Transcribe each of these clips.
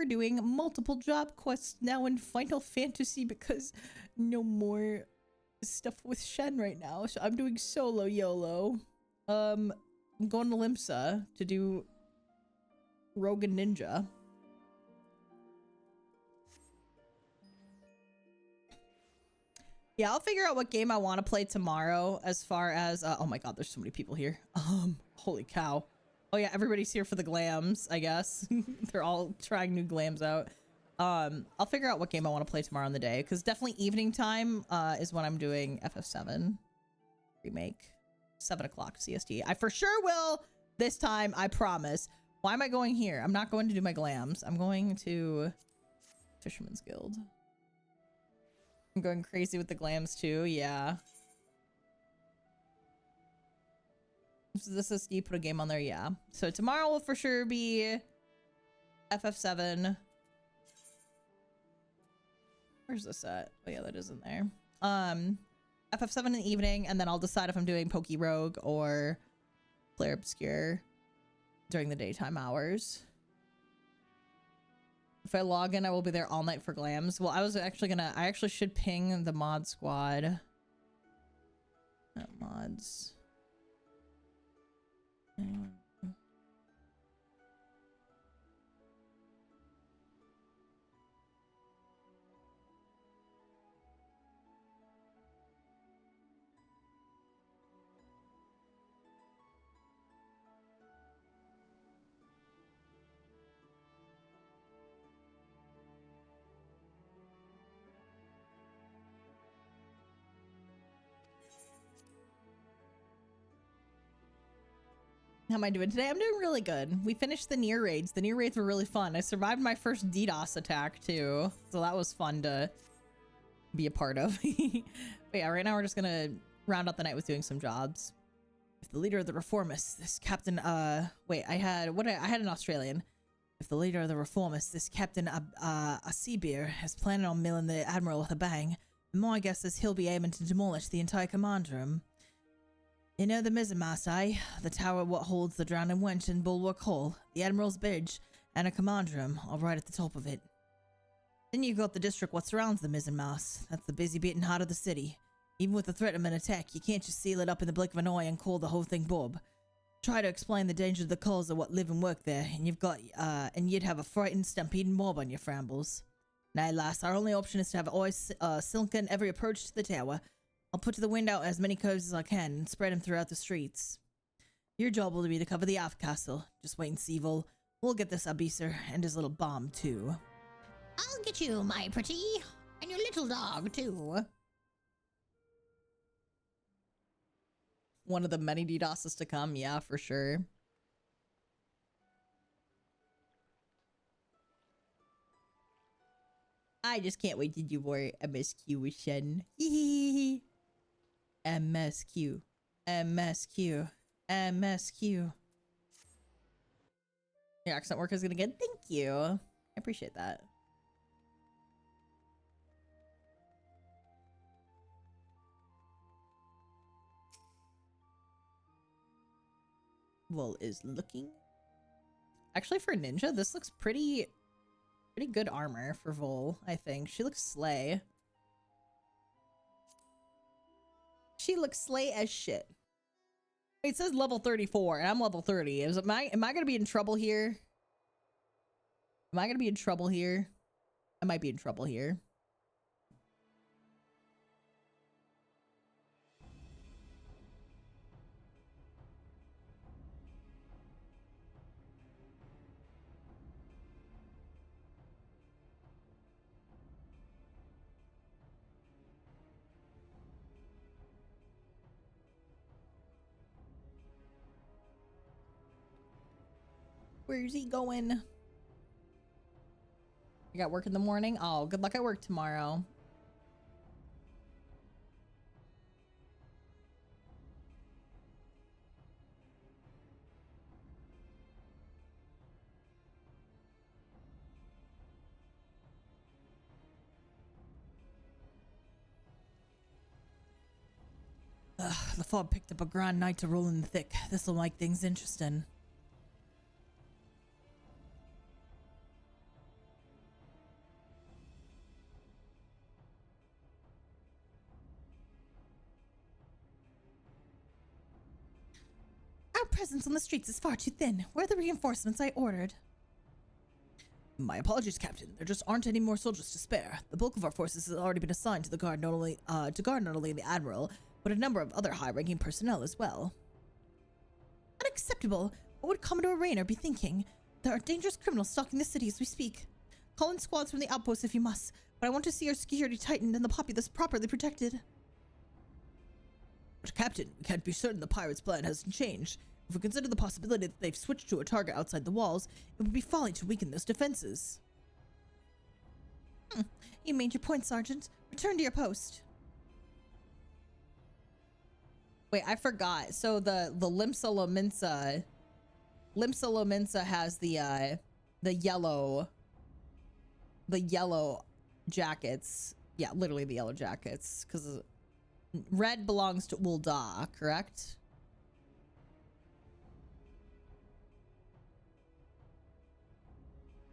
We're doing multiple job quests now in Final Fantasy because no more stuff with Shen right now. So I'm doing solo YOLO. I'm going to Limsa to do Rogue and Ninja. Yeah, I'll figure out what game I want to play tomorrow as far as oh my god, there's so many people here. Holy cow. Oh yeah, everybody's here for the glams, I guess. They're all trying new glams out. I'll figure out what game I want to play tomorrow in the day, because definitely evening time is when I'm doing FF7 remake. 7 o'clock CST. I for sure will this time, I promise. Why am I going here? I'm not going to do my glams. I'm going to Fisherman's Guild. I'm going crazy with the glams too, yeah. This is, you put a game on there, yeah. So tomorrow will for sure be FF7. Where's this at? Oh yeah, that is in there. FF7 in the evening, and then I'll decide if I'm doing Poke Rogue or Flare Obscure during the daytime hours. If I log in, I will be there all night for glams. Well, I actually should ping the mod squad. Mods. How am I doing today? I'm doing really good. We finished the near raids. The near raids were really fun. I survived my first DDoS attack too. So that was fun to be a part of. But yeah, right now we're just gonna round out the night with doing some jobs. If the leader of the reformists, this captain, wait, I had an Australian. If the leader of the reformists, this captain, Ffxiv, is planning on milling the admiral with a bang, my guess is he'll be aiming to demolish the entire command room. You know the mizzenmast, eh? The tower what holds the drowning wench in Bulwark Hall, the Admiral's Bridge, and a command room, all right at the top of it. Then you got the district what surrounds the mizzenmast. That's the busy beating heart of the city. Even with the threat of an attack, you can't just seal it up in the blink of an eye and call the whole thing Bob. Try to explain the danger of the calls of what live and work there, and you'd have a frightened, stampeding mob on your frambles. Nay, lass, our only option is to have eyes silken every approach to the tower. I'll put to the wind out as many coves as I can and spread them throughout the streets. Your job will be to cover the aft castle. Just wait and see, Vol. We'll get this Abiser and his little bomb, too. I'll get you, my pretty, and your little dog, too. One of the many DDoSes to come, yeah, for sure. I just can't wait to do more MSQ with Shen. MSQ. MSQ. MSQ. Your accent work is gonna get. Thank you. I appreciate that. Vol is looking. Actually, for Ninja, this looks pretty good armor for Vol, I think. She looks slay. She looks slay as shit. It says level 34 and I'm level 30. Am I gonna be in trouble here? Am I gonna be in trouble here? I might be in trouble here. Where's he going? You got work in the morning? Oh, good luck at work tomorrow. Ugh, the fog picked up a grand night to roll in the thick. This'll make things interesting. Our presence on the streets is far too thin. Where are the reinforcements I ordered? My apologies, Captain. There just aren't any more soldiers to spare. The bulk of our forces has already been assigned to the guard, not only the Admiral, but a number of other high-ranking personnel as well. Unacceptable! What would Commodore Raynor be thinking? There are dangerous criminals stalking the city as we speak. Call in squads from the outposts if you must, but I want to see our security tightened and the populace properly protected. But Captain, we can't be certain the pirates' plan hasn't changed. If we consider the possibility that they've switched to a target outside the walls, it would be folly to weaken those defenses. You made your point, Sergeant. Return to your post. Wait, I forgot. So the Limsa Lominsa has the yellow jackets. Yeah, literally the yellow jackets, because red belongs to Ul'dah, correct?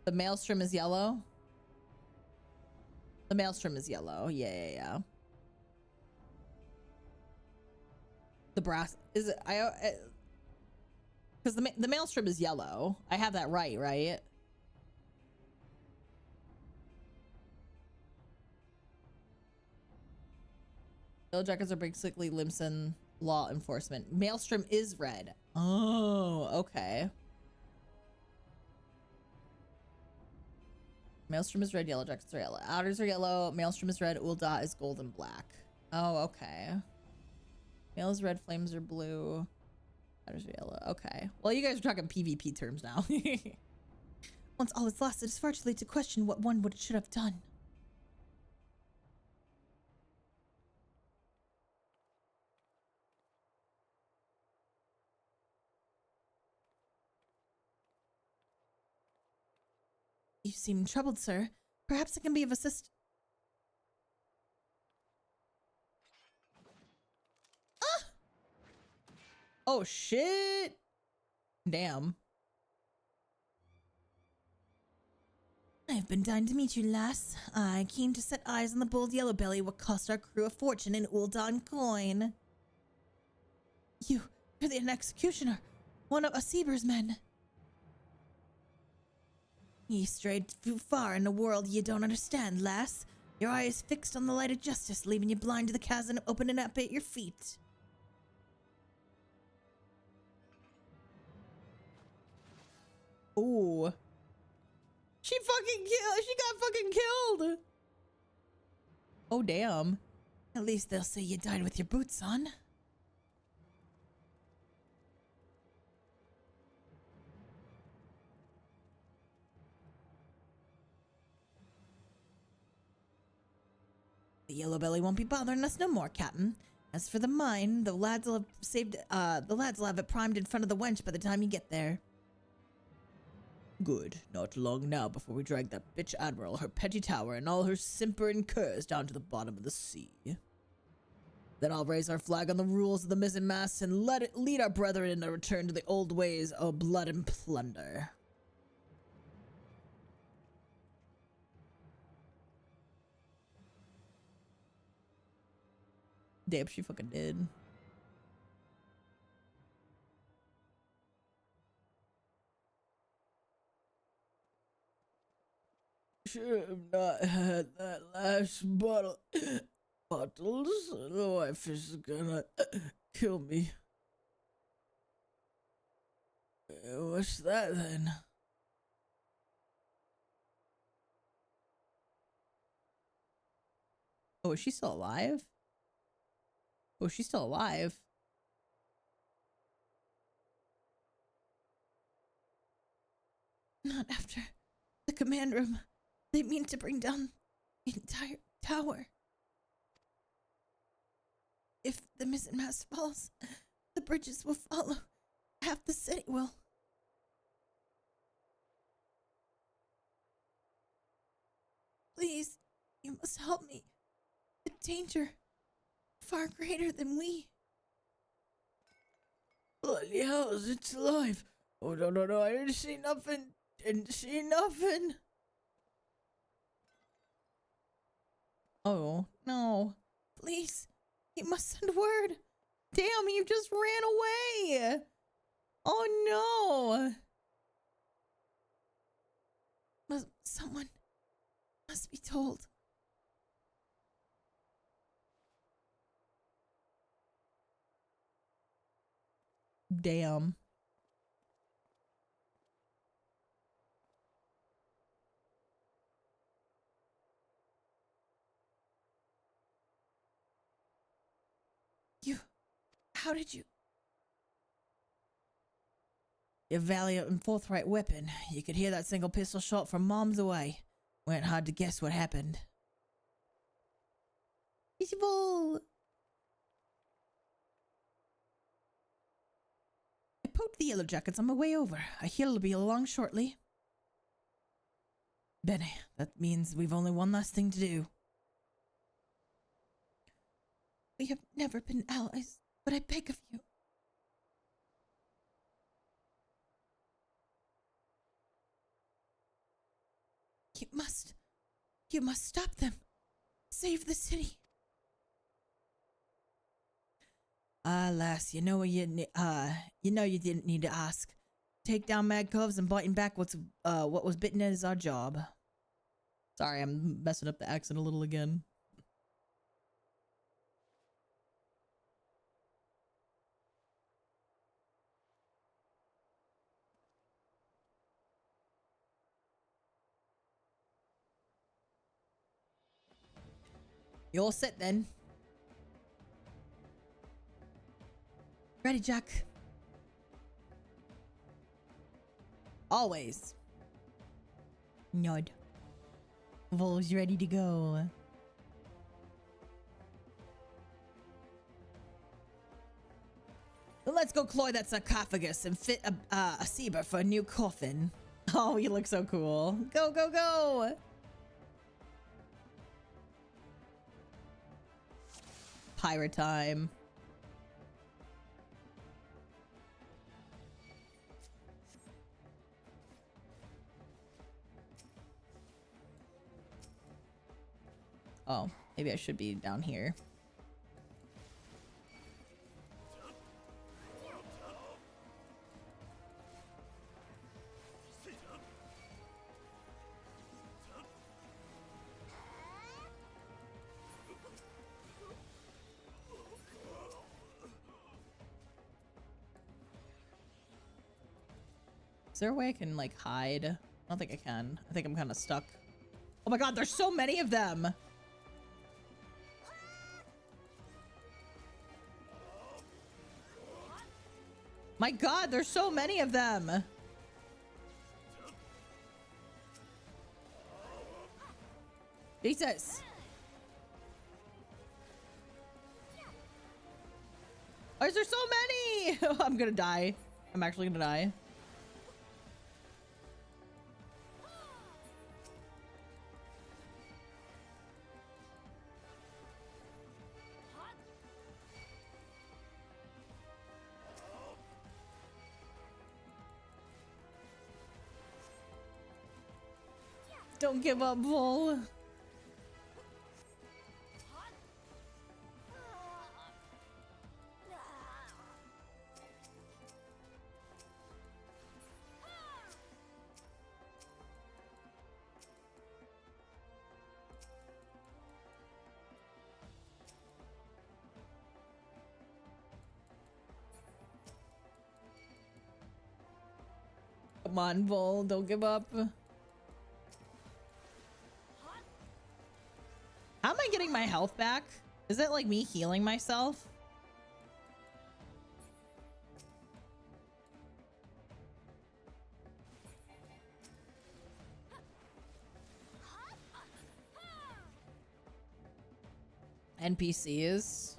The Maelstrom is yellow. The Maelstrom is yellow. Yeah. The brass is it? Because the Maelstrom is yellow. I have that right? Yellow jackets are basically Limson law enforcement. Maelstrom is red. Oh, okay. Maelstrom is red, yellow jackets are yellow. Outers are yellow, Maelstrom is red, Ul'dah is gold and black. Oh, okay. Mail is red, flames are blue. Outers are yellow. Okay. Well, you guys are talking PvP terms now. Once all is lost, it is far too late to question what one should have done. You seem troubled, sir. Perhaps I can be of assist. Ah! Oh, shit. Damn. I've been dying to meet you, lass. I came to set eyes on the bold yellow belly what cost our crew a fortune in Ul'dah coin. You're the executioner, one of Ffxiv's men. Ye strayed too far in a world ye don't understand, lass. Your eye is fixed on the light of justice, leaving you blind to the chasm opening up at your feet. Ooh. She got fucking killed! Oh, damn. At least they'll say you died with your boots on. The yellow belly won't be bothering us no more, Captain. As for the mine, the lads will have it primed in front of the wench by the time you get there. Good. Not long now before we drag that bitch Admiral, her petty tower, and all her simpering curs down to the bottom of the sea. Then I'll raise our flag on the rules of the mizzenmast and let it lead our brethren in a return to the old ways of blood and plunder. Damn, she fucking did. Should have not had that last bottles. The wife is gonna kill me. What's that then? Oh, is she still alive? Oh, she's still alive. Not after the command room. They mean to bring down the entire tower. If the mizzenmast falls, the bridges will follow. Half the city will. Please, you must help me. The danger far greater than we. Bloody hell, it's alive. Oh, no, I didn't see nothing. Oh, no. Please, you must send word. Damn, you just ran away. Oh no! Someone must be told. Damn. How did you? Your valiant and forthright weapon. You could hear that single pistol shot from miles away. Weren't hard to guess what happened. Evil. I poked the yellow jackets on my way over. I hear it'll be along shortly. Benny, that means we've only one last thing to do. We have never been allies, but I beg of you. You must stop them. Save the city. Ah, lass, you know you didn't need to ask. Take down mad cubs and biting back what was bitten is our job. Sorry, I'm messing up the accent a little again. You all set then? Ready, Jack? Always. Nod. Vol's ready to go. Then let's go cloy that sarcophagus and fit a Ffxiv for a new coffin. Oh, you look so cool. Go, go, go! Pirate time. Oh, maybe I should be down here. Is there a way I can like hide? I don't think I can. I think I'm kind of stuck. Oh my god, there's so many of them. My god, there's so many of them. Jesus. Why is there so many? I'm gonna die. I'm actually gonna die. Don't give up, Vol. Come on, Vol, don't give up. How am I getting my health back? Is it like me healing myself? NPCs.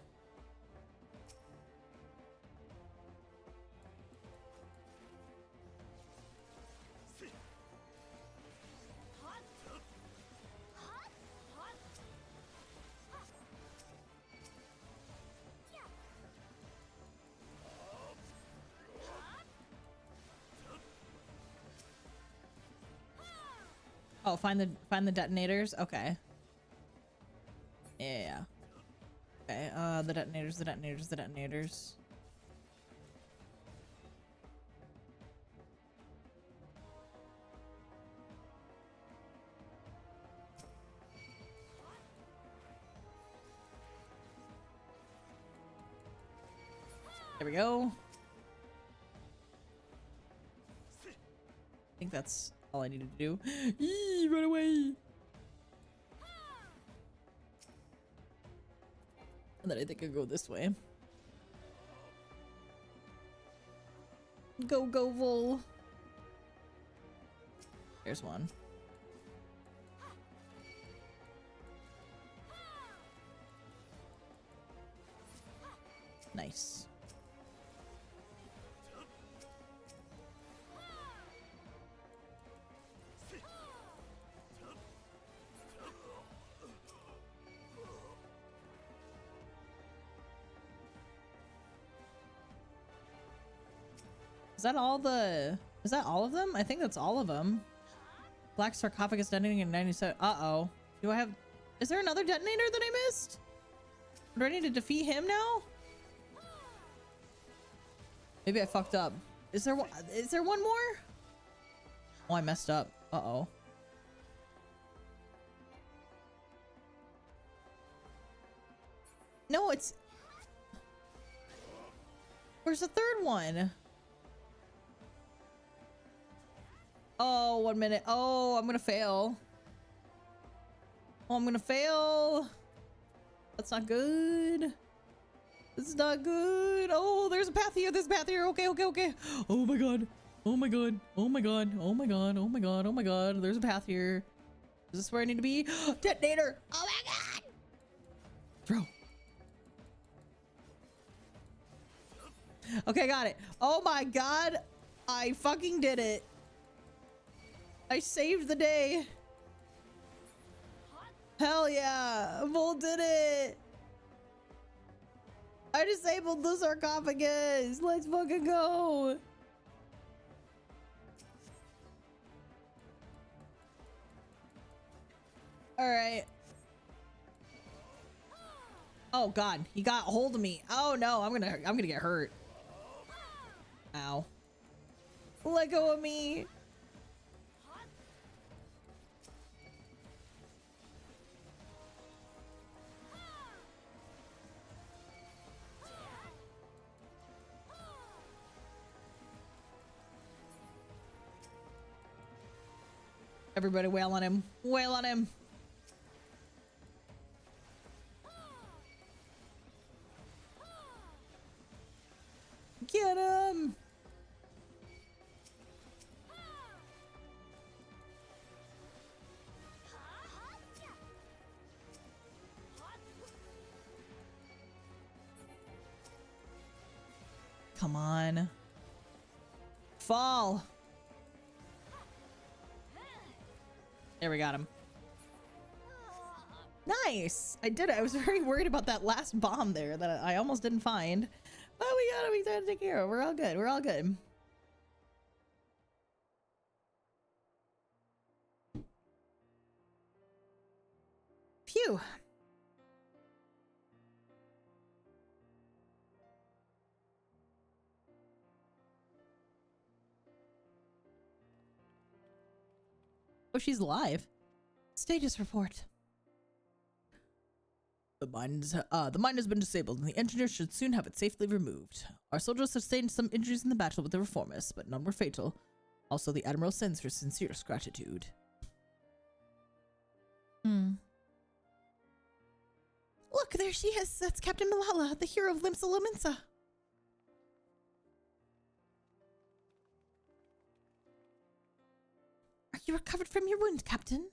Oh, find the detonators. Okay. Yeah. Okay. The detonators. we go. I think that's all I needed to do. Eee, run away. And then I think I go this way. Go, go, Vul. There's one. Nice. Is that all of them? I think that's all of them. Black sarcophagus detonating in 97. Uh-oh. Do I have... Is there another detonator that I missed? Do I need to defeat him now? Maybe I fucked up. Is there one more? Oh, I messed up. Uh-oh. No, it's... Where's the third one? Oh, 1 minute. Oh, I'm gonna fail. Oh, I'm gonna fail. That's not good. This is not good. Oh, there's a path here. There's a path here. Okay, okay, okay. Oh my god. Oh my god. Oh my god. Oh my god. Oh my god. Oh my god. There's a path here. Is this where I need to be? Detonator. Oh my god. Throw. Okay, got it. Oh my god. I fucking did it. I saved the day. Hell yeah. Vul did it. I disabled the sarcophagus. Let's fucking go. All right. Oh god, he got a hold of me. Oh no, I'm gonna get hurt. Ow. Let go of me. Everybody wail on him. Wail on him. Get him. Come on. Fall. There, we got him. Nice. I did it. I was very worried about that last bomb there that I almost didn't find. But we got him. We got to take care of. We're all good. We're all good. Phew. Oh, she's alive. Status report. The mine has been disabled, and the engineer should soon have it safely removed. Our soldiers sustained some injuries in the battle with the reformists, but none were fatal. Also, the Admiral sends her sincerest gratitude. Look, there she is. That's Captain Malala, the hero of Limsa Lominsa. Are you recovered from your wound, Captain?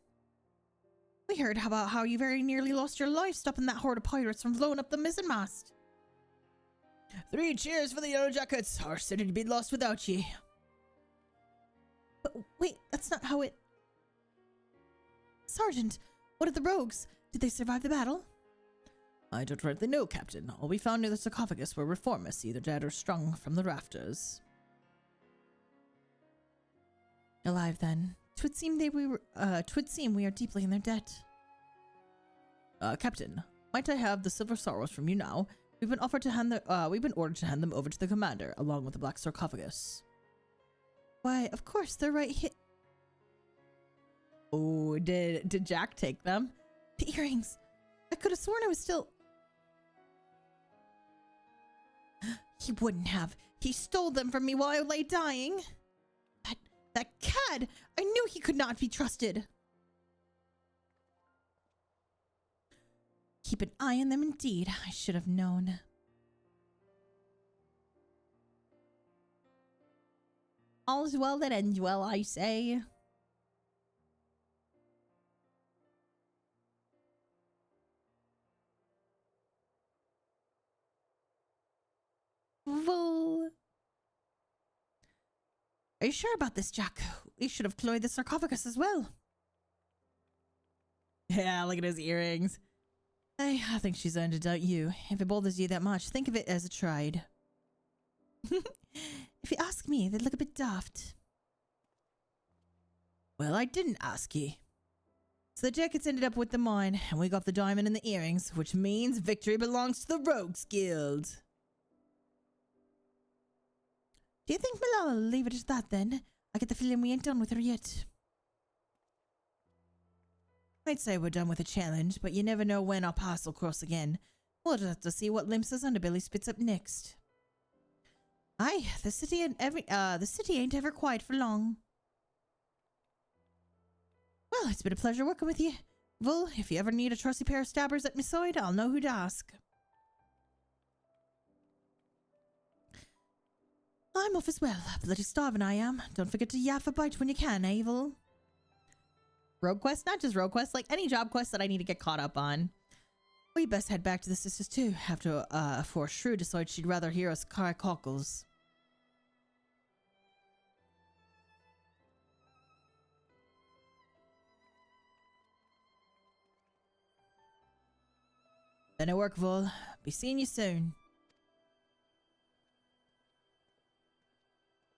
We heard about how you very nearly lost your life stopping that horde of pirates from blowing up the mizzenmast. 3 cheers for the Yellow Jackets. Our city'd be lost without ye. But wait, that's not how it... Sergeant, what of the rogues? Did they survive the battle? I don't rightly know, Captain. All we found near the sarcophagus were reformists, either dead or strung from the rafters. Alive then. 'Twould seem we are deeply in their debt. Captain, might I have the silver sorrows from you now? We've been ordered to hand them over to the commander, along with the black sarcophagus. Why, of course, they're right here. Oh, did Jack take them? The earrings. I could have sworn I was still... He wouldn't have. He stole them from me while I lay dying. That cad! I knew he could not be trusted. Keep an eye on them indeed. I should have known. All's well that ends well, I say. Vul. Are you sure about this, Jack? We should have cloyed the sarcophagus as well. Yeah, look at his earrings. I think she's earned it, don't you? If it bothers you that much, think of it as a trade. If you ask me, they look a bit daft. Well, I didn't ask you. So the jackets ended up with the mine, and we got the diamond and the earrings, which means victory belongs to the Rogues Guild. Do you think Malala will leave it at that then? I get the feeling we ain't done with her yet. I'd say we're done with the challenge, but you never know when our paths will cross again. We'll just have to see what Limps's underbelly spits up next. Aye, the city ain't ever quiet for long. Well, it's been a pleasure working with you. Vul, if you ever need a trusty pair of stabbers at my side, I'll know who to ask. I'm off as well. Bloody starving I am. Don't forget to yaff a bite when you can, eh, Vul? Rogue quest? Not just rogue quests, like any job quest that I need to get caught up on. We best head back to the sisters too, after for Shrew decides she'd rather hear us cry cockles. Then I work, Vul. Be seeing you soon.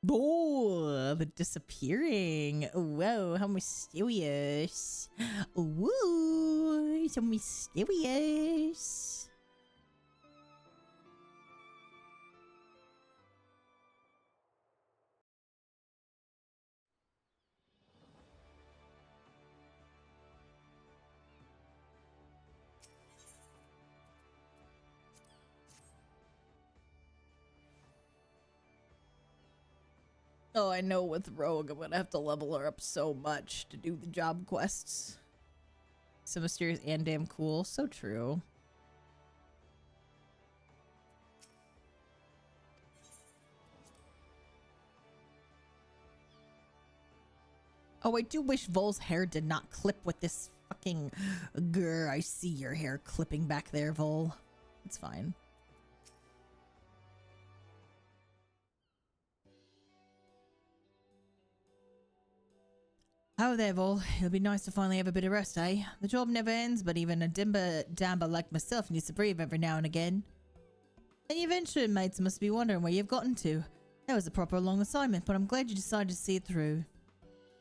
Oh, the disappearing. Whoa, how mysterious. Ooh, so mysterious. Oh, I know with Rogue, I'm gonna have to level her up so much to do the job quests. So mysterious and damn cool. So true. Oh, I do wish Vol's hair did not clip with this fucking... Grr, I see your hair clipping back there, Vol. It's fine. Oh there, Vol. It'll be nice to finally have a bit of rest, eh? The job never ends, but even a dimber like myself needs to breathe every now and again. And your venturing mates must be wondering where you've gotten to. That was a proper long assignment, but I'm glad you decided to see it through.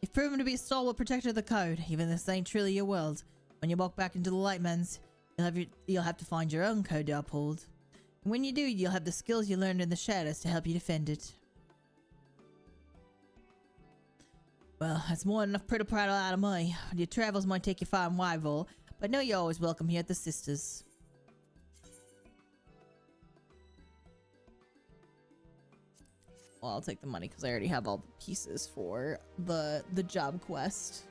You've proven to be a stalwart protector of the code, even if this ain't truly your world. When you walk back into the Lightman's, you'll have to find your own code to uphold. And when you do, you'll have the skills you learned in the shadows to help you defend it. Well, that's more than enough pretty prattle out of me. Your travels might take you far and wide, Vol, but I know you're always welcome here at the Sisters. Well, I'll take the money because I already have all the pieces for the job quest.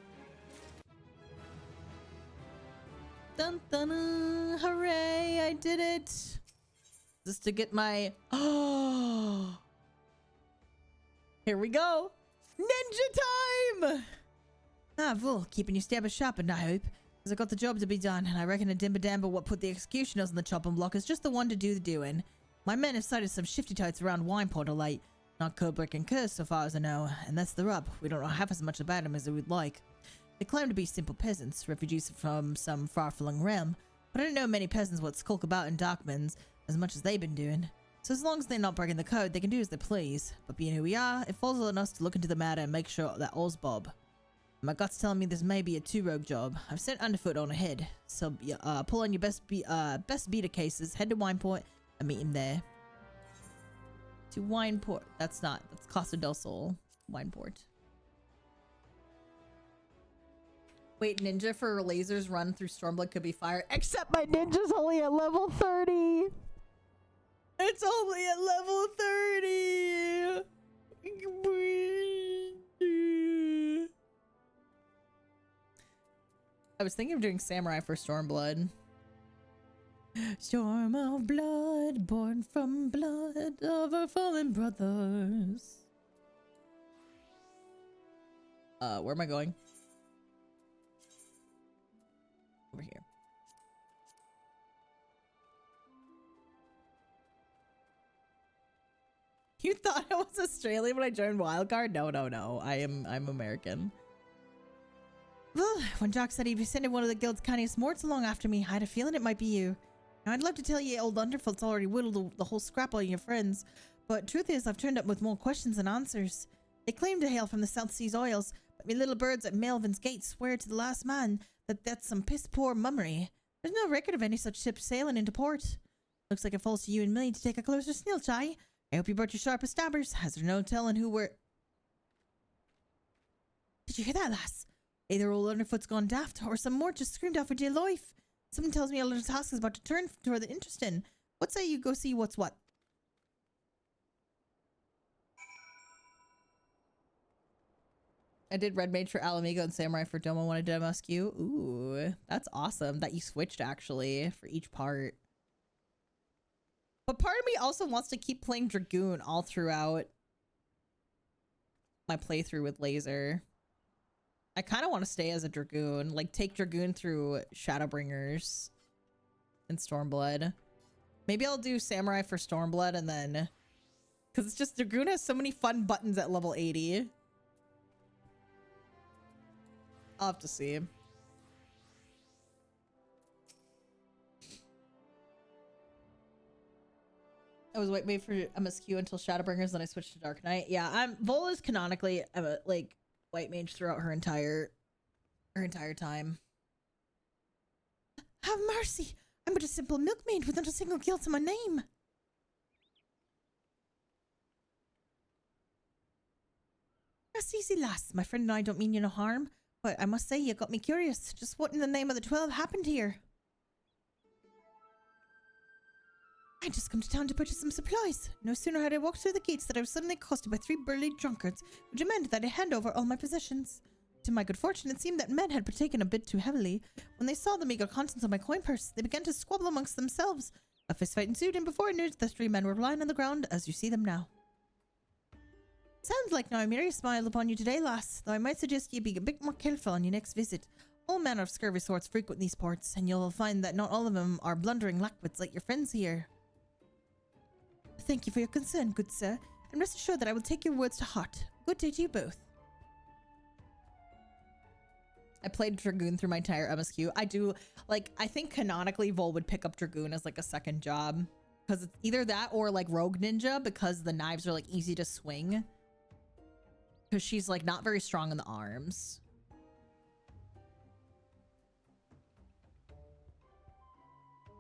Dun dun dun! Hooray! I did it! Just to get my... Oh! Here we go! Ninja time! Ah, Vul, keeping your stabber sharpened, I hope. Because I got the job to be done, and I reckon a dimber damber what put the executioners on the chopping block is just the one to do the doing. My men have sighted some shifty types around Wineport of late. Not Codebreak and Curse so far as I know, and that's the rub. We don't know half as much about them as we'd like. They claim to be simple peasants, refugees from some far-flung realm, but I don't know many peasants what skulk about in Darkmans as much as they've been doing. So as long as they're not breaking the code, they can do as they please. But being who we are, it falls on us to look into the matter and make sure that all's bob. My gut's telling me this may be a two-rogue job. I've sent Underfoot on ahead, so pull on your best beta cases, head to Wineport, and meet him there. To Wineport. That's Costa del Sol. Wineport. Wait, ninja for lasers run through Stormblood could be fire, except my ninja's only at level 30! It's only at level 30. I was thinking of doing samurai for Stormblood. Storm of blood, born from blood of our fallen brothers. Where am I going? Over here. You thought I was Australian when I joined Wildcard? No. I'm American. Well, when Jock said he sent one of the guild's canniest morts along after me, I had a feeling it might be you. Now, I'd love to tell you old Underfoot's already whittled the whole scrap on your friends, but truth is I've turned up with more questions than answers. They claim to hail from the South Seas oils, but me little birds at Melvin's Gate swear to the last man that that's some piss-poor mummery. There's no record of any such ships sailing into port. Looks like it falls to you and Millie to take a closer snill, I hope you brought your sharpest stabbers, as there's no telling who were... Did you hear that, lass? Either old Underfoot's gone daft, or some more just screamed out for dear life. Something tells me a little task is about to turn toward the interesting. What say you go see what's what? I did Red Mage for Alamigo and Samurai for Domo when I did MSQ. Ooh, that's awesome that you switched actually for each part. But part of me also wants to keep playing Dragoon all throughout my playthrough with Laser. I kind of want to stay as a Dragoon, like take Dragoon through Shadowbringers and Stormblood. Maybe I'll do Samurai for Stormblood and then... Because it's just Dragoon has so many fun buttons at level 80. I'll have to see. I was white made for MSQ until Shadowbringers, then I switched to Dark Knight. Yeah, Vol is canonically like white mage throughout her entire time. Have mercy! I'm but a simple milkmaid with not a single guilt to my name. That's easy, lass. My friend and I don't mean you no harm, but I must say you got me curious. Just what in the name of the 12 happened here? I just come to town to purchase some supplies. No sooner had I walked through the gates that I was suddenly accosted by 3 burly drunkards, who demanded that I hand over all my possessions. To my good fortune, it seemed that men had partaken a bit too heavily. When they saw the meager contents of my coin purse, they began to squabble amongst themselves. A fistfight ensued, and before I knew it, the 3 men were lying on the ground, as you see them now. Sounds like Naimiri smiled upon you today, lass, though I might suggest you be a bit more careful on your next visit. All manner of scurvy sorts frequent these ports, and you'll find that not all of them are blundering lackwits like your friends here. Thank you for your concern, good sir, and rest assured that I will take your words to heart. Good day to you both. I played Dragoon through my entire MSQ. I do, like, I think canonically Vol would pick up Dragoon as like a second job. Because it's either that or like Rogue Ninja, because the knives are like easy to swing. Because she's like not very strong in the arms.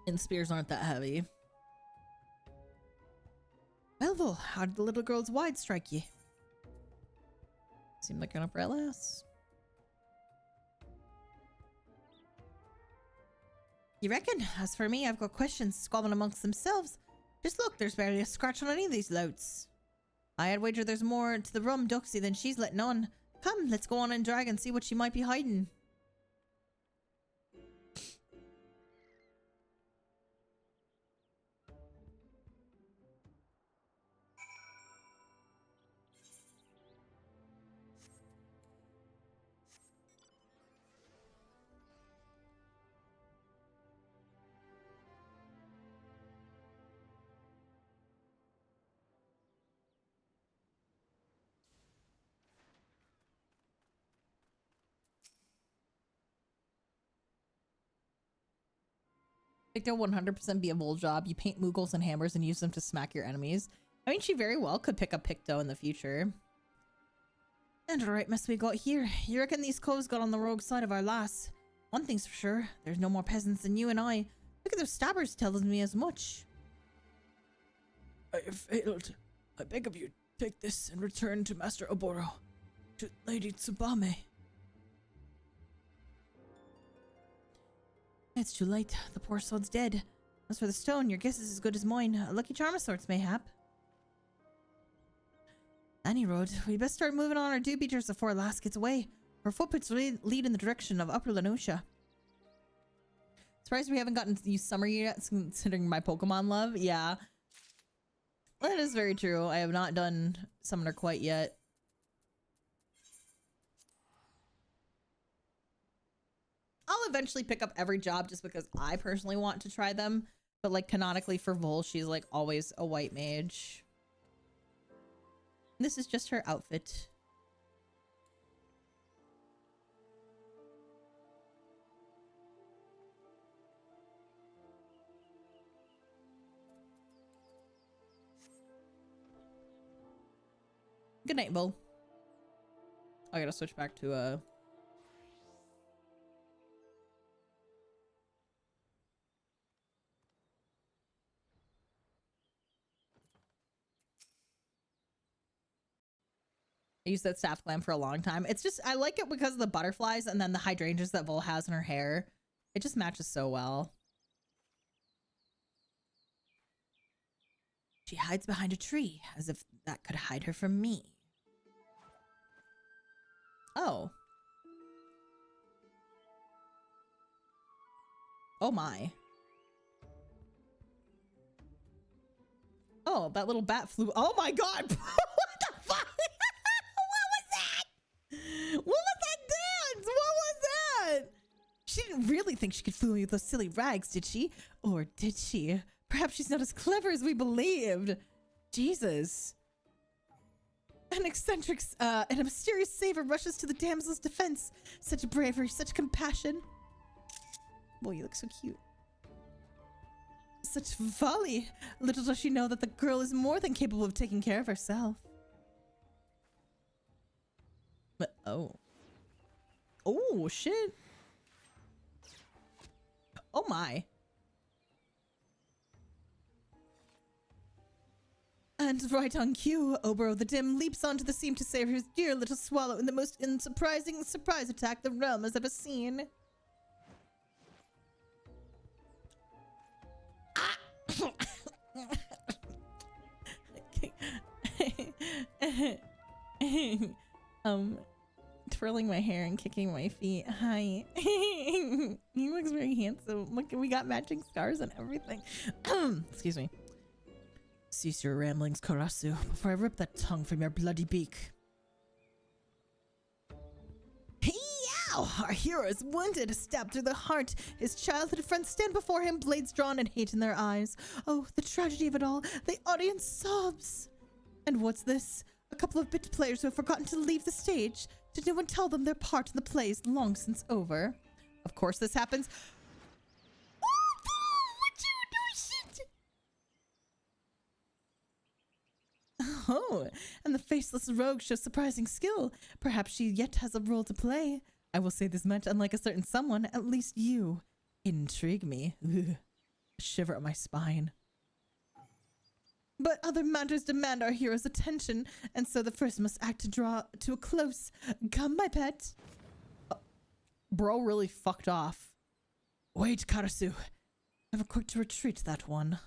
And spears aren't that heavy. Well, Vol, how did the little girl's wide strike you? Seemed like an upright lass. You reckon? As for me, I've got questions squabbling amongst themselves. Just look, there's barely a scratch on any of these louts. I had wagered there's more to the rum Duxie than she's letting on. Come, let's go on and drag and see what she might be hiding. I think there'll 100% be a Vol job. You paint Moogles and hammers and use them to smack your enemies. I mean, she very well could pick up Picto in the future. And alright mess we got here. You reckon these coves got on the rogue side of our lass? One thing's for sure, there's no more peasants than you and I. Look at those stabbers telling me as much. I have failed. I beg of you, take this and return to Master Oboro. To Lady Tsubame. It's too late. The poor sod's dead. As for the stone, your guess is as good as mine. A lucky charm of sorts, mayhap. Any road, we best start moving on our dew beaters before Lass gets away. Her footprints lead in the direction of Upper Lenosha. Surprised we haven't gotten to use summer yet, considering my Pokemon love. Yeah. That is very true. I have not done Summoner quite yet. I'll eventually pick up every job just because I personally want to try them. But like canonically for Vol, she's like always a white mage. This is just her outfit. Good night, Vol. I gotta switch back to I used that staff glam for a long time. It's just, I like it because of the butterflies and then the hydrangeas that Vol has in her hair. It just matches so well. She hides behind a tree, as if that could hide her from me. Oh. Oh my. Oh, that little bat flew. Oh my god! What the fuck? What was that? What was that dance? What was that? She didn't really think she could fool me with those silly rags, did she? Or did she? Perhaps she's not as clever as we believed. Jesus. An eccentric and a mysterious saver rushes to the damsel's defense. Such bravery, such compassion. Boy, you look so cute. Such folly. Little does she know that the girl is more than capable of taking care of herself. But, oh. Oh, shit. Oh my. And right on cue, Oboro the Dim leaps onto the seam to save his dear little swallow in the most unsurprising surprise attack the realm has ever seen. Twirling my hair and kicking my feet. Hi. He looks very handsome. Look, we got matching scars and everything. Excuse me. Cease your ramblings, Karasu, before I rip that tongue from your bloody beak. Yow! Our hero is wounded, stabbed through the heart. His childhood friends stand before him, blades drawn and hate in their eyes. Oh, the tragedy of it all. The audience sobs. And what's this? A couple of bit players who have forgotten to leave the stage. Did no one tell them their part in the play is long since over? Of course this happens. Oh, and the faceless rogue shows surprising skill. Perhaps she yet has a role to play. I will say this much, unlike a certain someone, at least you intrigue me. Ugh. A shiver at my spine. But other matters demand our hero's attention, and so the first must act to draw to a close. Come, my pet. Oh, bro really fucked off. Wait, Karasu. Never quick to retreat, that one.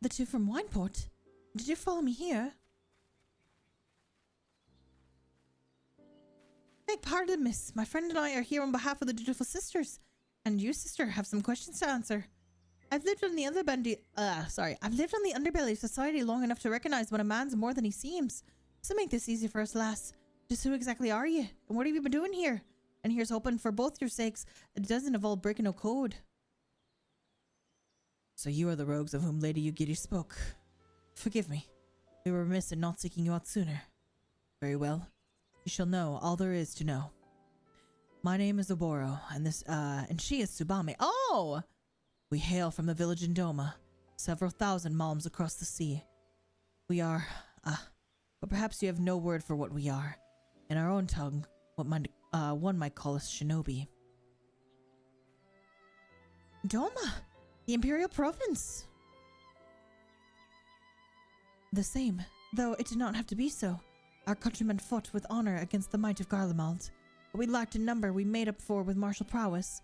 The two from Wineport? Did you follow me here? Beg pardon, miss. My friend and I are here on behalf of the dutiful sisters. And you, sister, have some questions to answer. I've lived on the underbelly of society long enough to recognize when a man's more than he seems. So make this easy for us, lass. Just who exactly are you? And what have you been doing here? And here's hoping for both your sakes that it doesn't involve breaking no code. So you are the rogues of whom Lady Yugiri spoke. Forgive me. We were remiss in not seeking you out sooner. Very well. You shall know all there is to know. My name is Oboro, and she is Tsubame. Oh! We hail from the village in Doma, several thousand malms across the sea. We are, but perhaps you have no word for what we are. In our own tongue, one might call us shinobi. Doma! The Imperial Province! The same, though it did not have to be so. Our countrymen fought with honor against the might of Garlemald. What we lacked in number we made up for with martial prowess.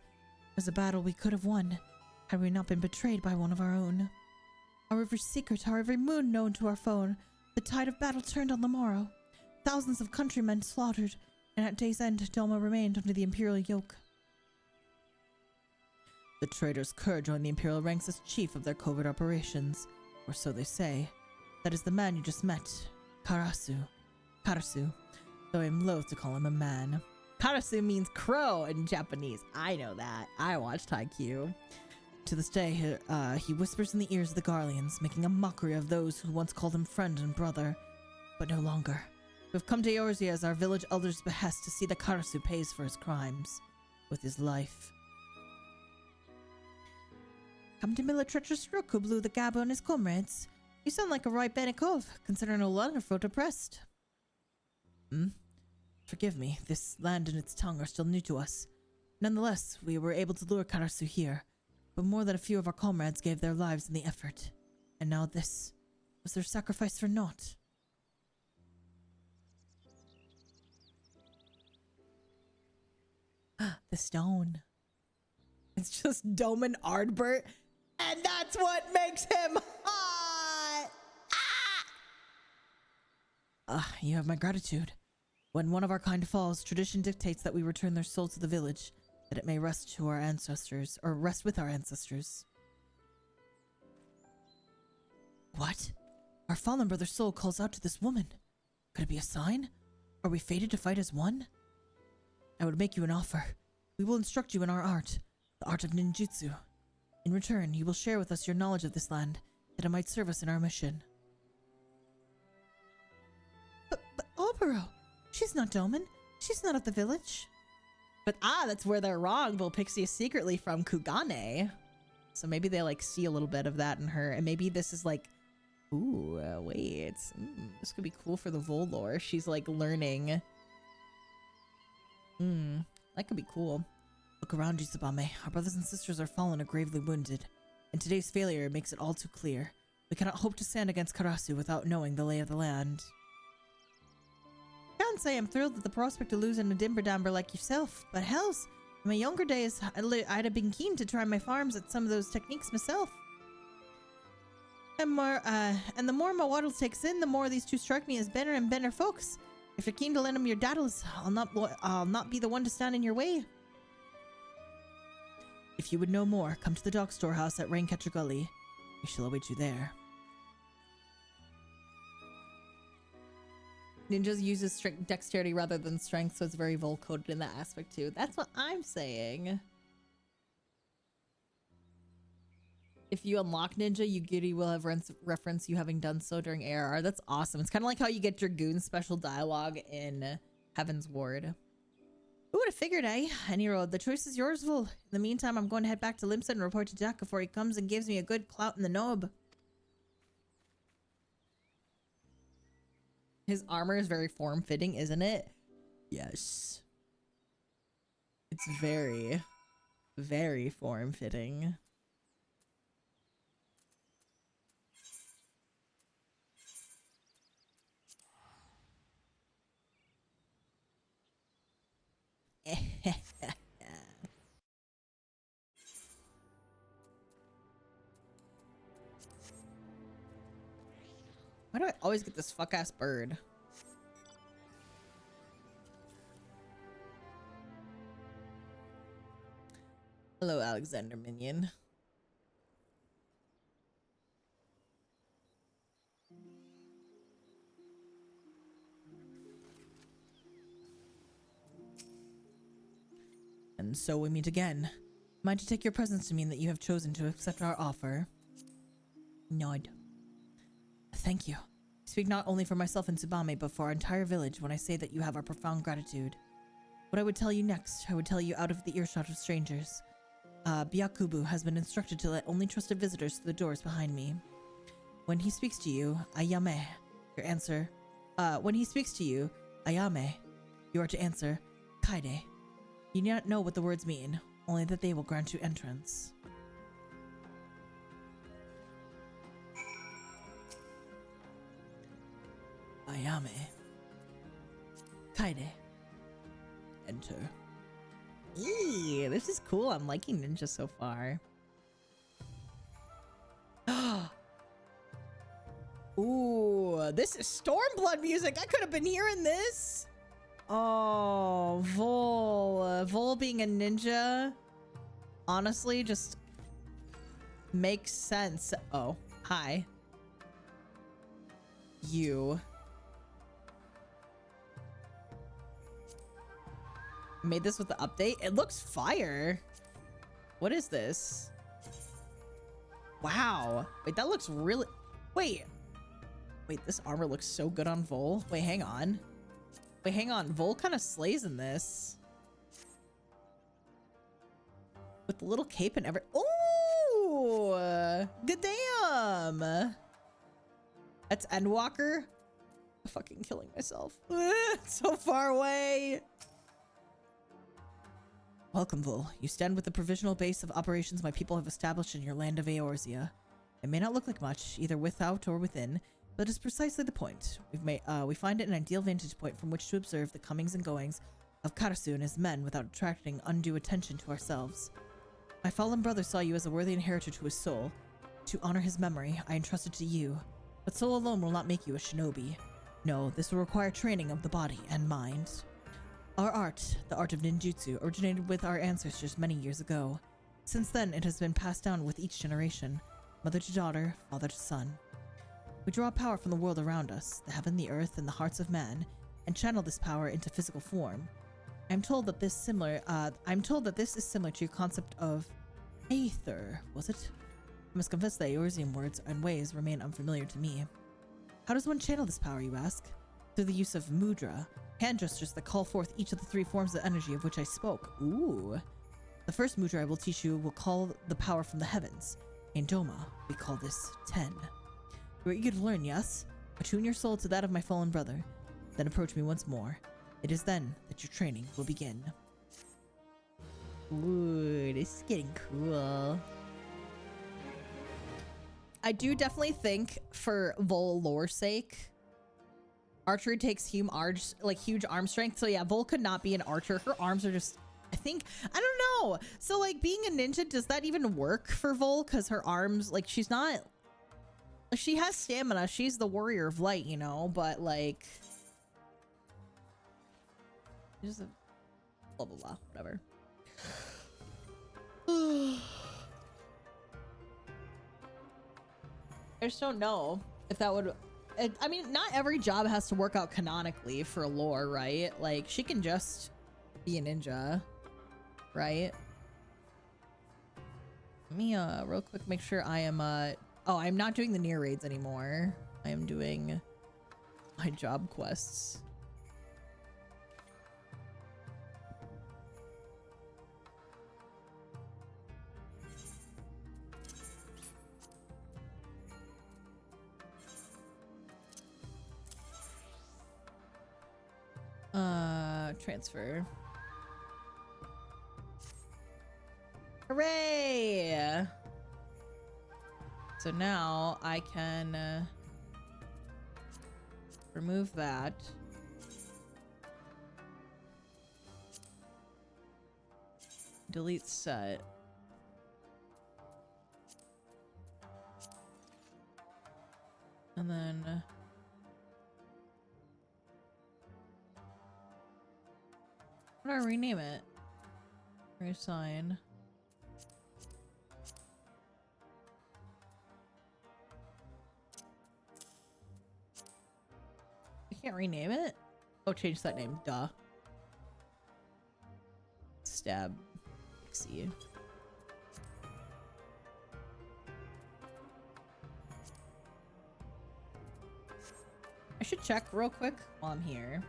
was a battle we could have won had we not been betrayed by one of our own. Our every secret, our every moon known to our foe, the tide of battle turned on the morrow. Thousands of countrymen slaughtered, and at day's end, Doma remained under the Imperial yoke. The traitor's Kerr joined the Imperial ranks as chief of their covert operations, or so they say. That is the man you just met, Karasu, though I am loath to call him a man. Karasu means crow in Japanese. I know that. I watched Haikyuu. To this day, he whispers in the ears of the Garleans, making a mockery of those who once called him friend and brother, but no longer. We have come to Eorzea as our village elder's behest to see that Karasu pays for his crimes with his life. Come to Miller treacherous rook who blew the gab on his comrades. You sound like a right Bennikov, considering a lot of folk oppressed. Forgive me, this land and its tongue are still new to us. Nonetheless, we were able to lure Karasu here, but more than a few of our comrades gave their lives in the effort. And now this. Was their sacrifice for naught? The stone. It's just Doman Ardbert, and that's what makes him hot! You have my gratitude. When one of our kind falls, tradition dictates that we return their soul to the village, that it may rest to our ancestors, or rest with our ancestors. What? Our fallen brother's soul calls out to this woman. Could it be a sign? Are we fated to fight as one? I would make you an offer. We will instruct you in our art, the art of ninjutsu. In return, you will share with us your knowledge of this land, that it might serve us in our mission. But Obero, she's not Doman. She's not of the village. But that's where they're wrong. Vulpixie is secretly from Kugane. So maybe they like see a little bit of that in her. And maybe this is like, ooh, wait. This could be cool for the Vol lore. She's like learning. That could be cool. Look around you, Tsubame. Our brothers and sisters are fallen or gravely wounded. And today's failure makes it all too clear. We cannot hope to stand against Karasu without knowing the lay of the land. I can't say I'm thrilled at the prospect of losing a dimberdamber like yourself, but hells, in my younger days, I'd have been keen to try my farms at some of those techniques myself. And the more my waddle takes in, the more these two strike me as better and better folks. If you're keen to lend them your daddles, I'll not be the one to stand in your way. If you would know more, come to the dog storehouse at Raincatcher Gully. We shall await you there. Ninjas uses dexterity rather than strength, so it's very Vol-coded in that aspect too. That's what I'm saying. If you unlock Ninja, Yugiri will have reference you having done so during ARR. That's awesome. It's kind of like how you get Dragoon special dialogue in Heaven's Ward. Who would have figured, eh? Aniro, the choice is yours, Vol. In the meantime, I'm going to head back to Limstead and report to Jack before he comes and gives me a good clout in the knob. His armor is very form-fitting, isn't it? Yes. It's very, very form-fitting. Why do I always get this fuck-ass bird? Hello, Alexander Minion. And so we meet again. Am I to take your presence to mean that you have chosen to accept our offer? Nod. Thank you. I speak not only for myself and Tsubame, but for our entire village when I say that you have our profound gratitude. What I would tell you next, I would tell you out of the earshot of strangers. Byakubu has been instructed to let only trusted visitors through the doors behind me. When he speaks to you, Ayame, your answer. When he speaks to you, Ayame, you are to answer, Kaide. You do not know what the words mean, only that they will grant you entrance. Ayame. Kaide. Enter. Eee, this is cool. I'm liking ninja so far. Ooh, this is Stormblood music. I could have been hearing this. Oh, Vol being a ninja, honestly, just makes sense. Oh, hi. You. Made this with the update. It looks fire. What is this? Wow. Wait, that looks really... Wait, this armor looks so good on Vol. Wait, hang on. Vol kind of slays in this. With the little cape and Ooh! Good damn! That's Endwalker. I'm fucking killing myself. It's so far away. Welcome, Vol. You stand with the provisional base of operations my people have established in your land of Eorzea. It may not look like much, either without or within, but it's precisely the point. We find it an ideal vantage point from which to observe the comings and goings of Karasu and his men without attracting undue attention to ourselves. My fallen brother saw you as a worthy inheritor to his soul. To honor his memory, I entrusted to you. But soul alone will not make you a shinobi. No, this will require training of the body and mind. Our art, the art of ninjutsu, originated with our ancestors many years ago. Since then, it has been passed down with each generation, mother to daughter, father to son. We draw power from the world around us, the heaven, the earth, and the hearts of man, and channel this power into physical form. I'm told that this is similar to your concept of aether, was it? I must confess that Eorzean words and ways remain unfamiliar to me. How does one channel this power, you ask? Through the use of mudra, hand gestures that call forth each of the 3 forms of energy of which I spoke. Ooh. The first mudra I will teach you will call the power from the heavens. In Doma, we call this Ten. You are eager to learn, yes? Attune your soul to that of my fallen brother. Then approach me once more. It is then that your training will begin. Ooh, this is getting cool. I do definitely think, for Vol lore's sake, archery takes huge arm strength. So yeah, Vol could not be an archer. Her arms are just, I don't know. So like being a ninja, does that even work for Vol? Because her arms, like she has stamina. She's the warrior of light, you know, but like, just blah, blah, blah, whatever. I just don't know if that would... I mean, not every job has to work out canonically for lore, right? Like, she can just be a ninja, right? Let me, real quick, make sure I am, oh, I'm not doing the near raids anymore. I am doing my job quests. Transfer. Hooray! So now I can remove that. Delete set. And then how do I rename it? Reassign. I can't rename it? Oh, change that name. Duh. Stab. Ffxiv. I should check real quick while I'm here.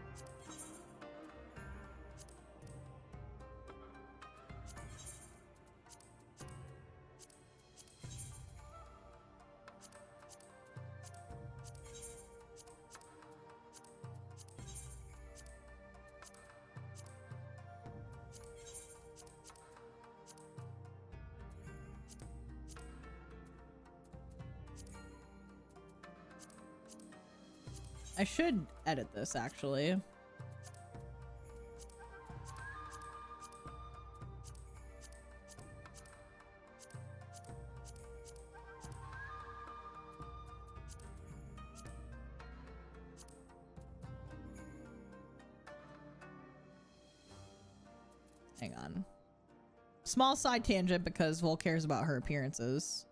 I should edit this, actually. Hang on. Small side tangent because Vol cares about her appearances.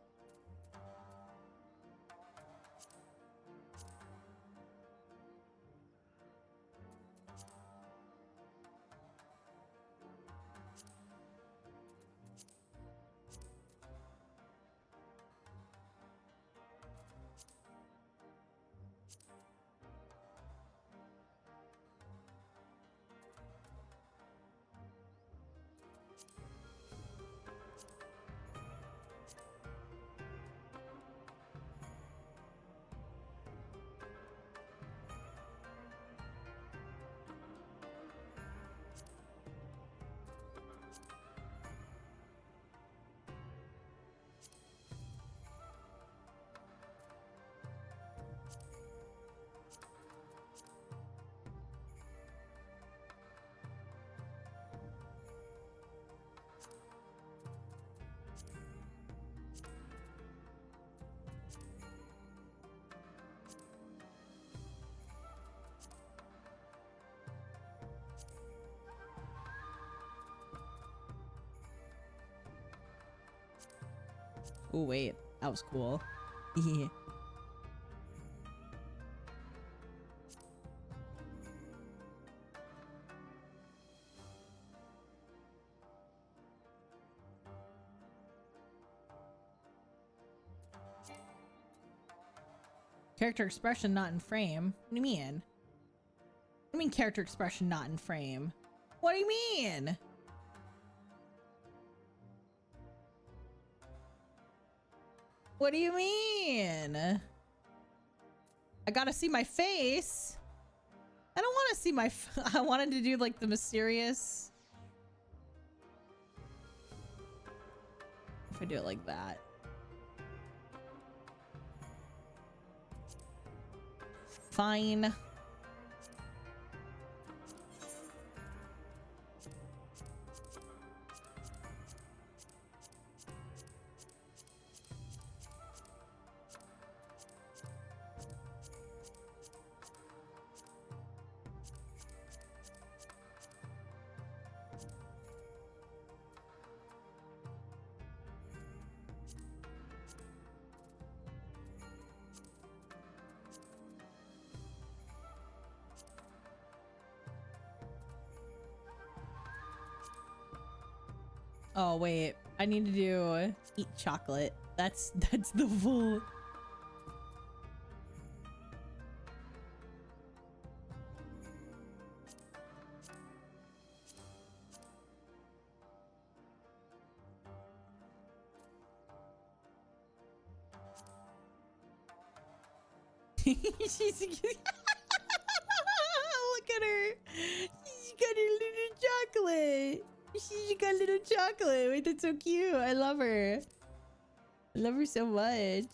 Oh wait, that was cool. Yeah. Character expression not in frame. What do you mean? What do you mean character expression not in frame? What do you mean? What do you mean? I gotta see my face. I don't want to see my I wanted to do like the mysterious. If I do it like that. Fine. Oh wait, I need to do eat chocolate. That's the full. She's look at her. She's got her little chocolate. She got a little chocolate. Wait, that's so cute. I love her. I love her so much.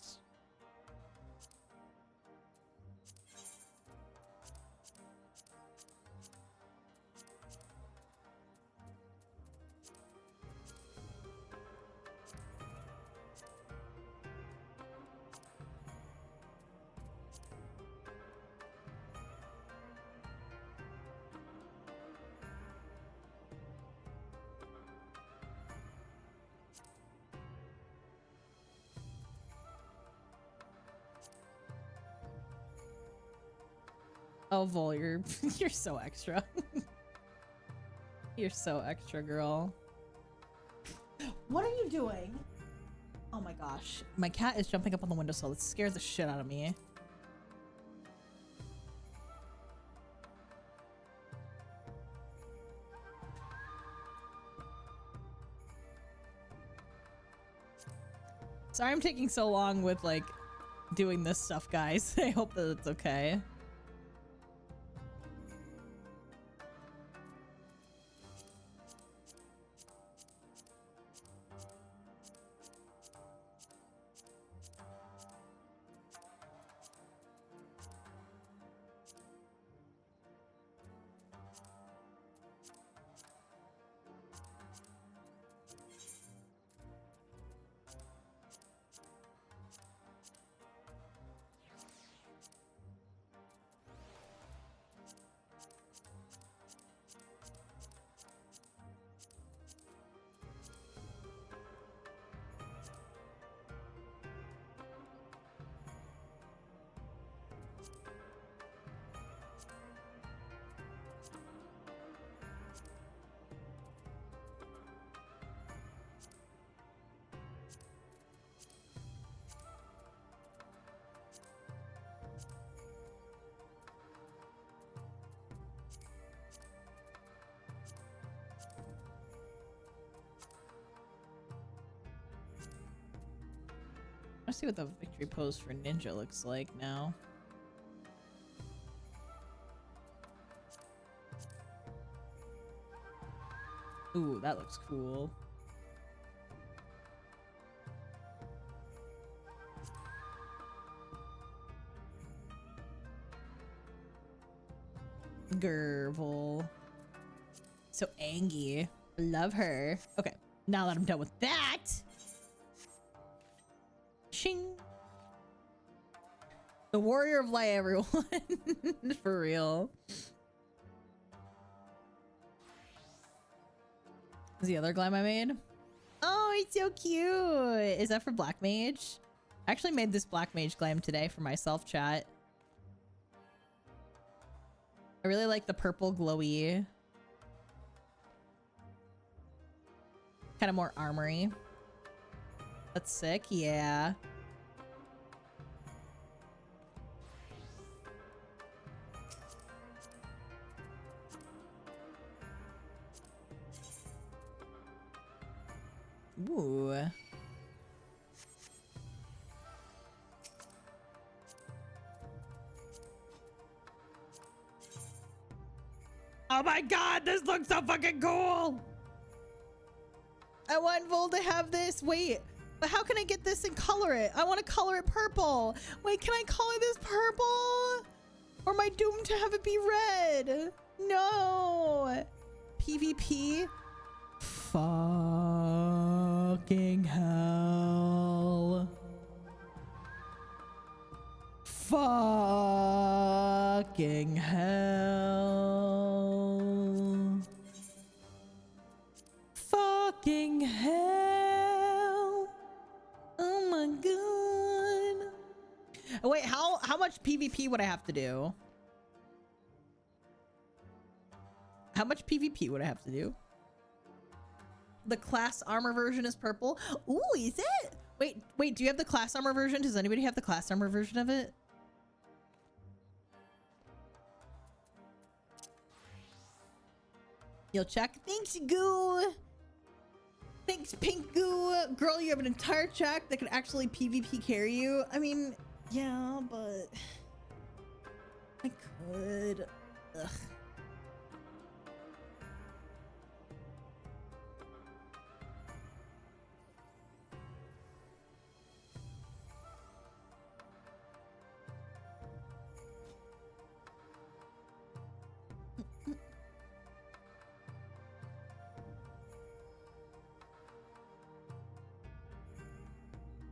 Oh, Vol, you're so extra. You're so extra, girl. What are you doing? Oh my gosh. My cat is jumping up on the windowsill. It scares the shit out of me. Sorry I'm taking so long with like doing this stuff, guys. I hope that it's okay. Let's see what the victory pose for ninja looks like now. Ooh, that looks cool. Gerbil. So Angie. Love her. Okay, now that I'm done with that. Shing. The warrior of light, everyone. For real. Is the other glam I made? Oh, it's so cute. Is that for Black Mage? I actually made this Black Mage glam today for myself, chat. I really like the purple glowy. Kind of more armory. That's sick, yeah. Ooh. Oh my god, this looks so fucking cool! I want Vol to have this. Wait, but how can I get this and color it? I want to color it purple. Wait, can I color this purple? Or am I doomed to have it be red? No. PvP? Fucking hell. Fucking hell. Fucking hell. Oh my god. Oh, wait, how much PvP would I have to do? How much PvP would I have to do? The class armor version is purple. Ooh, is it? Wait, do you have the class armor version? Does anybody have the class armor version of it? You'll check. Thanks, Goo. Thanks, Pink Goo. Girl, you have an entire check that can actually PvP carry you. I mean, yeah, but I could. Ugh.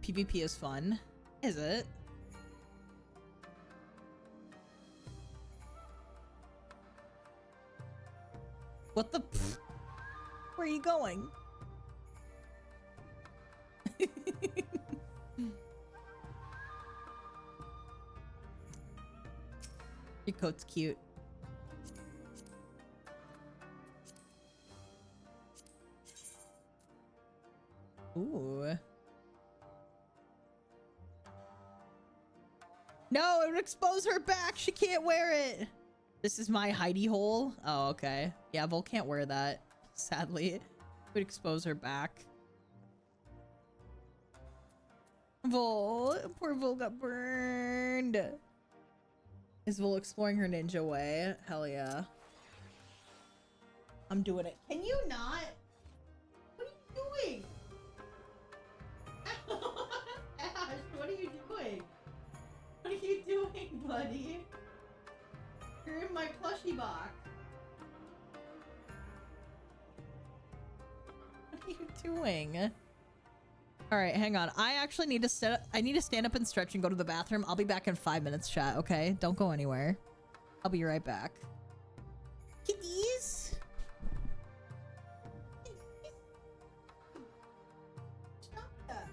PvP is fun. Is it? What the? Where are you going? Your coat's cute. Ooh. No, it would expose her back. She can't wear it. This is my hidey hole. Oh, okay. Yeah, Vol can't wear that. Sadly, it would expose her back. Vol, poor Vol got burned. Is Vol exploring her ninja way? Hell yeah. I'm doing it. Can you not? What are you doing? Ash, what are you doing? What are you doing, buddy? You're in my plushie box. What are you doing? All right, hang on. I actually need to stand up and stretch and go to the bathroom. I'll be back in 5 minutes, chat, okay? Don't go anywhere. I'll be right back. Kitties. Stop that.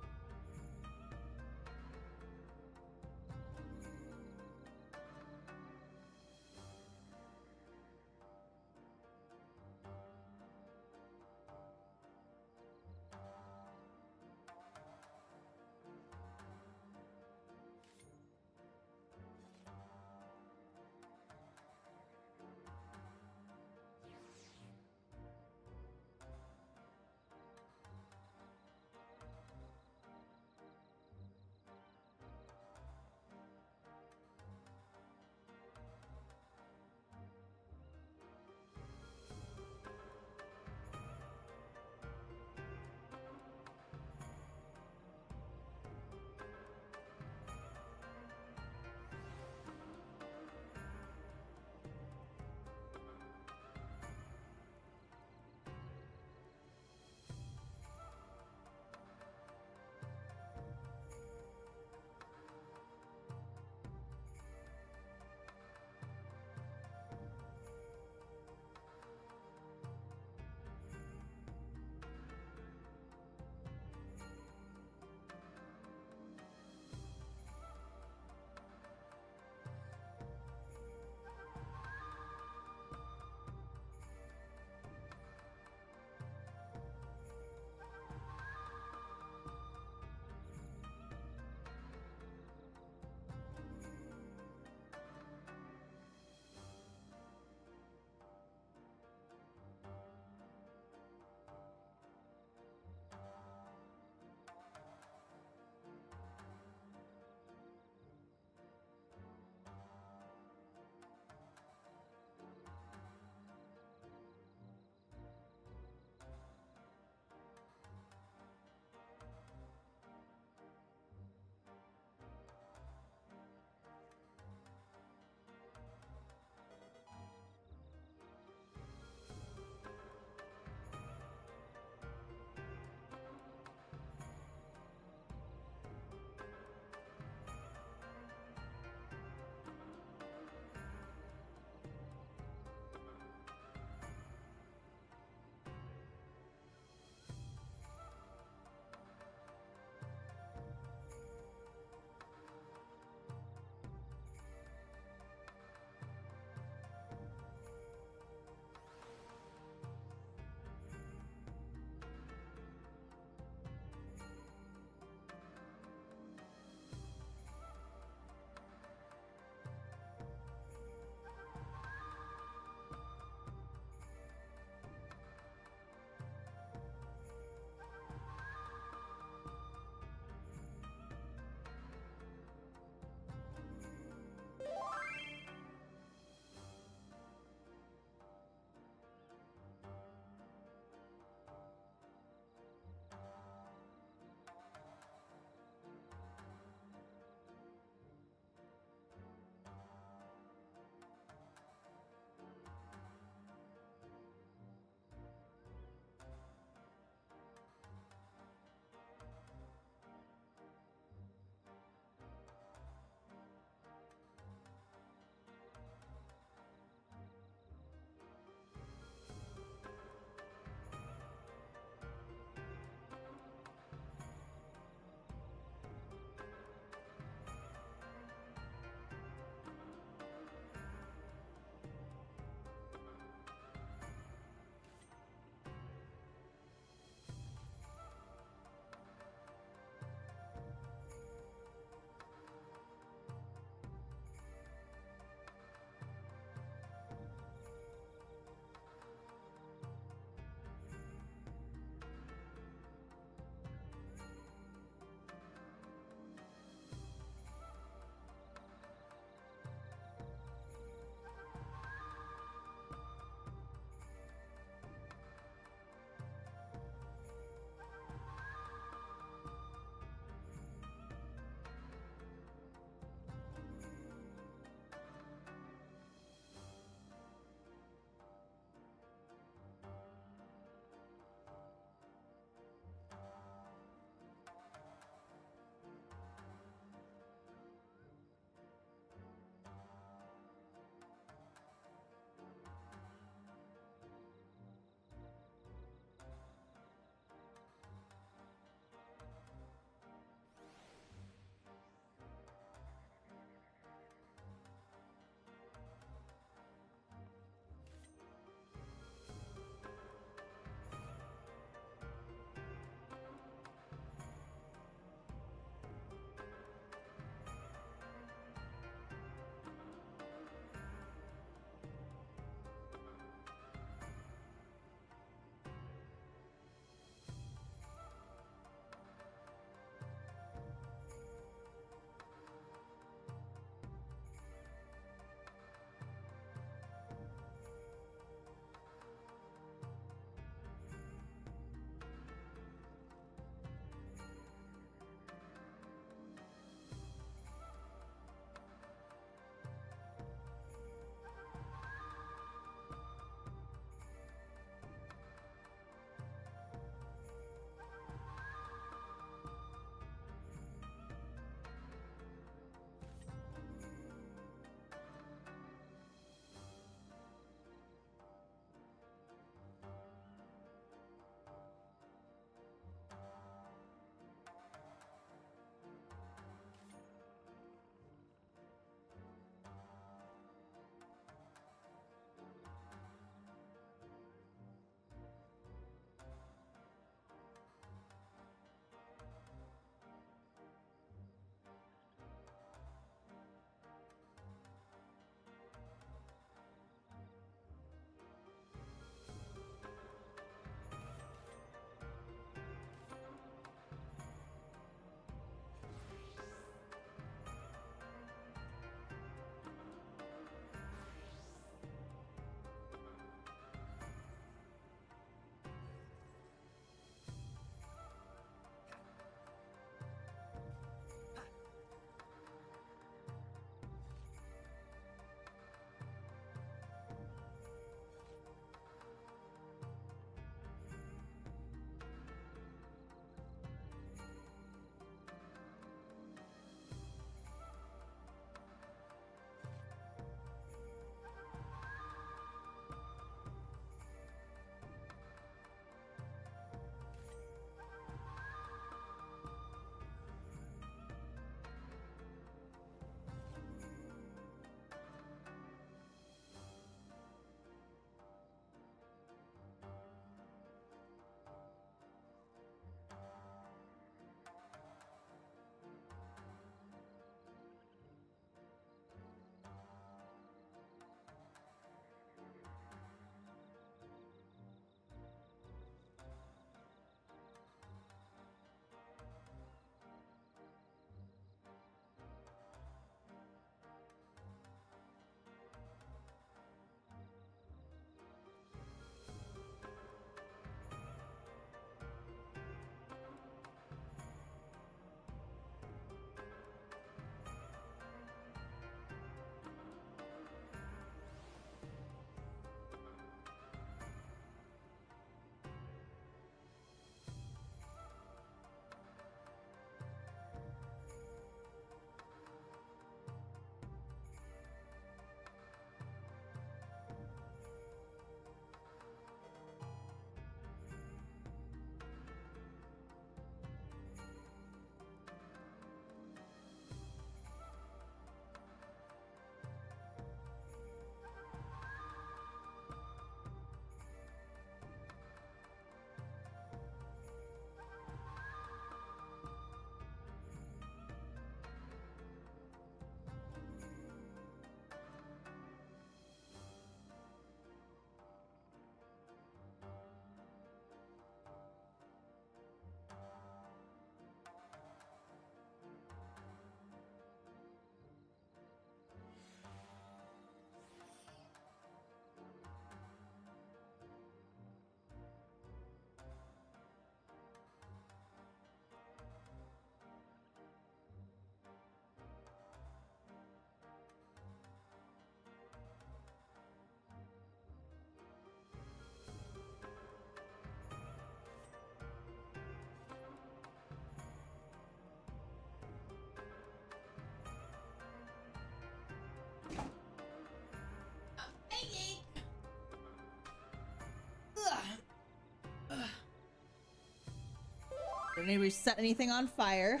Don't need to set anything on fire.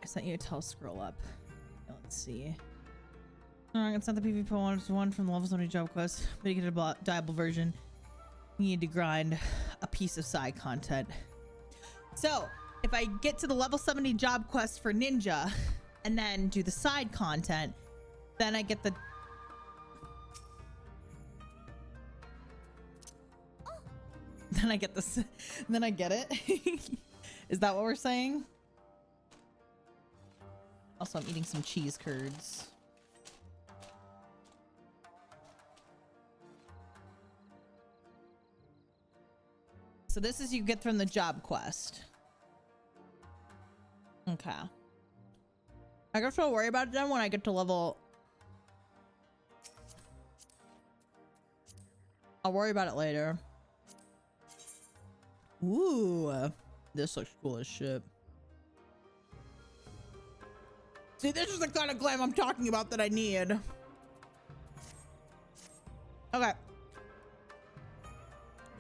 I sent you a tell scroll up. Let's see. It's not the PvP one from the level 70 job quest, but you get a diable version. You need to grind a piece of side content. So if I get to the level 70 job quest for Ninja and then do the side content, then I get the then I get this then I get it. Is that what we're saying? Also, I'm eating some cheese curds. So this is you get from the job quest. Okay. I guess I'll worry about it then when I get to level... I'll worry about it later. Ooh. This looks cool as shit. See, this is the kind of glam I'm talking about that I need. Okay.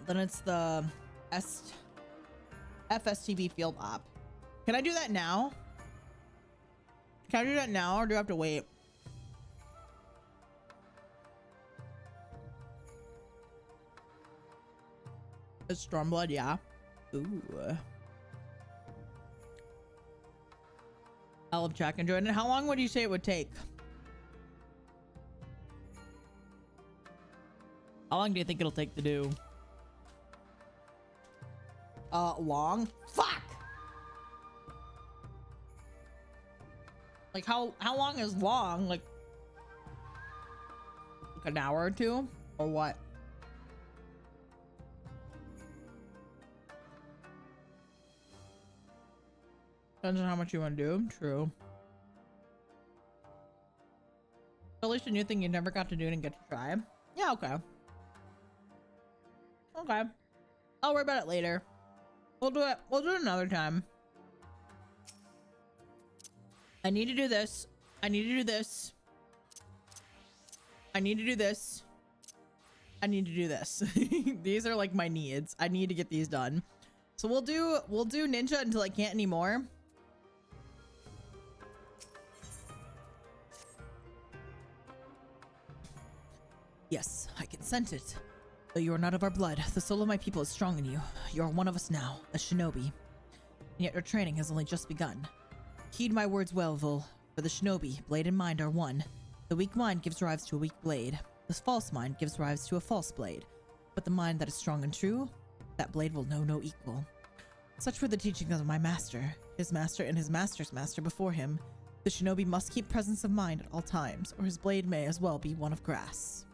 Then it's the FSTB field op. Can I do that now? Can I do that now or do I have to wait? It's Stormblood, yeah. Ooh. I love Jack and Jordan. How long would you say it would take? How long do you think it'll take to do? Long? Fuck! Like how long is long? Like an hour or two? Or what? Depends on how much you want to do. True. At least a new thing you never got to do and get to try. Yeah, okay. Okay. I'll worry about it later. We'll do it. We'll do it another time. I need to do this. I need to do this. I need to do this. I need to do this. These are like my needs. I need to get these done. So we'll do Ninja until I can't anymore. Yes, I can sense it. Though you are not of our blood, the soul of my people is strong in you. You are one of us now, a shinobi. And yet your training has only just begun. Heed my words well, Vul. For the shinobi, blade and mind are one. The weak mind gives rise to a weak blade. The false mind gives rise to a false blade. But the mind that is strong and true, that blade will know no equal. Such were the teachings of my master, his master and his master's master before him. The shinobi must keep presence of mind at all times, or his blade may as well be one of grass.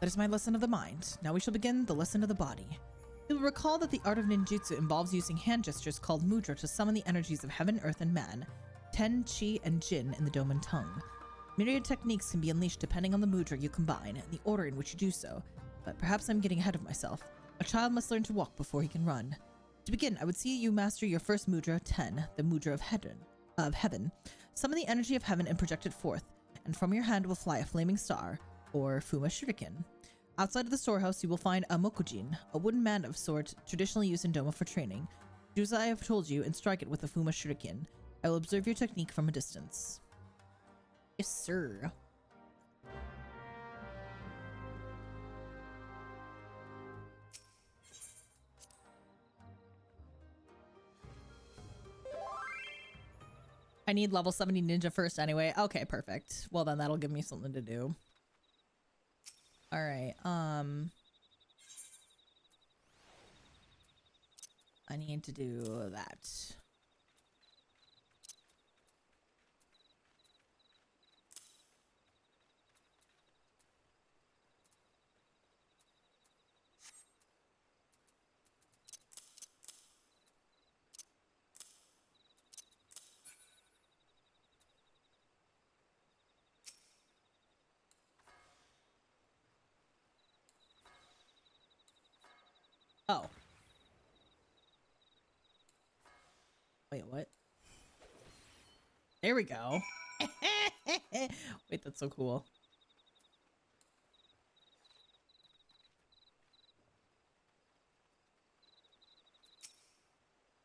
That is my lesson of the mind. Now we shall begin the lesson of the body. You will recall that the art of ninjutsu involves using hand gestures called mudra to summon the energies of heaven, earth, and man, ten, chi, and jin in the Doman tongue. Myriad techniques can be unleashed depending on the mudra you combine and the order in which you do so, but perhaps I'm getting ahead of myself. A child must learn to walk before he can run. To begin, I would see you master your first mudra, 10, the mudra of heaven. Summon the energy of heaven and project it forth, and from your hand will fly a flaming star, or Fuma Shuriken. Outside of the storehouse, you will find a mokujin, a wooden man of sort traditionally used in Doma for training. Do as I have told you and strike it with a Fuma Shuriken. I will observe your technique from a distance. Yes, sir. I need level 70 ninja first anyway. Okay, perfect. Well then that'll give me something to do. All right. I need to do that. Oh. Wait, what? There we go. Wait, that's so cool.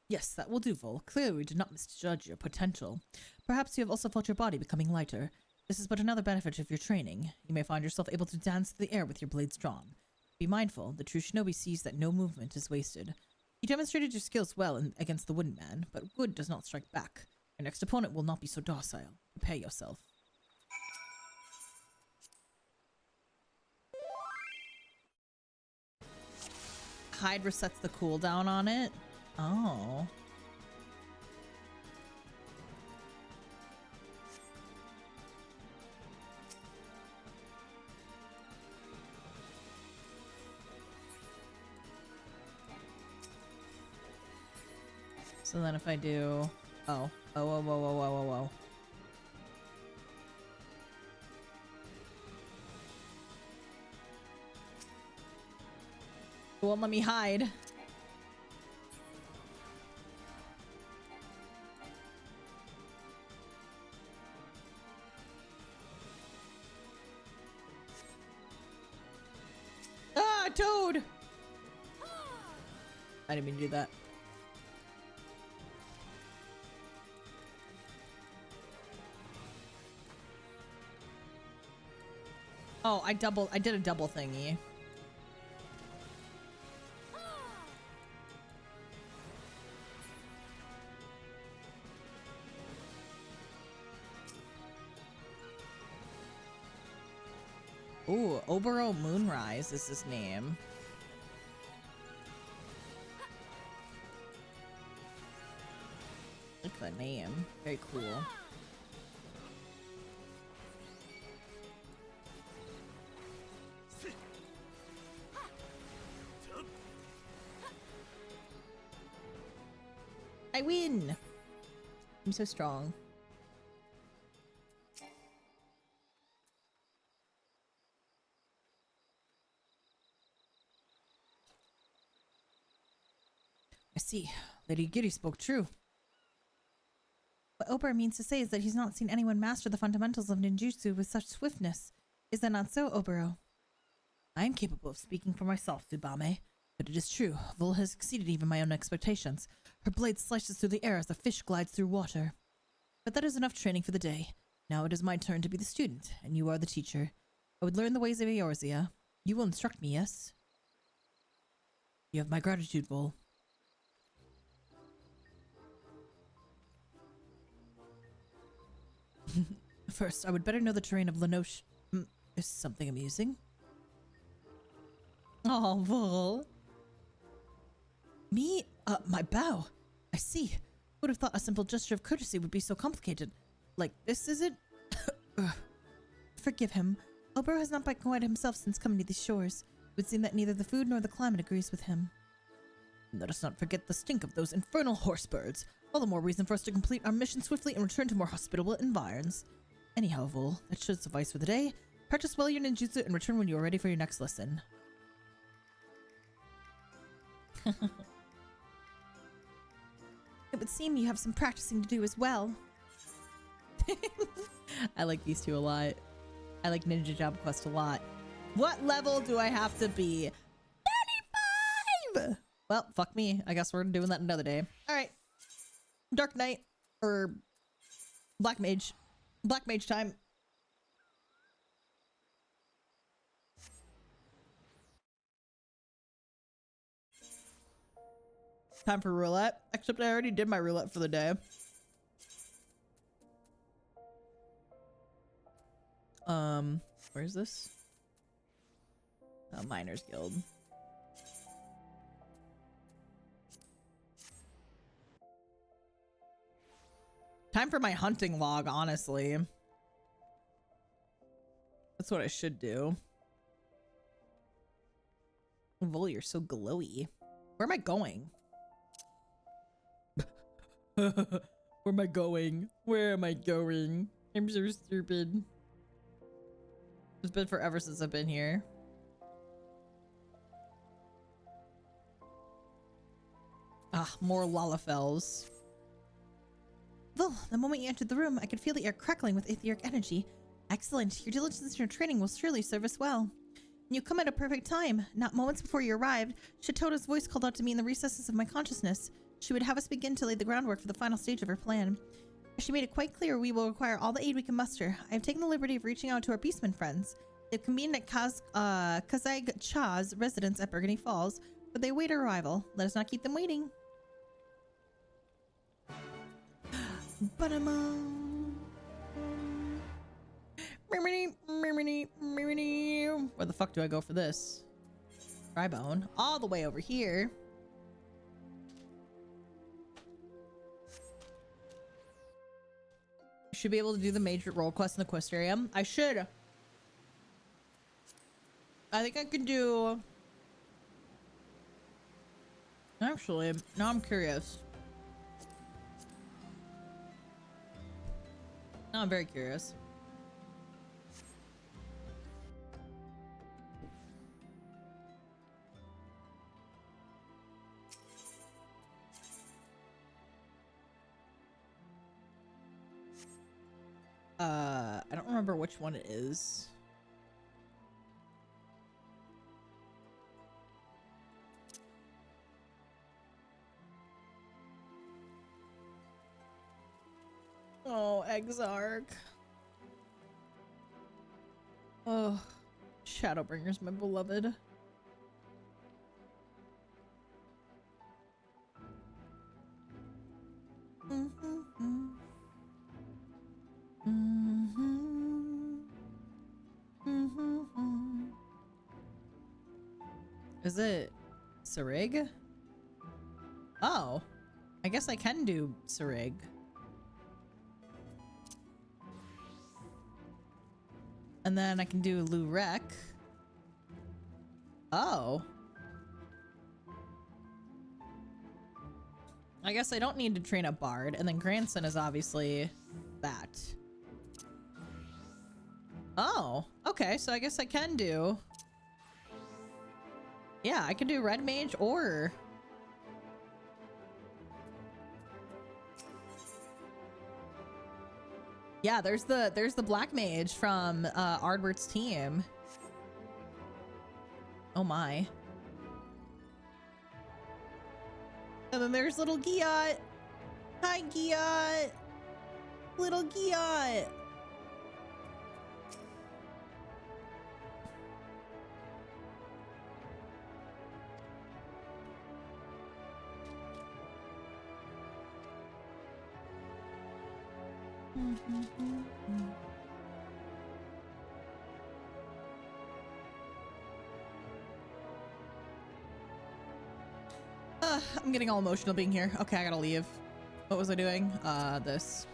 Yes, that will do, Vol. Clearly, we did not misjudge your potential. Perhaps you have also felt your body becoming lighter. This is but another benefit of your training. You may find yourself able to dance through the air with your blades drawn. Be mindful, the true shinobi sees that no movement is wasted. You demonstrated your skills well against the wooden man, but wood does not strike back. Your next opponent will not be so docile. Prepare yourself. Hide resets the cooldown on it. Oh. So then if I do... Oh. Oh, whoa, whoa, whoa, whoa, whoa, whoa. It won't let me hide. Ah, Toad! I didn't mean to do that. Oh, I did a double thingy. Ooh, Obero Moonrise is his name. Look at the name. Very cool. I win! I'm so strong. I see. Lady Giri spoke true. What Obero means to say is that he's not seen anyone master the fundamentals of ninjutsu with such swiftness. Is that not so, Obero? I am capable of speaking for myself, Tsubame. But it is true, Vol has exceeded even my own expectations. Her blade slices through the air as a fish glides through water. But that is enough training for the day. Now it is my turn to be the student, and you are the teacher. I would learn the ways of Eorzea. You will instruct me, yes? You have my gratitude, Vol. First, I would better know the terrain of Lenoche. Is something amusing? Oh, Vol. Me? My bow. I see. Would have thought a simple gesture of courtesy would be so complicated. Like this, is it? Forgive him. Obero has not been quiet himself since coming to these shores. It would seem that neither the food nor the climate agrees with him. And let us not forget the stink of those infernal horse birds. All the more reason for us to complete our mission swiftly and return to more hospitable environs. Anyhow, Vol, that should suffice for the day. Practice well your ninjutsu and return when you are ready for your next lesson. It would seem you have some practicing to do as well. I like these two a lot. I like Ninja Job Quest a lot. What level do I have to be? 35! Well, fuck me. I guess we're doing that another day. Alright. Dark Knight. Or Black Mage. Black Mage time. Time for roulette. Except I already did my roulette for the day. Where's this? Oh, Miners Guild. Time for my hunting log, honestly. That's what I should do. Vol, you're so glowy. Where am I going? Where am I going? Where am I going? I'm so stupid. It's been forever since I've been here. Ah, more Lalafels. Vul, the moment you entered the room, I could feel the air crackling with etheric energy. Excellent. Your diligence and your training will surely serve us well. You come at a perfect time. Not moments before you arrived, Shitoda's voice called out to me in the recesses of my consciousness. She would have us begin to lay the groundwork for the final stage of her plan. She made it quite clear we will require all the aid we can muster. I have taken the liberty of reaching out to our beastmen friends. They've convened at Kazag Cha's residence at Burgundy Falls, but they await our arrival. Let us not keep them waiting. Where the fuck do I go for this? Trybone. All the way over here. Should be able to do the major role quest in the quest area. I should. I think I could do. Actually, now I'm curious. Now I'm very curious. I don't remember which one it is. Oh, Exarch. Oh, Shadowbringers, my beloved. Is it Sarig? Oh, I guess I can do Sarig. And then I can do Lurek. Oh. I guess I don't need to train a bard. And then Grandson is obviously that. Oh, okay. So I guess I can do. Yeah, I can do Red Mage or. Yeah, there's the Black Mage from Ardwert's team. Oh my. And then there's little Giot. Hi, Giot. Little Giot. I'm getting all emotional being here. Okay, I gotta leave. What was I doing? This.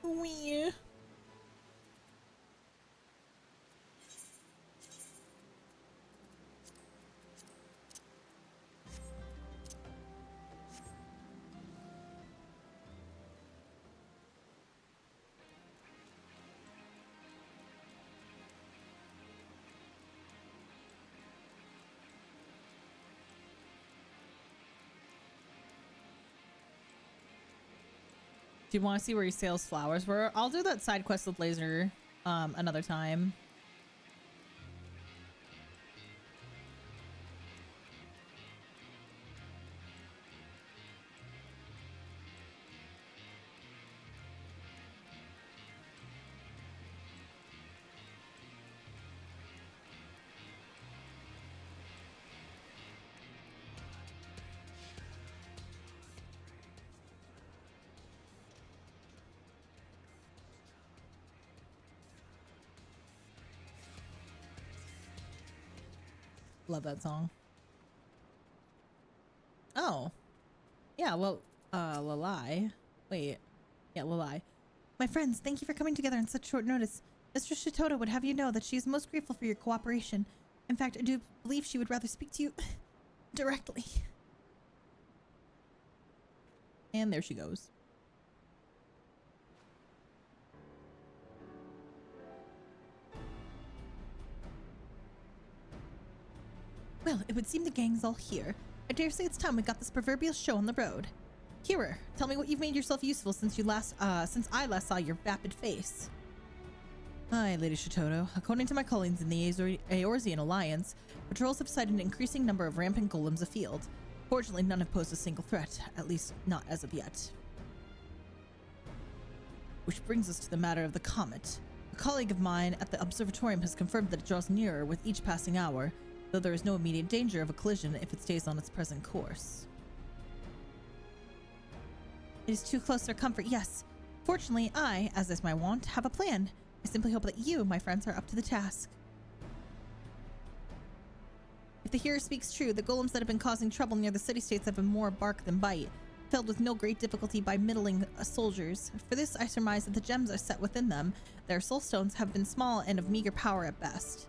Wee. Do you want to see where he sales flowers were? I'll do that side quest with Laser another time. Love that song. Oh. Yeah, well, Lalai. Wait. Yeah, Lalai. My friends, thank you for coming together on such short notice. Mistress Shitoda would have you know that she is most grateful for your cooperation. In fact, I do believe she would rather speak to you directly. And there she goes. Well, it would seem the gang's all here. I dare say it's time we got this proverbial show on the road. Kira, tell me what you've made yourself useful since I last saw your vapid face. Hi, Lady Shitoto. According to my colleagues in the Eorzean Alliance, patrols have cited an increasing number of rampant golems afield. Fortunately, none have posed a single threat, at least not as of yet. Which brings us to the matter of the comet. A colleague of mine at the observatorium has confirmed that it draws nearer with each passing hour, though there is no immediate danger of a collision if it stays on its present course. It is too close for comfort, yes. Fortunately, I, as is my wont, have a plan. I simply hope that you, my friends, are up to the task. If the hearer speaks true, the golems that have been causing trouble near the city-states have been more bark than bite, filled with no great difficulty by middling soldiers. For this, I surmise that the gems are set within them. Their soul stones have been small and of meager power at best.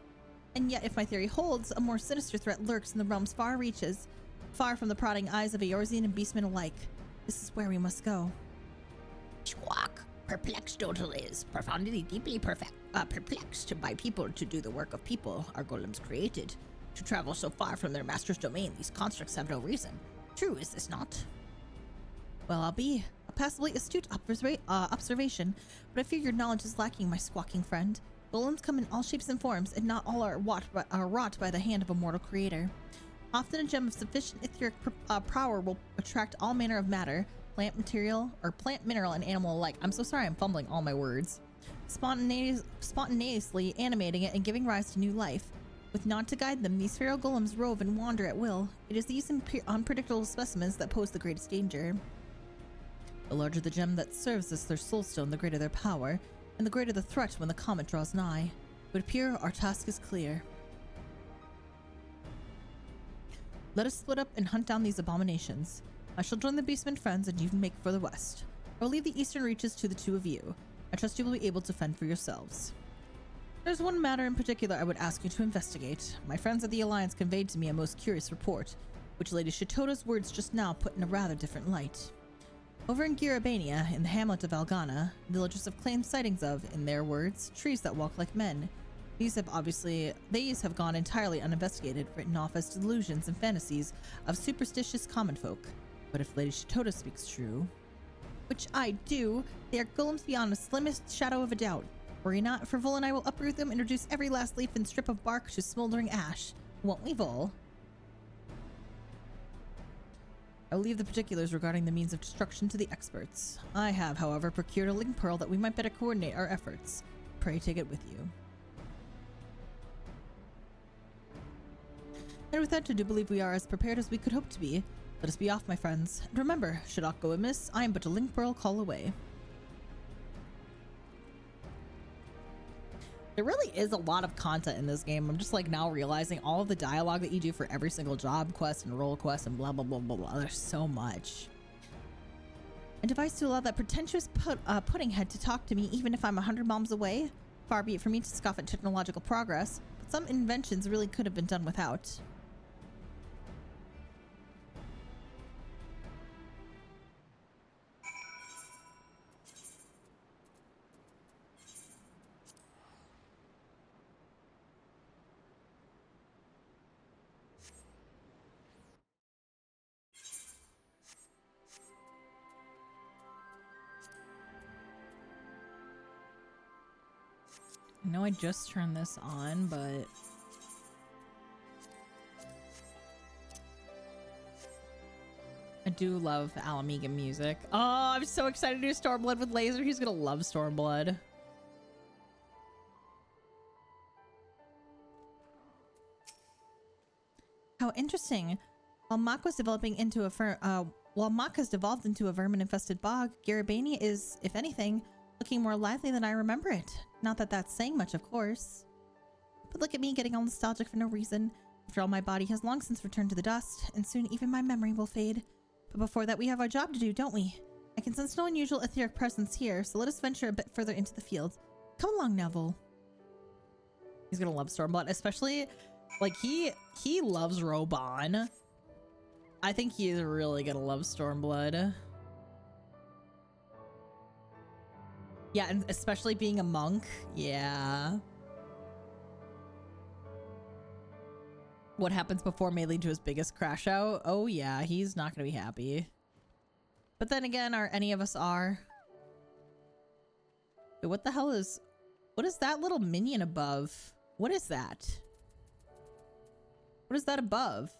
And yet, if my theory holds, a more sinister threat lurks in the realm's far reaches, far from the prodding eyes of Eorzean and beastmen alike. This is where we must go. Squawk. Perplexed total is profoundly, deeply perplexed by people to do the work of people our golems created. To travel so far from their master's domain, these constructs have no reason. True, is this not? Well, I'll be a passably astute observation, but I fear your knowledge is lacking, my squawking friend. Golems come in all shapes and forms, and not all are wrought by the hand of a mortal creator. Often a gem of sufficient etheric power will attract all manner of matter, plant mineral, and animal alike. I'm so sorry I'm fumbling all my words. Spontaneously animating it and giving rise to new life. With naught to guide them, these feral golems rove and wander at will. It is these unpredictable specimens that pose the greatest danger. The larger the gem that serves as their soul stone, the greater their power, and the greater the threat when the comet draws nigh. It would appear our task is clear. Let us split up and hunt down these abominations. I shall join the beastmen friends and you can make for the west. I will leave the eastern reaches to the two of you. I trust you will be able to fend for yourselves. There's one matter in particular I would ask you to investigate. My friends at the Alliance conveyed to me a most curious report, which Lady Shitoto's words just now put in a rather different light. Over in Girabania, in the hamlet of Algana, villagers have claimed sightings of, in their words, trees that walk like men. These have gone entirely uninvestigated, written off as delusions and fantasies of superstitious common folk. But if Lady Shitoto speaks true, which I do, they are golems beyond the slimmest shadow of a doubt. Worry not, for Vol and I will uproot them and reduce every last leaf and strip of bark to smoldering ash. Won't we, Vol? I will leave the particulars regarding the means of destruction to the experts. I have, however, procured a link pearl that we might better coordinate our efforts. Pray take it with you. And with that, I do believe we are as prepared as we could hope to be. Let us be off, my friends. And remember, should aught go amiss, I am but a link pearl call away. There really is a lot of content in this game. I'm just like now realizing all of the dialogue that you do for every single job quest and role quest and blah blah blah blah blah. There's so much. A device to allow that pretentious pudding head to talk to me even if I'm 100 miles away? Far be it for me to scoff at technological progress, but some inventions really could have been done without. I know I just turned this on, but I do love Alamiga music. Oh, I'm so excited to do Stormblood with Laser. He's gonna love Stormblood. How interesting. While Maka's devolved into a vermin-infested bog, Garabania is, if anything, looking more lively than I remember it. Not that that's saying much, of course. But look at me getting all nostalgic for no reason. After all, my body has long since returned to the dust, and soon even my memory will fade. But before that, we have our job to do, don't we? I can sense no unusual etheric presence here, so let us venture a bit further into the field. Come along, Neville. He's gonna love Stormblood, especially, like, he loves Roban. I think he is really gonna love Stormblood. Yeah, and especially being a monk. Yeah. What happens before may lead to his biggest crash out? Oh yeah, he's not gonna be happy. But then again, are any of us are? Wait, what the hell is... What is that little minion above? What is that? What is that above?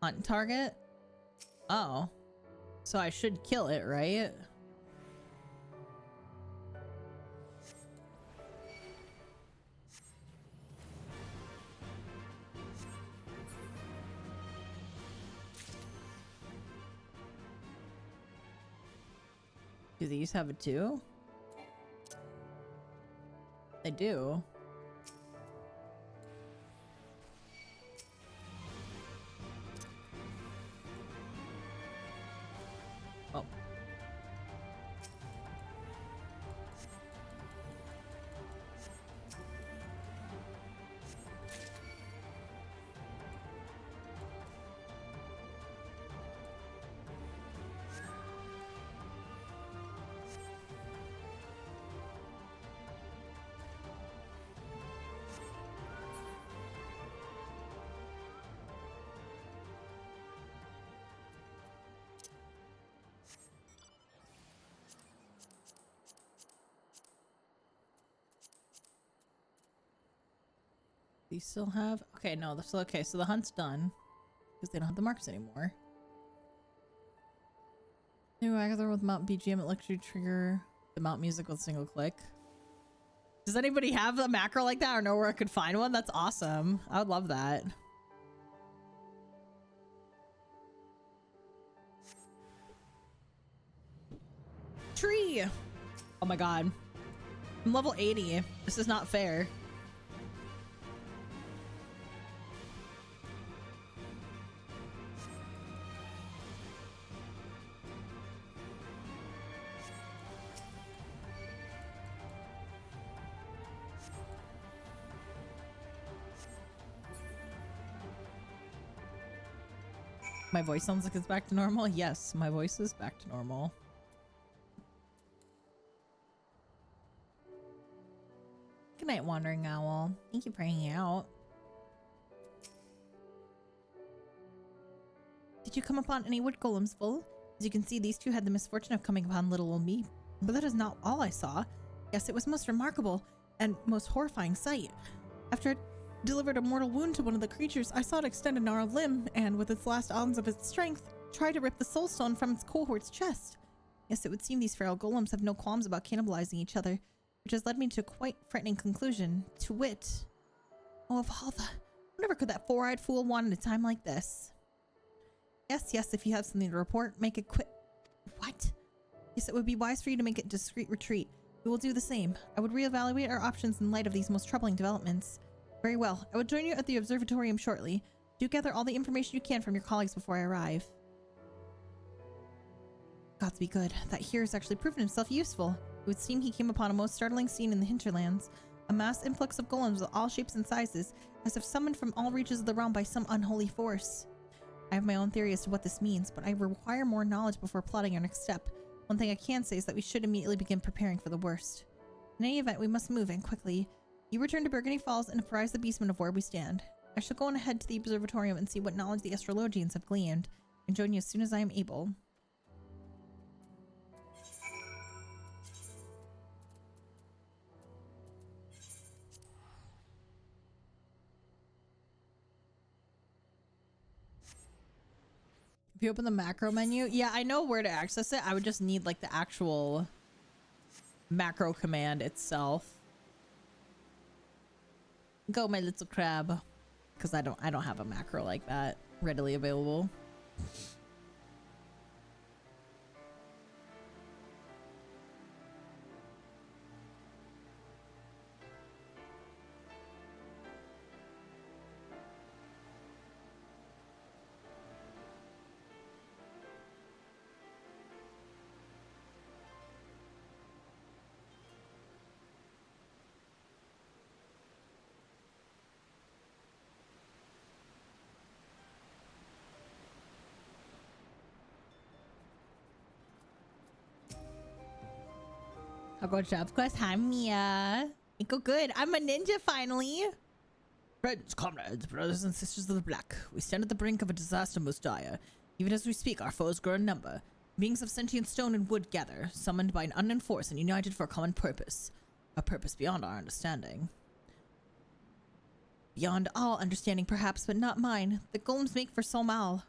Hunt target? Oh. So I should kill it, right? Do these have it too? They do. Oh. These still have... Okay, no, they're still okay. So the hunt's done because they don't have the marks anymore. New Agatha with mount BGM electric trigger the mount music with a single click. Does anybody have a macro like that or know where I could find one? That's awesome. I would love that. Tree! Oh my god. I'm level 80. This is not fair. My voice sounds like it's back to normal. Yes, my voice is back to normal. Good night, Wandering Owl. Thank you for hanging out. Did you come upon any wood golems full? As you can see, these two had the misfortune of coming upon little old me. But that is not all I saw. Yes, it was most remarkable and most horrifying sight. After it delivered a mortal wound to one of the creatures, I saw it extend a gnarled limb and, with its last ounce of its strength, try to rip the soul stone from its cohort's chest. Yes, it would seem these feral golems have no qualms about cannibalizing each other, which has led me to a quite frightening conclusion, to wit... Oh, of all the... Whatever could that four-eyed fool want at a time like this? Yes, if you have something to report, make it quick. What? Yes, it would be wise for you to make a discreet retreat. We will do the same. I would reevaluate our options in light of these most troubling developments. Very well. I will join you at the observatorium shortly. Do gather all the information you can from your colleagues before I arrive. Gods be good. That hero has actually proven himself useful. It would seem he came upon a most startling scene in the hinterlands. A mass influx of golems of all shapes and sizes, as if summoned from all reaches of the realm by some unholy force. I have my own theory as to what this means, but I require more knowledge before plotting our next step. One thing I can say is that we should immediately begin preparing for the worst. In any event, we must move, and quickly. You return to Burgundy Falls and apprise the beastmen of where we stand. I shall go on ahead to the observatorium and see what knowledge the astrologians have gleaned, and join you as soon as I am able. If you open the macro menu, yeah, I know where to access it. I would just need like the actual macro command itself. Go, my little crab, because I don't have a macro like that readily available. I'll go job quest. Hi, Mia. It go good. I'm a ninja finally. Friends, comrades, brothers and sisters of the Black, we stand at the brink of a disaster most dire. Even as we speak, our foes grow in number. Beings of sentient stone and wood gather, summoned by an unknown force and united for a common purpose. A purpose beyond our understanding. Beyond all understanding, perhaps, but not mine. The golems make for Somal.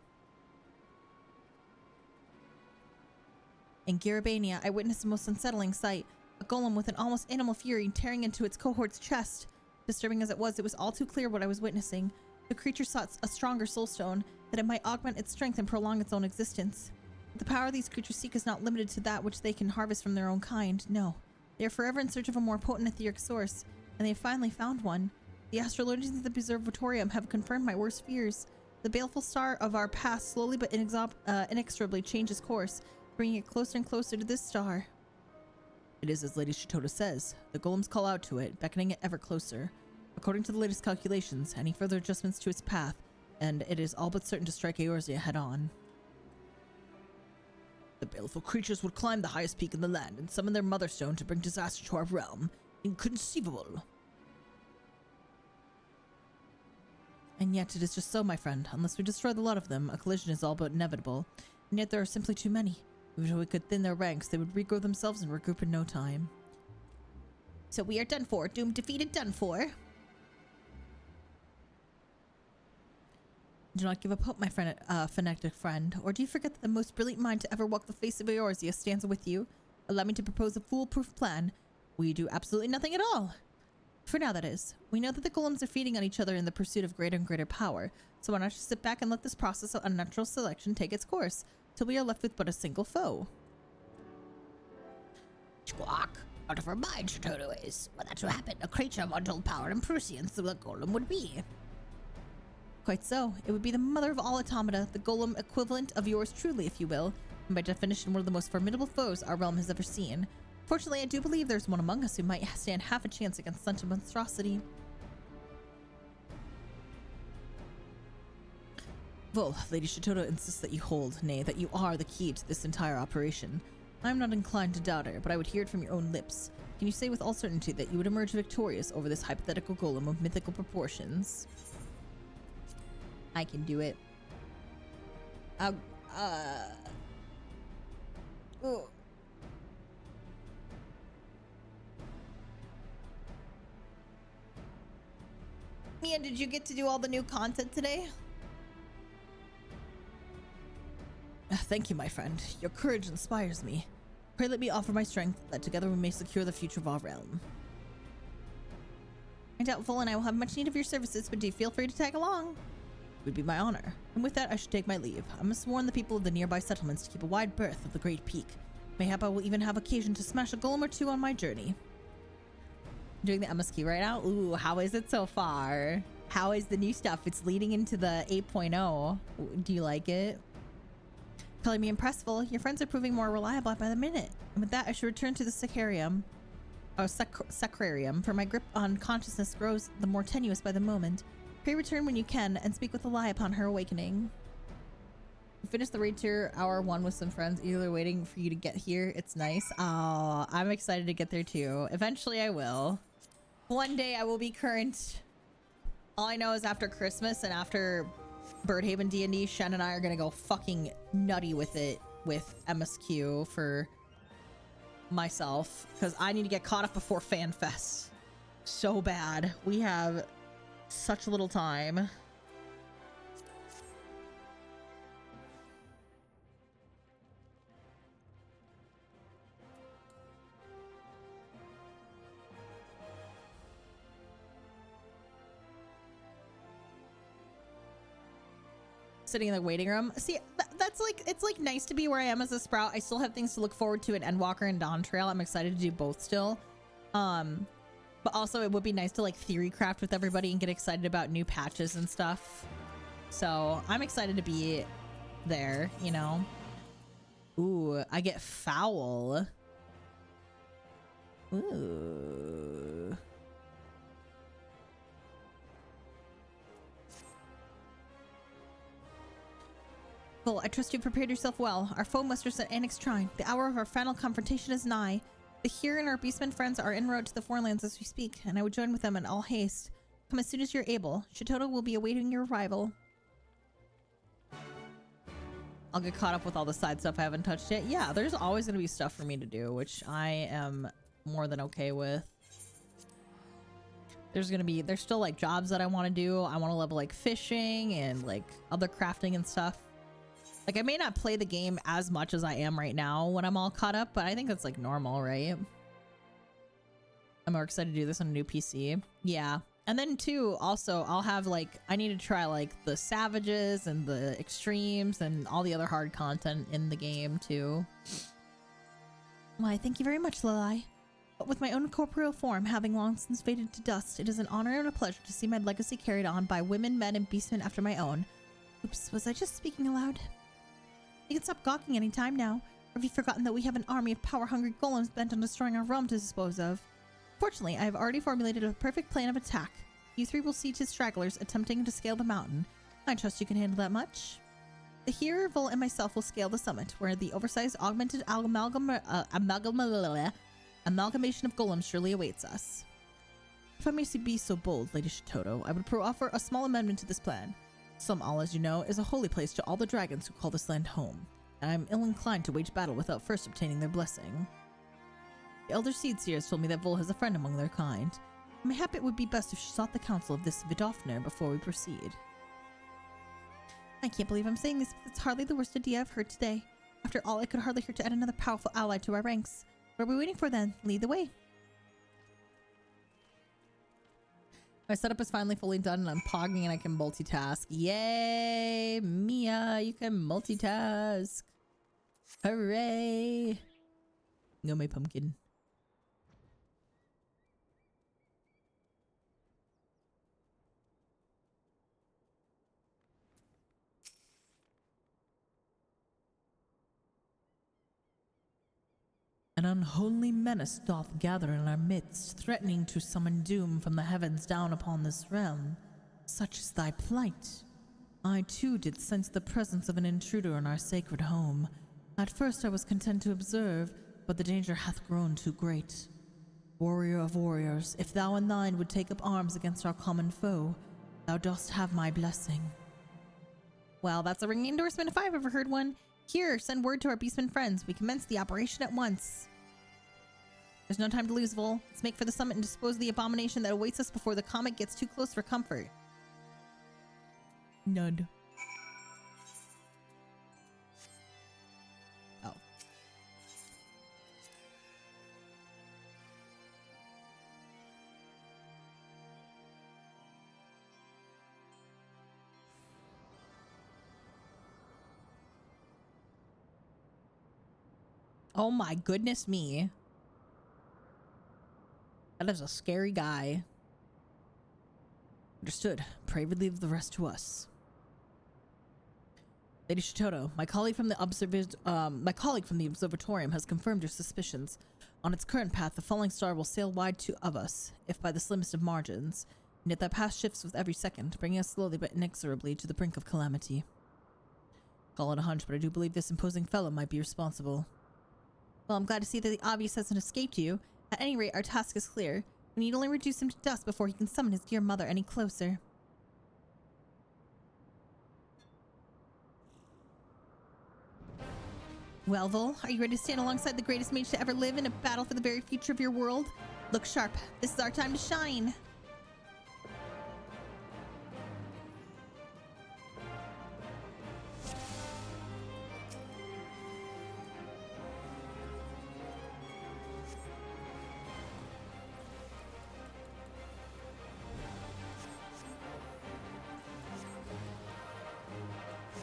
In Garabania, I witnessed the most unsettling sight. A golem with an almost animal fury tearing into its cohort's chest. Disturbing as it was all too clear what I was witnessing. The creature sought a stronger soulstone, that it might augment its strength and prolong its own existence. But the power these creatures seek is not limited to that which they can harvest from their own kind, no. They are forever in search of a more potent etheric source, and they have finally found one. The astrologians of the Observatorium have confirmed my worst fears. The baleful star of our past slowly but inexorably changes course, bringing it closer and closer to this star. It is as Lady Shitoda says. The golems call out to it, beckoning it ever closer. According to the latest calculations, any further adjustments to its path, and it is all but certain to strike Eorzea head-on. The baleful creatures would climb the highest peak in the land and summon their mother stone to bring disaster to our realm. Inconceivable. And yet it is just so, my friend. Unless we destroy the lot of them, a collision is all but inevitable. And yet there are simply too many. Even if we could thin their ranks, they would regrow themselves and regroup in no time. So we are done for. Doomed, defeated, done for. Do not give up hope, my friend, fanatic friend. Or do you forget that the most brilliant mind to ever walk the face of Eorzea stands with you? Allow me to propose a foolproof plan. We do absolutely nothing at all. For now, that is. We know that the golems are feeding on each other in the pursuit of greater and greater power. So why not just sit back and let this process of unnatural selection take its course, till we are left with but a single foe? Squawk. Out of her mind, Shitoda is. When that should happen, a creature of untold power and prescience the golem would be. Quite so. It would be the mother of all automata, the golem equivalent of yours truly, if you will, and by definition one of the most formidable foes our realm has ever seen. Fortunately, I do believe there's one among us who might stand half a chance against such a monstrosity. Vol, Lady Shitoda insists that you hold, nay, that you are the key to this entire operation. I am not inclined to doubt her, but I would hear it from your own lips. Can you say with all certainty that you would emerge victorious over this hypothetical golem of mythical proportions? I can do it. Oh. Mia, did you get to do all the new content today? Thank you, my friend. Your courage inspires me. Pray let me offer my strength, that together we may secure the future of our realm. I doubt Vol and I will have much need of your services, but do feel free to tag along. It would be my honor. And with that, I should take my leave. I must warn the people of the nearby settlements to keep a wide berth of the Great Peak. Mayhap I will even have occasion to smash a golem or two on my journey. Doing the MSQ right now? Ooh, how is it so far? How is the new stuff? It's leading into the 8.0. Do you like it? Calling me impressful, your friends are proving more reliable by the minute. And with that, I should return to the sacrarium. Sacrarium, for my grip on consciousness grows the more tenuous by the moment. Pray return when you can, and speak with Eli upon her awakening. Finish the raid tier hour 1 with some friends, either waiting for you to get here. It's nice. Oh, I'm excited to get there too. Eventually I will. One day I will be current. All I know is after Christmas and after Birdhaven D&D, Shen and I are gonna go fucking nutty with it with MSQ for myself, because I need to get caught up before FanFest so bad. We have such little time. Sitting in the waiting room. See, that's like, it's like nice to be where I am as a Sprout. I still have things to look forward to in Endwalker and Dawn Trail. I'm excited to do both still. But also it would be nice to like theory craft with everybody and get excited about new patches and stuff. So I'm excited to be there, you know. Ooh, I get foul. Ooh. Well, I trust you've prepared yourself well. Our foe musters at Annex Shrine. The hour of our final confrontation is nigh. The Here and our beastmen friends are en route to the foreign lands as we speak, and I would join with them in all haste. Come as soon as you're able. Shitoto will be awaiting your arrival. I'll get caught up with all the side stuff I haven't touched yet. Yeah, there's always going to be stuff for me to do, which I am more than okay with. There's still like jobs that I want to do. I want to level like fishing and like other crafting and stuff. Like I may not play the game as much as I am right now when I'm all caught up, but I think that's like normal, right? I'm more excited to do this on a new PC. Yeah. And then too, also I'll have like, I need to try like the savages and the extremes and all the other hard content in the game too. Why, thank you very much, Lalai. But with my own corporeal form having long since faded to dust, it is an honor and a pleasure to see my legacy carried on by women, men, and beastmen after my own. Oops, was I just speaking aloud? You can stop gawking any time now. Or have you forgotten that we have an army of power-hungry golems bent on destroying our realm to dispose of? Fortunately, I have already formulated a perfect plan of attack. You three will see to stragglers attempting to scale the mountain. I trust you can handle that much. The Hero, Vol, and myself will scale the summit, where the oversized augmented amalgamation of golems surely awaits us. If I may be so bold, Lady Shitoto, I would offer a small amendment to this plan. All, as you know, is a holy place to all the dragons who call this land home, and I am ill-inclined to wage battle without first obtaining their blessing. The Elder Seed Seers told me that Vol has a friend among their kind. Mayhap it would be best if she sought the counsel of this Vidofner before we proceed. I can't believe I'm saying this, but it's hardly the worst idea I've heard today. After all, I could hardly hurt to add another powerful ally to our ranks. What are we waiting for then? Lead the way. My setup is finally fully done and I'm pogging and I can multitask. Yay! Mia, you can multitask. Hooray! Go my pumpkin. An unholy menace doth gather in our midst, threatening to summon doom from the heavens down upon this realm. Such is thy plight. I too did sense the presence of an intruder in our sacred home. At first I was content to observe, but the danger hath grown too great. Warrior of warriors, if thou and thine would take up arms against our common foe, thou dost have my blessing. Well, that's a ringing endorsement if I've ever heard one. Here, send word to our beastmen friends. We commence the operation at once. There's no time to lose, Vol. Let's make for the summit and dispose of the abomination that awaits us before the comet gets too close for comfort. Nud. Oh. Oh my goodness me. That is a scary guy. Understood. Pray relieve the rest to us. Lady Shitoto, my colleague from the observatorium has confirmed your suspicions. On its current path, the falling star will sail wide of us, if by the slimmest of margins. And yet that path shifts with every second, bringing us slowly but inexorably to the brink of calamity. Call it a hunch, but I do believe this imposing fellow might be responsible. Well, I'm glad to see that the obvious hasn't escaped you. At any rate, our task is clear. We need only reduce him to dust before he can summon his dear mother any closer. Well, Vol, are you ready to stand alongside the greatest mage to ever live in a battle for the very future of your world? Look sharp. This is our time to shine.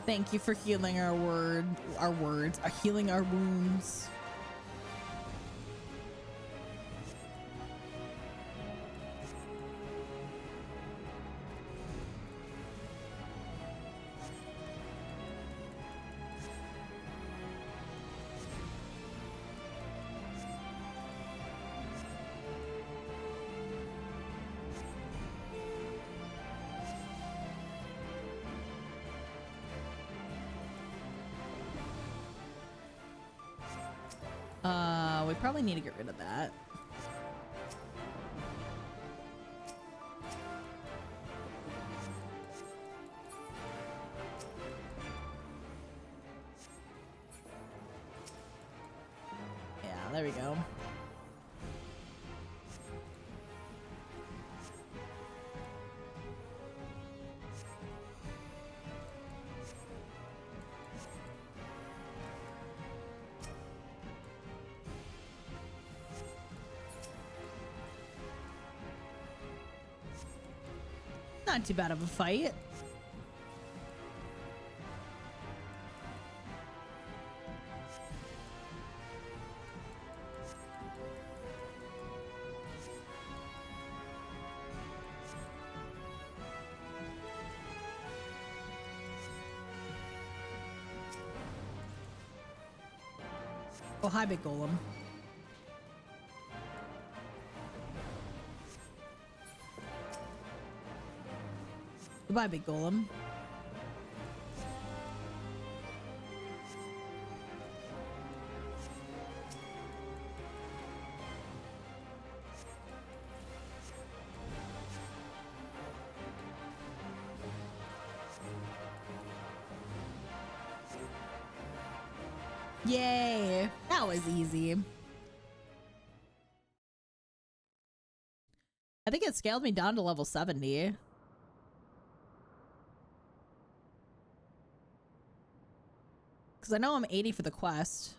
Thank you for healing healing our wounds. we probably need to get rid of that. Yeah, there we go. Not too bad of a fight. Oh, hi, big golem. Goodbye, big golem. Yay! That was easy. I think it scaled me down to level 70. Because I know I'm 80 for the quest.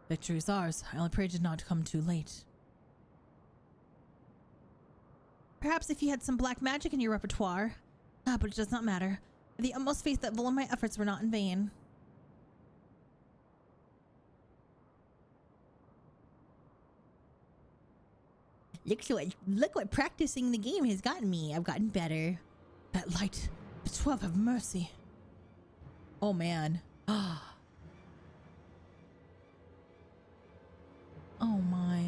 Victory is ours. I only pray it did not come too late. Perhaps if you had some black magic in your repertoire. Ah, but it does not matter. I have the utmost faith that all of my efforts were not in vain. Look what practicing the game has gotten me. I've gotten better. That light. Ffxiv, have mercy. Oh, man. Oh, my.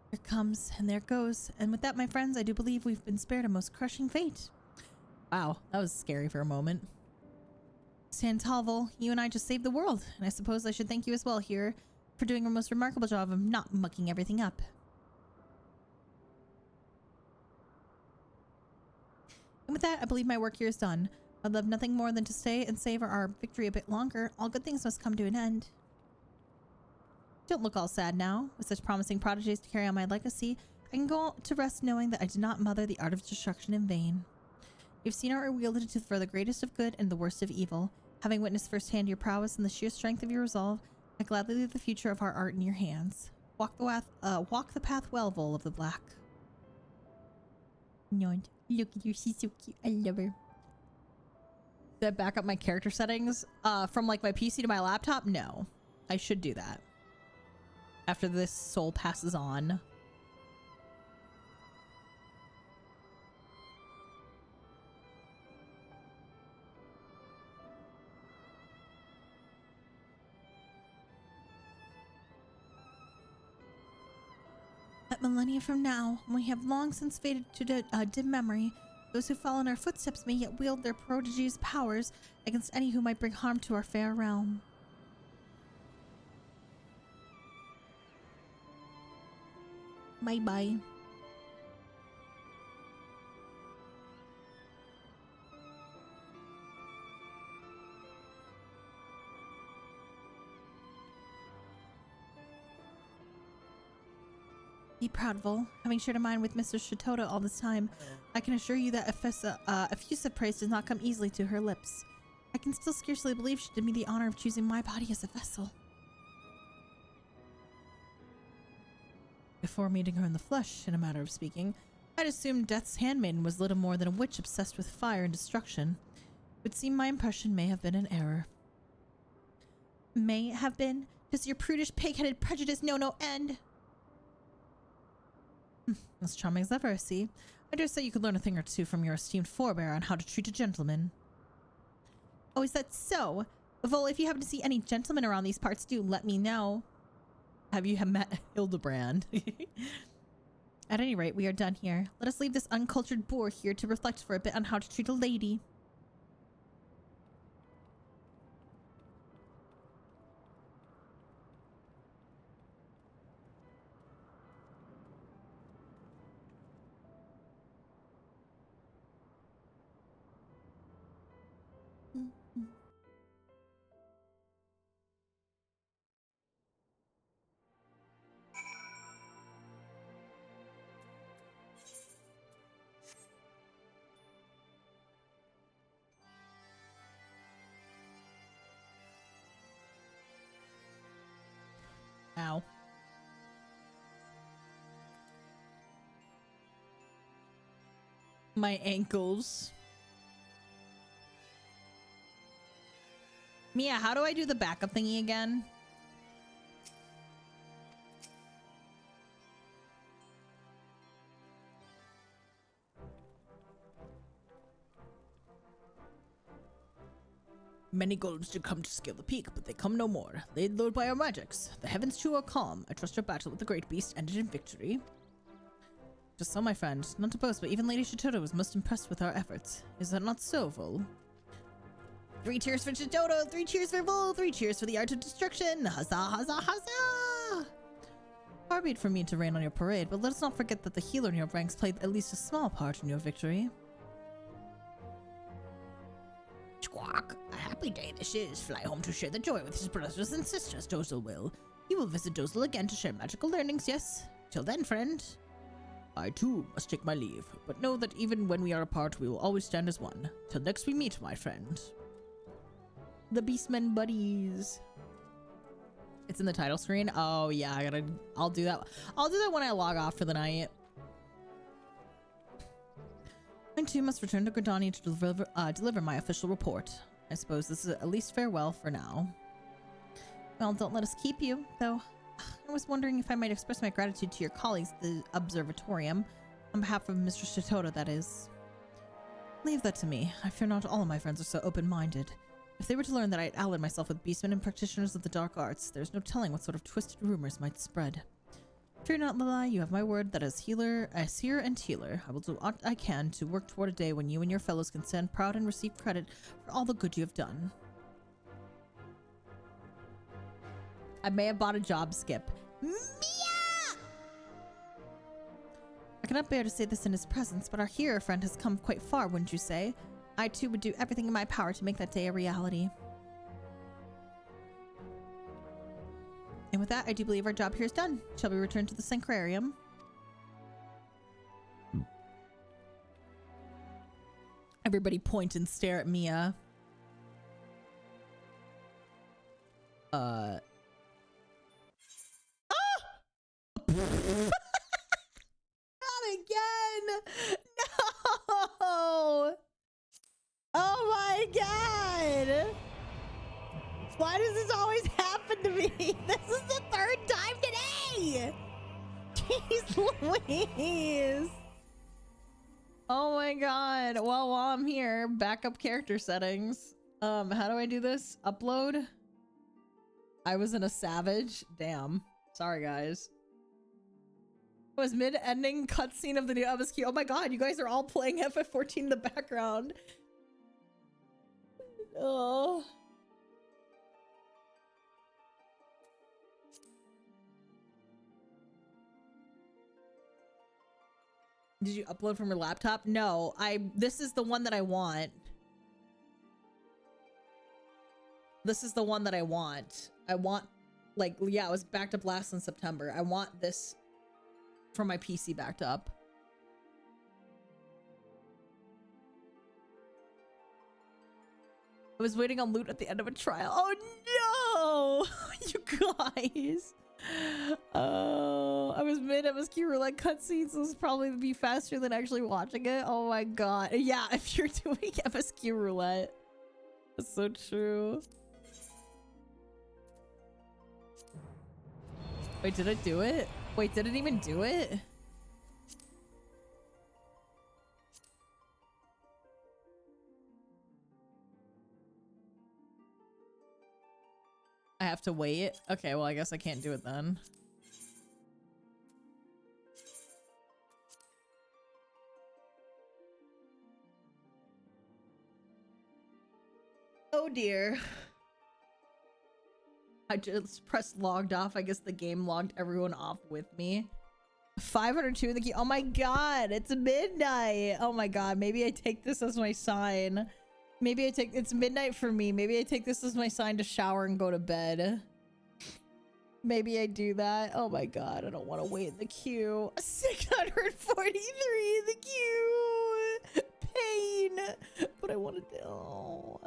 Here it comes, and there it goes. And with that, my friends, I do believe we've been spared a most crushing fate. Wow, that was scary for a moment. Santalval, you and I just saved the world, and I suppose I should thank you as well here for doing a most remarkable job of not mucking everything up. And with that, I believe my work here is done. I'd love nothing more than to stay and savor our victory a bit longer. All good things must come to an end. Don't look all sad now. With such promising prodigies to carry on my legacy, I can go to rest knowing that I did not mother the art of destruction in vain. You've seen how it wielded to for the greatest of good and the worst of evil. Having witnessed firsthand your prowess and the sheer strength of your resolve, I gladly leave the future of our art in your hands. Walk the path well, Vol of the Black. Nod. Look at her, she's so cute. I love her. Did I back up my character settings from like my PC to my laptop? No. I should do that. After this soul passes on. That millennia from now, when we have long since faded to dim memory, those who follow in our footsteps may yet wield their prodigious powers against any who might bring harm to our fair realm. Bye-bye. Be proud, Vol. Having shared a mind with Mr. Shitoda all this time, I can assure you that effusive praise does not come easily to her lips. I can still scarcely believe she did me the honor of choosing my body as a vessel. Before meeting her in the flesh, in a matter of speaking, I'd assumed Death's handmaiden was little more than a witch obsessed with fire and destruction. It would seem my impression may have been an error. May have been? Does your prudish, pig-headed prejudice know no end? As charming as ever, I see. I dare say you could learn a thing or two from your esteemed forebear on how to treat a gentleman. Oh, is that so? Vol, if you happen to see any gentlemen around these parts, do let me know. Have you met Hildebrand? At any rate, we are done here. Let us leave this uncultured boor here to reflect for a bit on how to treat a lady. Ow. My ankles. Mia, how do I do the backup thingy again? Many golems did come to scale the peak, but they come no more. Laid low by our magics. The heavens too are calm. I trust our battle with the great beast ended in victory. Just so, my friend. Not to boast, but even Lady Chitoto was most impressed with our efforts. Is that not so, Vul? 3 cheers for Chitoto, 3 cheers for Vul, 3 cheers for the art of destruction. Huzzah, huzzah, huzzah! Far be it from me to rain on your parade, but let us not forget that the healer in your ranks played at least a small part in your victory. Squawk! A happy day this is. Fly home to share the joy with his brothers and sisters, Dozel will. He will visit Dozel again to share magical learnings, yes? Till then, friend. I too must take my leave, but know that even when we are apart, we will always stand as one. Till next we meet, my friend. The Beastmen buddies. It's in the title screen. Oh yeah, I'll do that. I'll do that when I log off for the night. I too must return to Gridania to deliver my official report. I suppose this is at least farewell for now. Well, don't let us keep you, though. I was wondering if I might express my gratitude to your colleagues at the observatorium, on behalf of Mr. Chitoto, that is. Leave that to me. I fear not all of my friends are so open-minded. If they were to learn that I had allied myself with beastmen and practitioners of the dark arts, there's no telling what sort of twisted rumors might spread. Fear not, Lilai, you have my word that as seer and healer, I will do what I can to work toward a day when you and your fellows can stand proud and receive credit for all the good you have done. I may have bought a job skip. Mia! I cannot bear to say this in his presence, but our hero friend has come quite far, wouldn't you say? I too would do everything in my power to make that day a reality. And with that, I do believe our job here is done. Shall we return to the Sanctuarium? Everybody point and stare at Mia. Ah! Not again! No! Oh my god! Why does this always happen to me? This is the 3rd time today! Jeez Louise! Oh my god. Well, while I'm here, backup character settings. How do I do this? Upload? I was in a savage. Damn. Sorry, guys. It was mid-ending cutscene of the new Ffxiv. Oh my god, you guys are all playing FF14 in the background. Oh. Did you upload from your laptop? No, this is the one that I want. This is the one that I want. I want, like, yeah, it was backed up last in September. I want this for my PC backed up. I was waiting on loot at the end of a trial. Oh no! You guys. Oh, I was mid Ffxiv roulette cutscenes, so this will probably be faster than actually watching it. Oh my god. Yeah, if you're doing Ffxiv roulette. That's so true. Wait, did it do it? Wait, did it even do it? I have to wait? Okay, well, I guess I can't do it then. Oh dear. I just pressed logged off. I guess the game logged everyone off with me. 502 in the queue. Oh my god, it's midnight. Oh my god, maybe I take this as my sign. Maybe I take, it's midnight for me. Maybe I take this as my sign to shower and go to bed. Maybe I do that. Oh my god, I don't want to wait in the queue. 643 in the queue. Pain. But I wanted to.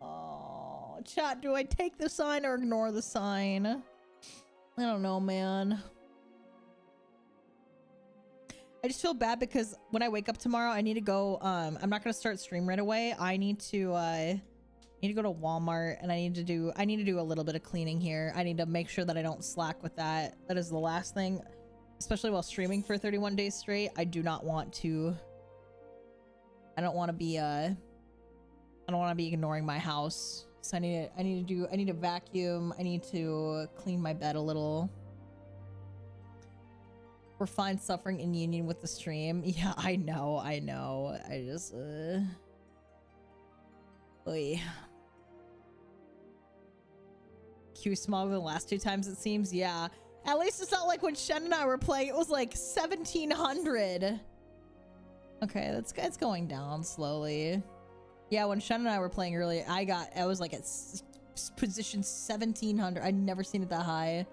Oh, chat, do I take the sign or ignore the sign? I don't know, man. I just feel bad because when I wake up tomorrow, I need to go. I'm not gonna start stream right away. I need to go to Walmart and I need to do a little bit of cleaning here. I need to make sure that I don't slack with that. That is the last thing, especially while streaming for 31 days straight. I don't want to be ignoring my house. So I need to vacuum. I need to clean my bed a little. We're fine suffering in union with the stream. Yeah, I know. I just oy. Q smaller than the last 2 times it seems. Yeah. At least it's not like when Shen and I were playing, it was like 1700. Okay, it's going down slowly. Yeah, when Shen and I were playing earlier, I was like at position 1700. I'd never seen it that high.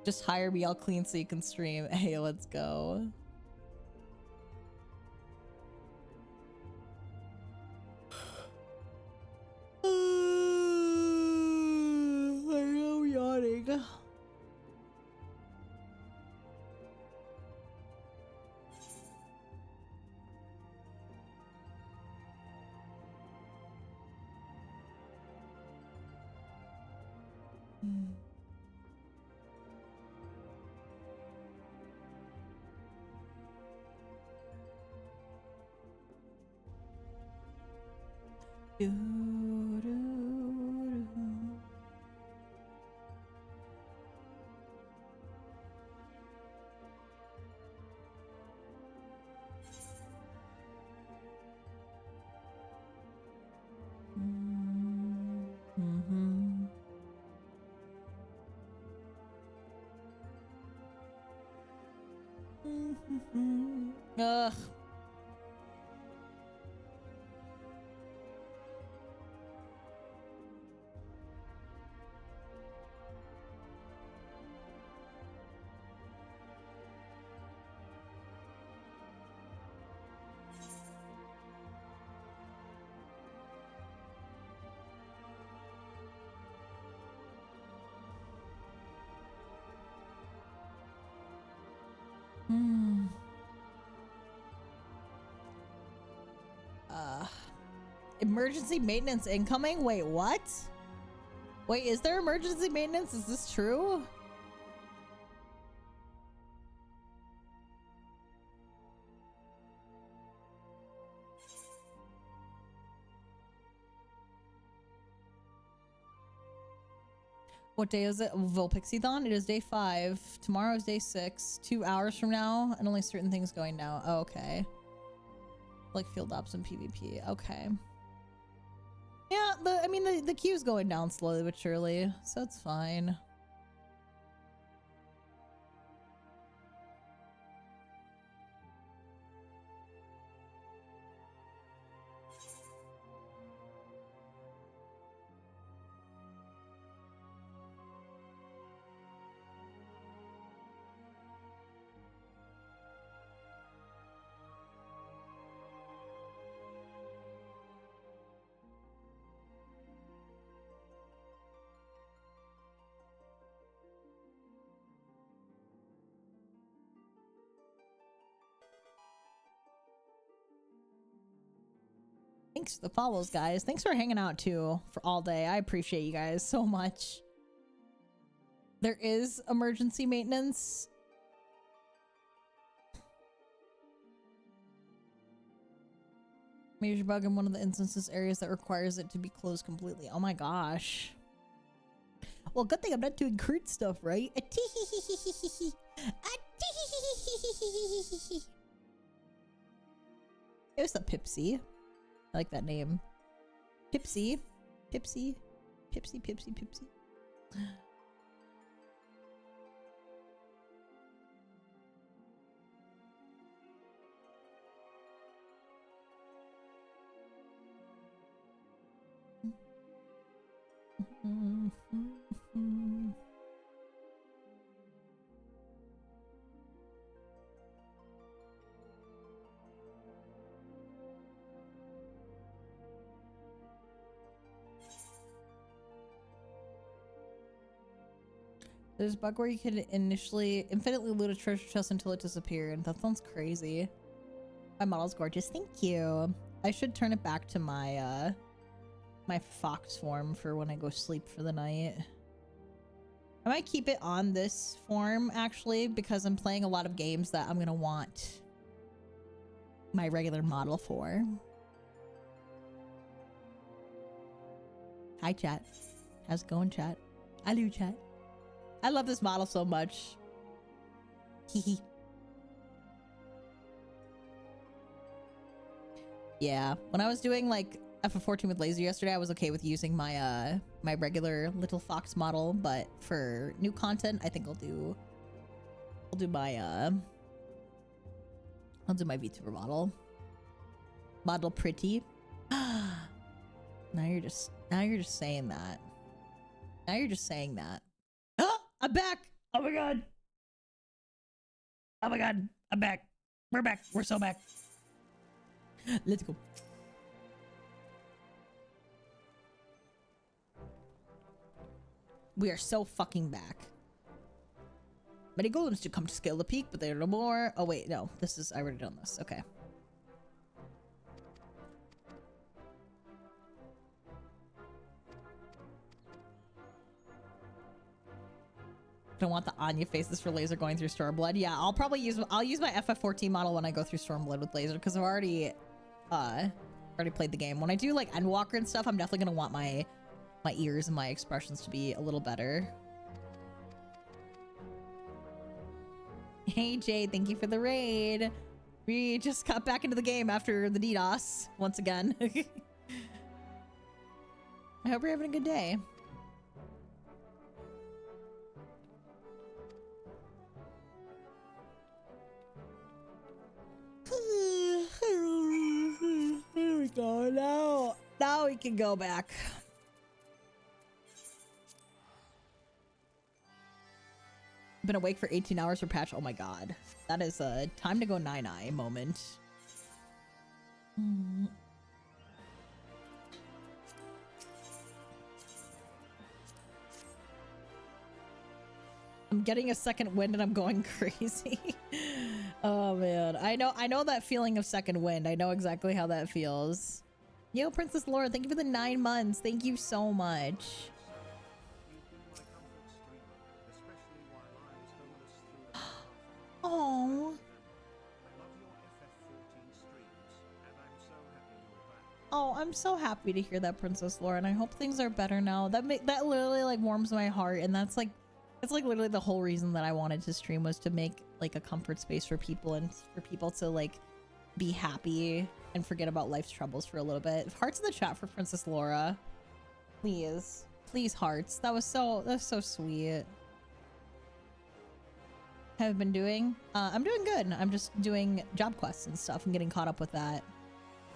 Just hire me, I'll clean so you can stream. Hey, let's go. I'm yawning. Ugh. Emergency maintenance incoming? Wait, what? Wait, is there emergency maintenance? Is this true? What day is it? Vulpixie-thon? It is day 5. Tomorrow is day 6. 2 hours from now, and only certain things going now. Oh, okay. Like field ops and PvP. Okay. Yeah, the queue's going down slowly but surely, so it's fine. Thanks for the follows, guys. Thanks for hanging out too for all day. I appreciate you guys so much. There is emergency maintenance. Major bug in one of the instances areas that requires it to be closed completely. Oh my gosh. Well, good thing I'm not doing crude stuff, right? It was the Pipsy. I like that name. Pipsy. Pipsy. Pipsy, Pipsy, Pipsy. There's a bug where you can initially infinitely loot a treasure chest until it disappeared. That sounds crazy. My model's gorgeous. Thank you. I should turn it back to my my fox form for when I go sleep for the night. I might keep it on this form actually because I'm playing a lot of games that I'm gonna want my regular model for. Hi chat. How's it going, chat? Hello chat. I love this model so much. Hehe. Yeah, when I was doing like FF14 with laser yesterday, I was okay with using my my regular little fox model, but for new content, I think I'll do my VTuber model. Model pretty. Now you're just saying that. Now you're just saying that. I'm back. Oh my god. Oh my god. I'm back. We're back. We're so back. Let's go. We are so fucking back. Many golems to come to scale the peak, but they are no more. Oh wait, no. This is, I already done this. Okay. Don't want the Anya faces for laser going through Stormblood. Yeah, I'll use my FF14 model when I go through Stormblood with laser because I've already played the game. When I do like Endwalker and stuff, I'm definitely gonna want my ears and my expressions to be a little better. Hey Jay, thank you for the raid. We just got back into the game after the DDoS once again. I hope you're having a good day. There we go. Now we can go back. Been awake for 18 hours for patch. Oh my god. That is a time to go 9-eye moment. I'm getting a second wind and I'm going crazy. Oh man. I know that feeling of second wind. I know exactly how that feels. Yo, Princess Laura, thank you for the 9 months. Thank you so much. Oh. Oh, I'm so happy to hear that, Princess Laura, and I hope things are better now. That literally like warms my heart, and that's like literally the whole reason that I wanted to stream, was to make like a comfort space for people and for people to like be happy and forget about life's troubles for a little bit. Hearts in the chat for Princess Laura, please hearts. That was so sweet. Have I been doing? I'm doing good. I'm just doing job quests and stuff and getting caught up with that.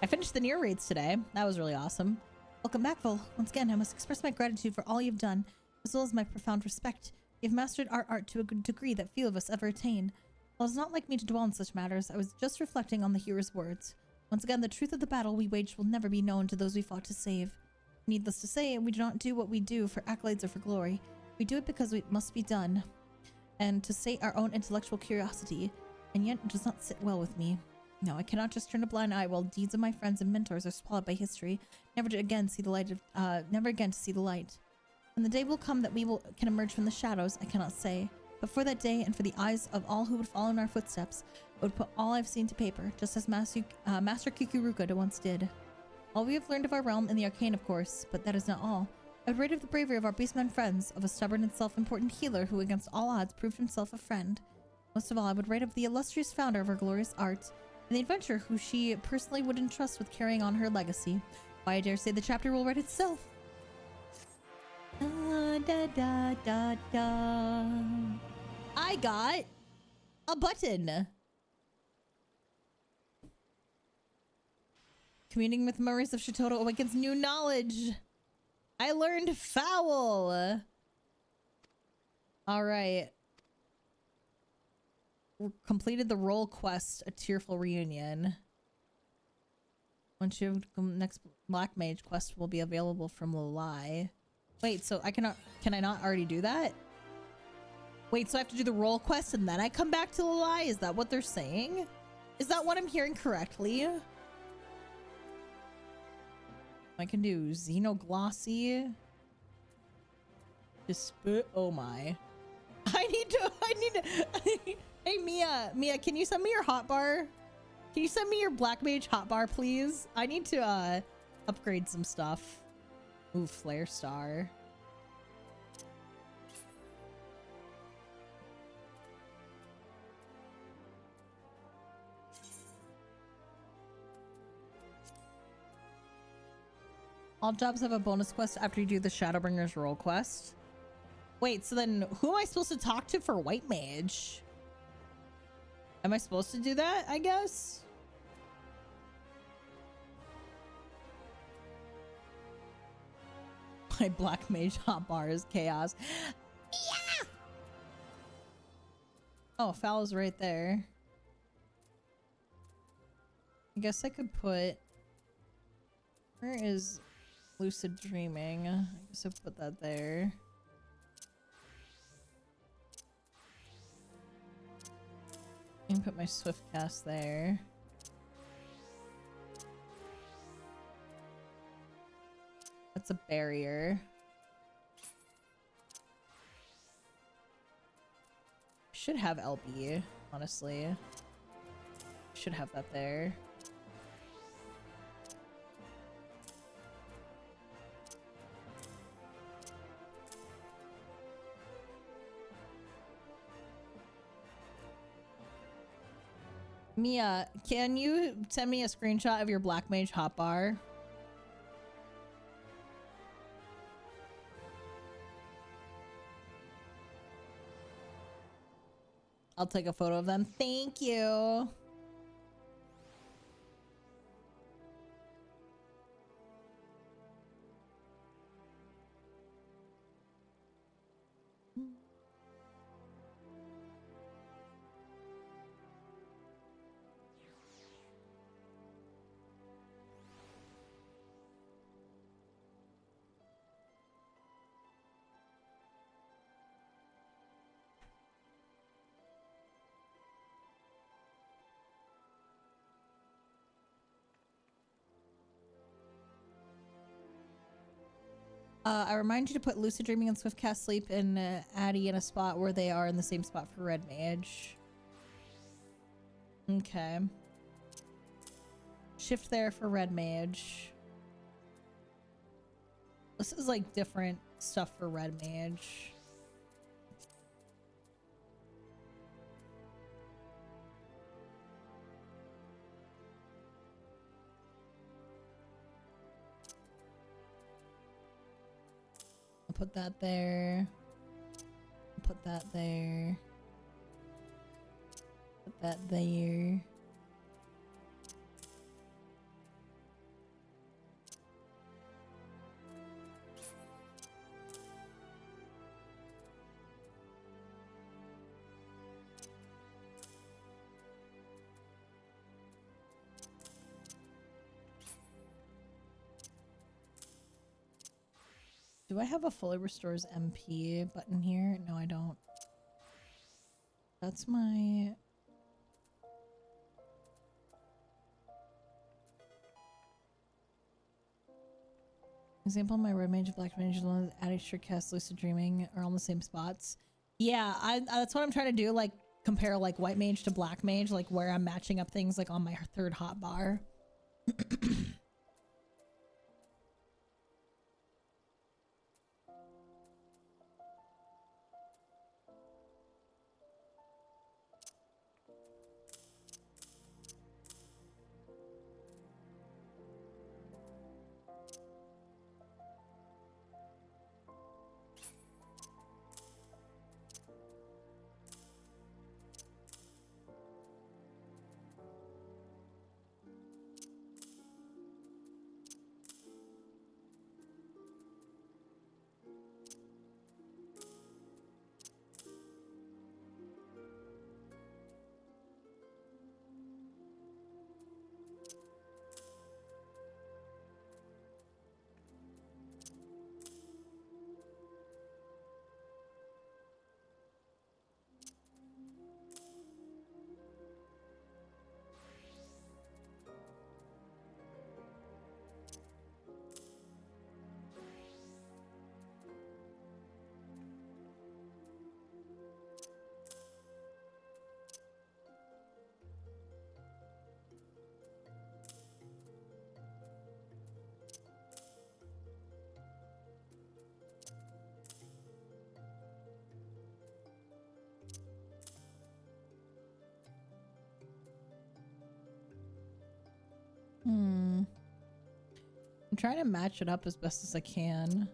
I finished the Nier raids today. That was really awesome. Welcome back, Vol. Once again, I must express my gratitude for all you've done, as well as my profound respect. You've mastered our art to a good degree that few of us ever attained. While it's not like me to dwell on such matters, I was just reflecting on the hero's words. Once again, the truth of the battle we waged will never be known to those we fought to save. Needless to say, we do not do what we do for accolades or for glory. We do it because it must be done, and to sate our own intellectual curiosity, and yet it does not sit well with me. No, I cannot just turn a blind eye while deeds of my friends and mentors are swallowed by history, never again to see the light. When the day will come that we can emerge from the shadows, I cannot say. But for that day, and for the eyes of all who would follow in our footsteps, I would put all I've seen to paper, just as Master Kikuruka once did. All we have learned of our realm and the arcane, of course, but that is not all. I would write of the bravery of our beastmen friends, of a stubborn and self-important healer who against all odds proved himself a friend. Most of all, I would write of the illustrious founder of our glorious art, and the adventurer who she personally would entrust with carrying on her legacy. I dare say the chapter will write itself. Da, da, da, da, da. I got a button. Communing with memories of Shitoto awakens new knowledge. I learned foul. All right. Completed the role quest, a tearful reunion. Once you next Black Mage quest will be available from Lulai. Wait, so I cannot, can I not already do that? Wait, so I have to do the role quest and then I come back to Lulai? Is that what they're saying? Is that what I'm hearing correctly? I can do Xenoglossy. Oh my. I need to, hey Mia, can you send me your hotbar? Can you send me your Black Mage hotbar, please? I need to upgrade some stuff. Ooh, Flare Star. All jobs have a bonus quest after you do the Shadowbringer's role quest. Wait, so then who am I supposed to talk to for White Mage? Am I supposed to do that, I guess? My Black Mage hotbar is chaos. Yeah! Oh, Foul is right there. I guess I could put... Where is Lucid Dreaming? I guess I'll put that there. And put my Swift Cast there. That's a barrier. Should have LB, honestly. Should have that there. Mia, can you send me a screenshot of your Black Mage hotbar? I'll take a photo of them. Thank you. I remind you to put Lucid Dreaming and Swift Cast Sleep and Addy in a spot where they are in the same spot for Red Mage. Okay. Shift there for Red Mage. This is like different stuff for Red Mage. Put that there. Put that there. Put that there. Do I have a fully restores MP button here? No, I don't. That's my... Example, my Red Mage, Black Mage, Addict, Sure Cast, Lucid Dreaming are all in the same spots. Yeah, that's what I'm trying to do, like compare like White Mage to Black Mage, like where I'm matching up things like on my third hotbar. I'm trying to match it up as best as I can.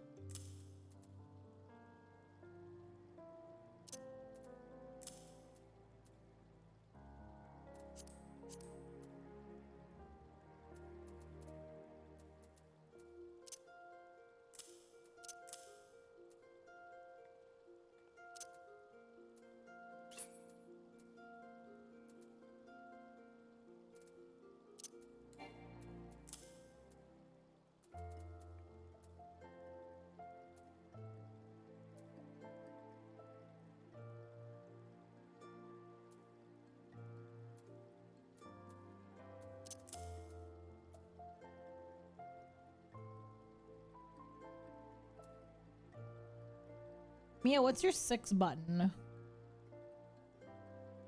Mia, what's your 6 button?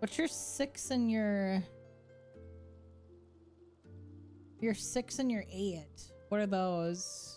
What's your 6 and your 6 and your 8? What are those?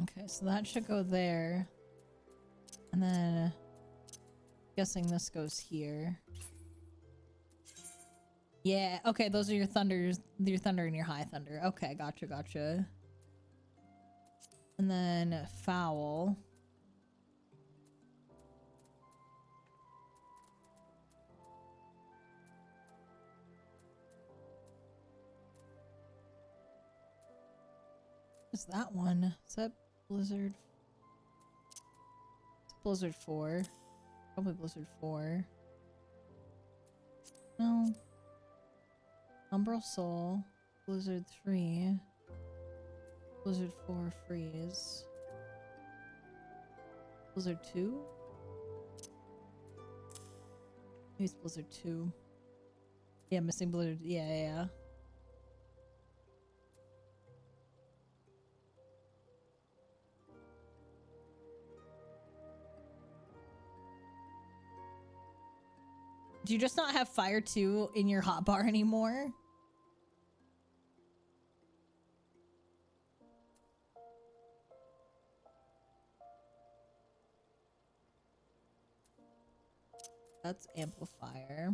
Okay, so that should go there. And then guessing this goes here. Yeah, okay, those are your thunders, your thunder and your high thunder. Okay, gotcha, gotcha. And then foul. Is that one? Is that Blizzard? It's Blizzard 4. Probably Blizzard 4. No. Umbral Soul. Blizzard 3. Blizzard 4 Freeze. Blizzard 2? Maybe it's Blizzard 2. Yeah, missing Blizzard. Yeah, yeah, yeah. Do you just not have Fire 2 in your hotbar anymore? That's amplifier.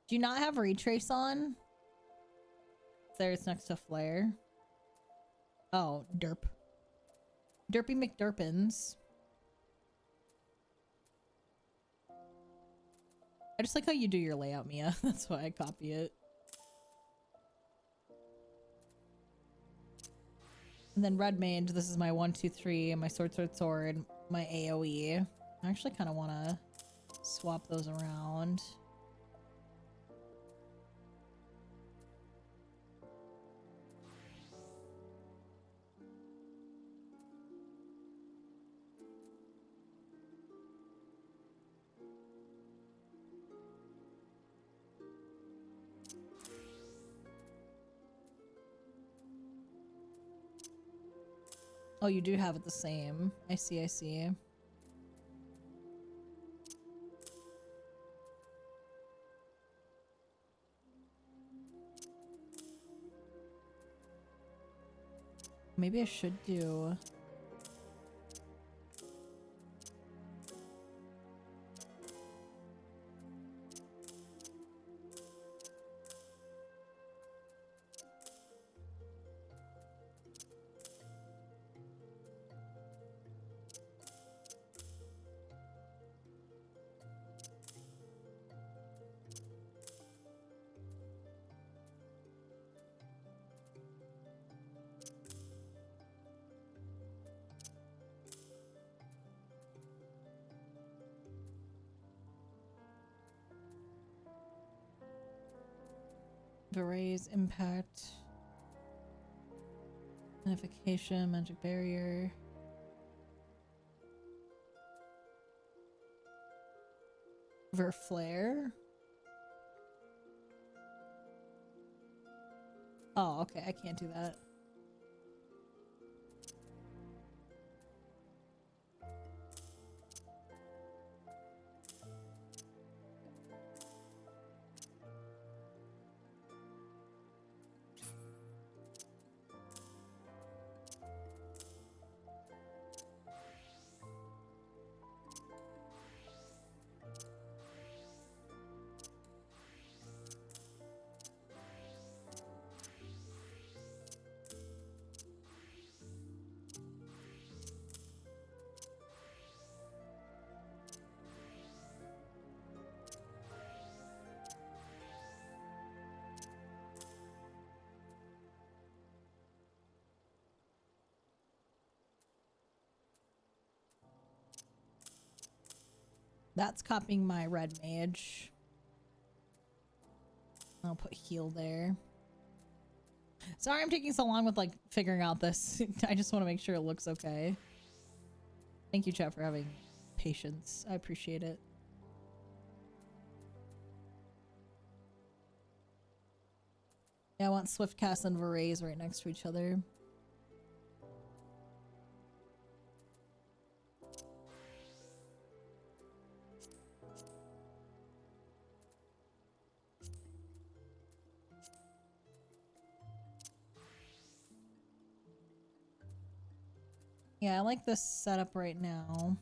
Do you not have retrace on? There, it's next to flare. Oh, derp. Derpy McDerpins. I just like how you do your layout, Mia. That's why I copy it. And then red mage, this is my 1, 2, 3, my sword, sword, sword, my AoE. I actually kind of want to swap those around. Oh, you do have it the same. I see, I see. Maybe I should do... Varese impact. Unification, magic barrier. Verflare. Oh, okay, I can't do that. That's copying my red mage. I'll put heal there. Sorry I'm taking so long with like figuring out this. I just want to make sure it looks okay. Thank you, chat, for having patience. I appreciate it. Yeah, I want Swiftcast and Varese right next to each other. Yeah, I like this setup right now.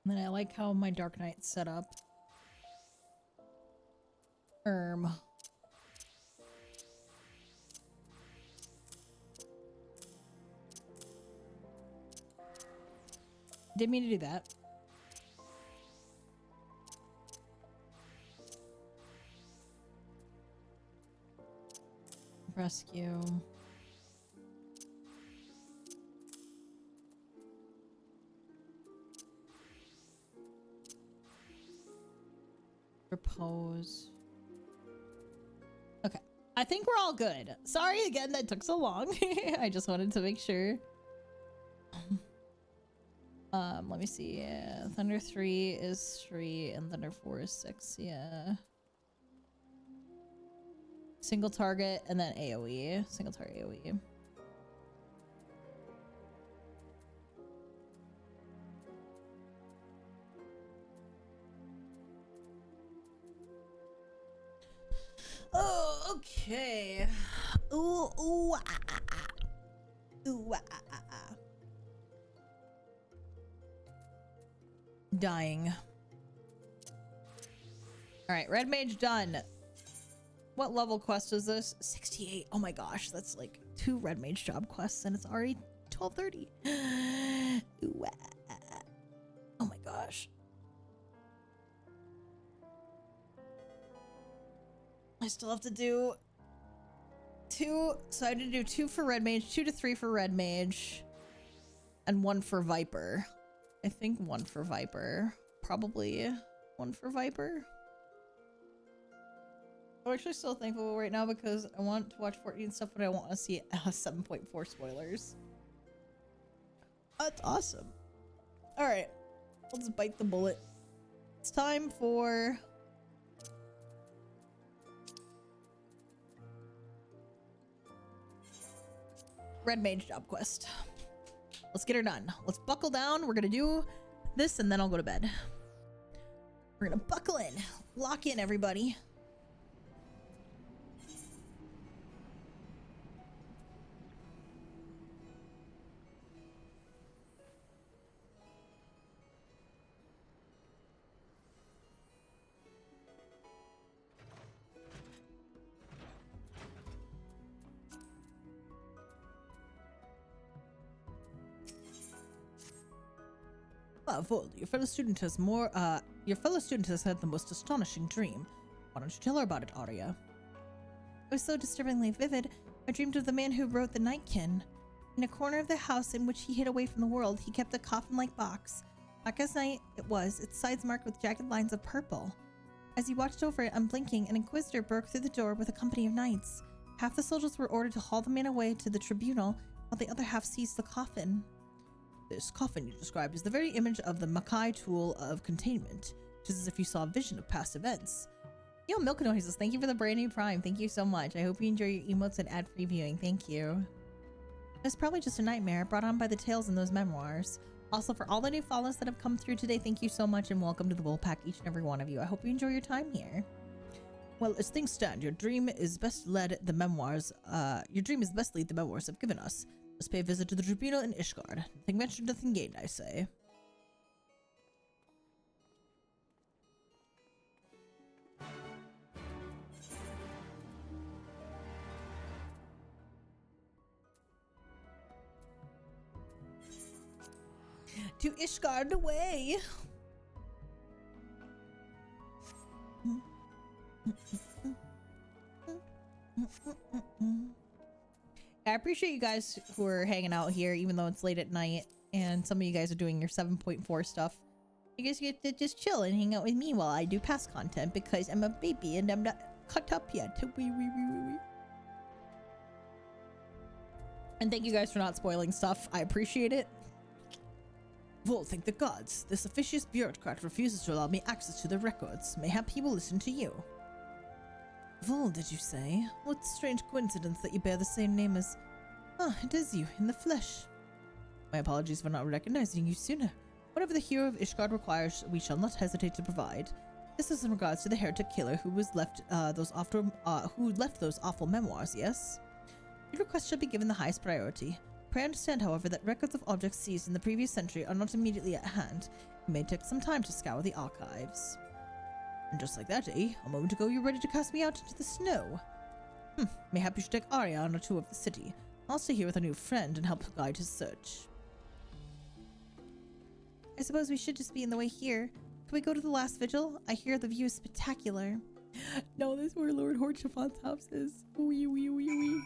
And then I like how my Dark Knight's set up. Didn't mean to do that. Rescue. Repose. Okay. I think we're all good. Sorry again that took so long. I just wanted to make sure. Let me see. Yeah. Thunder 3 is 3 and Thunder 4 is 6. Yeah. Single target and then AoE. Single target AoE. Oh, okay. Ooh, ooh, ah, ah, ah. Ooh, ah, ah, ah, ah. Dying. All right, red mage done. What level quest is this? 68. Oh my gosh, that's like 2 red mage job quests and it's already 12:30. Ooh, ah, ah, ah. Oh my gosh. I still have to do 2, so I had to do 2 for red mage, 2 to 3 for red mage, and 1 for viper. I think 1 for viper. Probably 1 for viper. I'm actually still thankful right now because I want to watch 14 stuff, but I want to see 7.4 spoilers. That's awesome. All right, let's bite the bullet. It's time for red mage job quest. Let's get her done. Let's buckle down. We're gonna do this and then I'll go to bed. We're gonna buckle in, lock in, everybody. Vold, your fellow student has had the most astonishing dream. Why don't you tell her about it, Arya? It was so disturbingly vivid. I dreamed of the man who wrote the Nightkin. In a corner of the house in which he hid away from the world, he kept a coffin-like box. Black as night it was, its sides marked with jagged lines of purple. As he watched over it, unblinking, an inquisitor broke through the door with a company of knights. Half the soldiers were ordered to haul the man away to the tribunal, while the other half seized the coffin. This coffin you described is the very image of the Makai tool of containment. It is as if you saw a vision of past events. Yo, Milk Noises, thank you for the brand new Prime. Thank you so much. I hope you enjoy your emotes and ad-free viewing. Thank you. It's probably just a nightmare brought on by the tales in those memoirs. Also, for all the new follows that have come through today, thank you so much and welcome to the Wolfpack, each and every one of you. I hope you enjoy your time here. Well, as things stand, your dream is best lead the memoirs have given us. Let's pay a visit to the tribunal in Ishgard. Nothing mentioned, nothing gained, I say. To Ishgard away! I appreciate you guys who are hanging out here, even though it's late at night, and some of you guys are doing your 7.4 stuff. You guys get to just chill and hang out with me while I do past content because I'm a baby and I'm not caught up yet. And thank you guys for not spoiling stuff. I appreciate it. Vol, thank the gods. This officious bureaucrat refuses to allow me access to the records. Mayhap he will listen to you. Vol, did you say? What strange coincidence that you bear the same name as... Ah, it is you, in the flesh. My apologies for not recognizing you sooner. Whatever the hero of Ishgard requires, we shall not hesitate to provide. This is in regards to the heretic killer who left those awful memoirs, yes? Your request shall be given the highest priority. Pray understand, however, that records of objects seized in the previous century are not immediately at hand. It may take some time to scour the archives. And just like that, eh? A moment ago you were ready to cast me out into the snow. Mayhap you should take Arya on a tour of the city. I'll stay here with a new friend and help guide his search. I suppose we should just be in the way here. Can we go to the last vigil? I hear the view is spectacular. No, this is where Lord Horchafon's house is. Wee wee wee wee.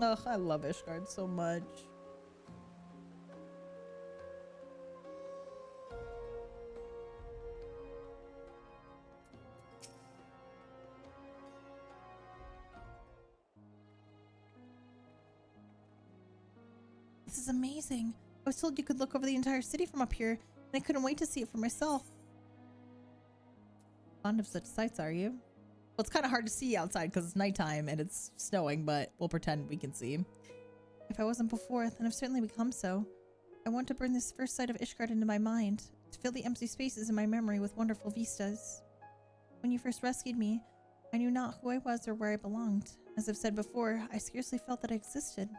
Ugh, I love Ishgard so much. This is amazing. I was told you could look over the entire city from up here, and I couldn't wait to see it for myself. Fond of such sights, are you? Well, it's kind of hard to see outside because it's nighttime and it's snowing, but we'll pretend we can see. If I wasn't before, then I've certainly become so. I want to bring this first sight of Ishgard into my mind, to fill the empty spaces in my memory with wonderful vistas. When you first rescued me, I knew not who I was or where I belonged. As I've said before, I scarcely felt that I existed.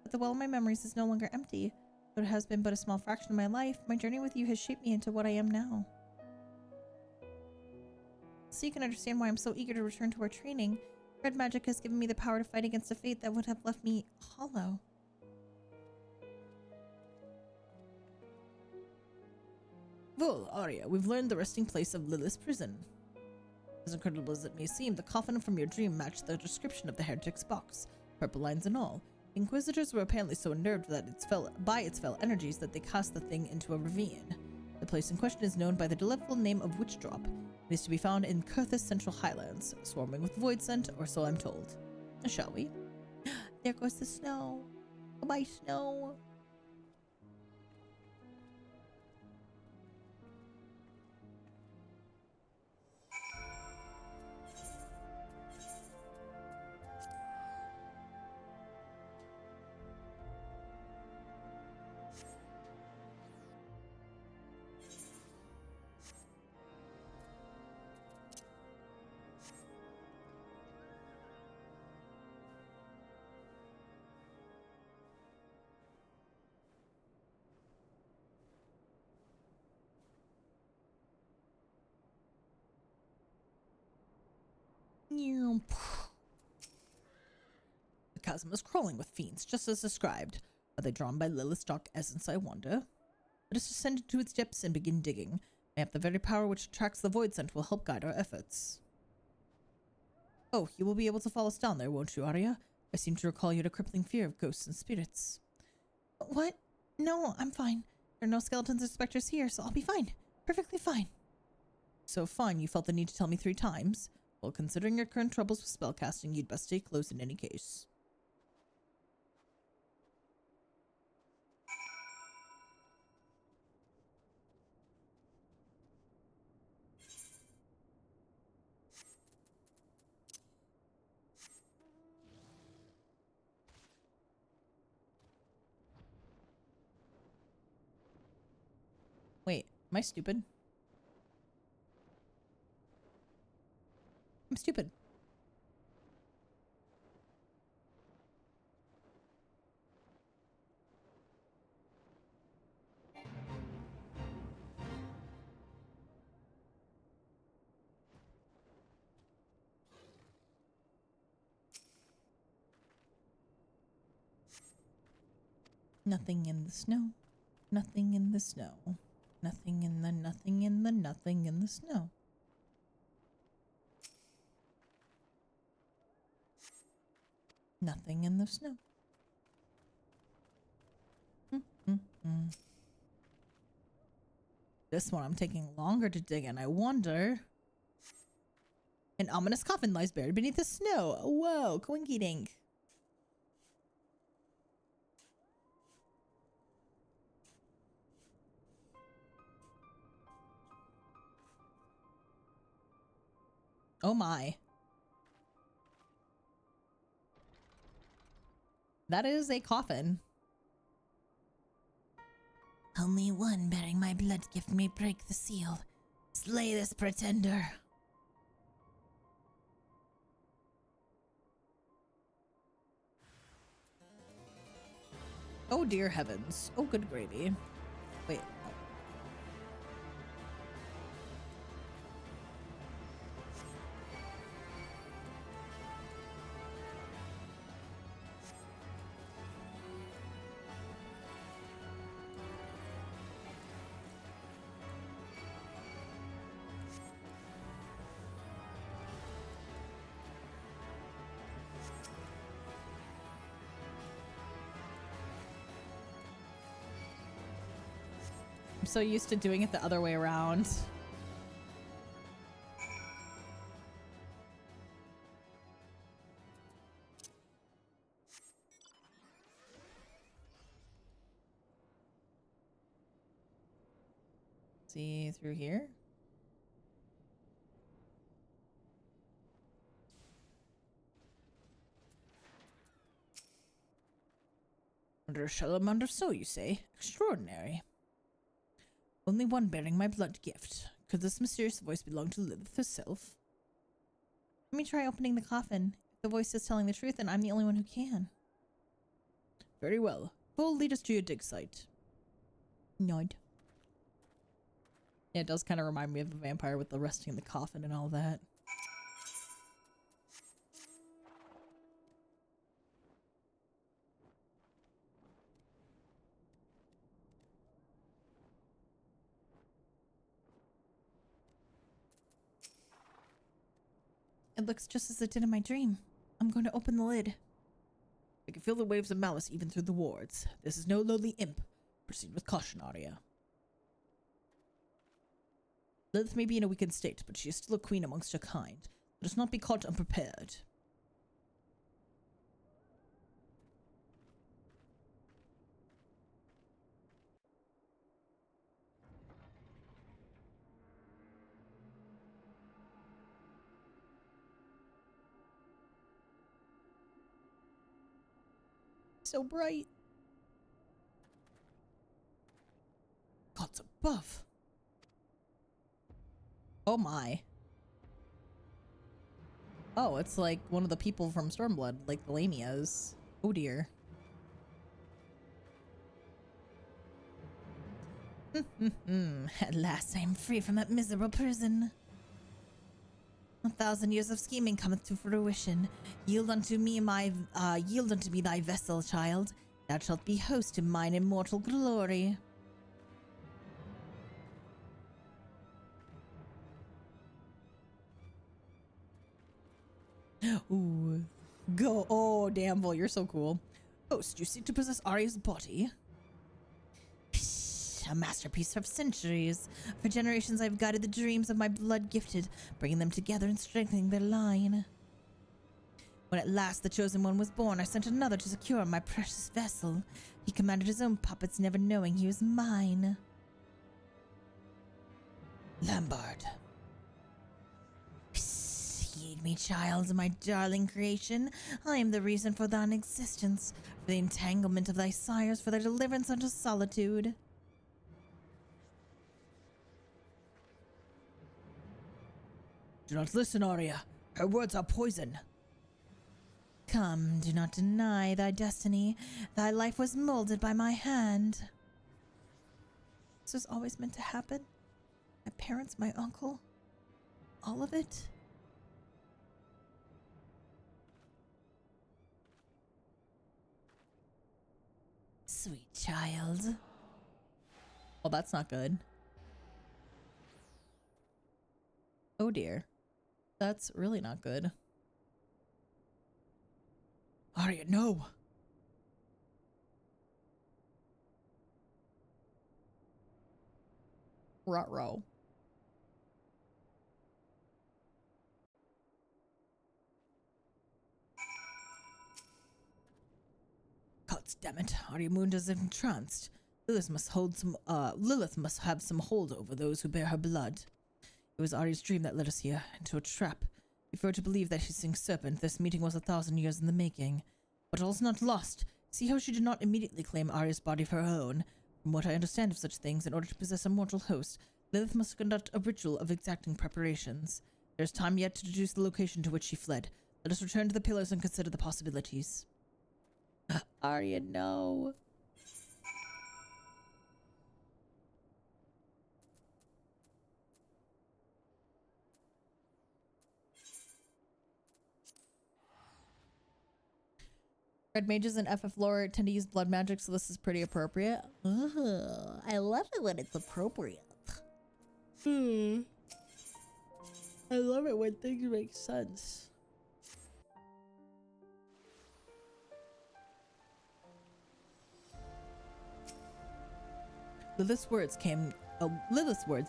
But the well of my memories is no longer empty. Though it has been but a small fraction of my life, my journey with you has shaped me into what I am now. So you can understand why I'm so eager to return to our training. Red magic has given me the power to fight against a fate that would have left me hollow. Vol, Arya, we've learned the resting place of Lilith's prison. As incredible as it may seem, the coffin from your dream matched the description of the heretic's box, purple lines and all. The Inquisitors were apparently so unnerved that its fell energies that they cast the thing into a ravine. The place in question is known by the delightful name of Witch Drop. It is to be found in Kurth's Central Highlands, swarming with void scent, or so I'm told. Shall we? There goes the snow. Goodbye, snow. The chasm is crawling with fiends, just as described. Are they drawn by Lilith's dark essence, I wonder? Let us descend into its depths and begin digging. Mayhap the very power which attracts the void scent will help guide our efforts. Oh, you will be able to follow us down there, won't you, Arya? I seem to recall you had a crippling fear of ghosts and spirits. What? No, I'm fine. There are no skeletons or specters here, so I'll be fine. Perfectly fine. So fine, you felt the need to tell me 3 times? Well, considering your current troubles with spellcasting, you'd best stay close in any case. Wait, am I stupid? I'm stupid. Nothing in the snow. Nothing in the snow. Nothing in the nothing in the nothing in the snow. Nothing in the snow. This one I'm taking longer to dig in. I wonder. An ominous coffin lies buried beneath the snow. Whoa, coinky dink. Oh my. That is a coffin. Only one bearing my blood gift may break the seal. Slay this pretender. Oh dear heavens. Oh good gravy. Wait. I'm so used to doing it the other way around. See through here? Under a salamander, so you say? Extraordinary. Only one bearing my blood gift. Could this mysterious voice belong to Lilith herself? Let me try opening the coffin. If the voice is telling the truth, then I'm the only one who can. Very well. Vol, lead us to your dig site. Nod. Yeah, it does kind of remind me of the vampire with the resting in the coffin and all that. It looks just as it did in my dream. I'm going to open the lid. I can feel the waves of malice even through the wards. This is no lowly imp. Proceed with caution, Arya. Lilith may be in a weakened state, but she is still a queen amongst her kind. Let us not be caught unprepared. So bright. Gods above. Oh my. Oh, it's like one of the people from Stormblood, like the Lamias. Oh dear. At last I am free from that miserable prison. 1,000 years of scheming cometh to fruition. Yield unto me thy vessel, child. Thou shalt be host to mine immortal glory. Ooh. Go. Oh, Damvel, you're so cool. Host, you seek to possess Arya's body? A masterpiece of centuries. For generations I've guided the dreams of my blood-gifted, bringing them together and strengthening their line. When at last the chosen one was born, I sent another to secure my precious vessel. He commanded his own puppets, never knowing he was mine. Lambard. Heed me, child, my darling creation. I am the reason for thine existence, for the entanglement of thy sires, for their deliverance unto solitude. Do not listen, Arya. Her words are poison. Come, do not deny thy destiny. Thy life was molded by my hand. This was always meant to happen? My parents, my uncle? All of it? Sweet child. Well, that's not good. Oh dear. That's really not good. Arya, no! Ruh-roh. Gods damn it, Arya mooned as if entranced. Lilith must have some hold over those who bear her blood. It was Arya's dream that led us here, into a trap. If we were to believe that she sings serpent, this meeting was 1,000 years in the making. But all's not lost. See how she did not immediately claim Arya's body for her own. From what I understand of such things, in order to possess a mortal host, Lilith must conduct a ritual of exacting preparations. There is time yet to deduce the location to which she fled. Let us return to the pillars and consider the possibilities. Arya, no. Red mages and FF lore tend to use blood magic, so this is pretty appropriate. I love it when it's appropriate. I love it when things make sense. Lilith's words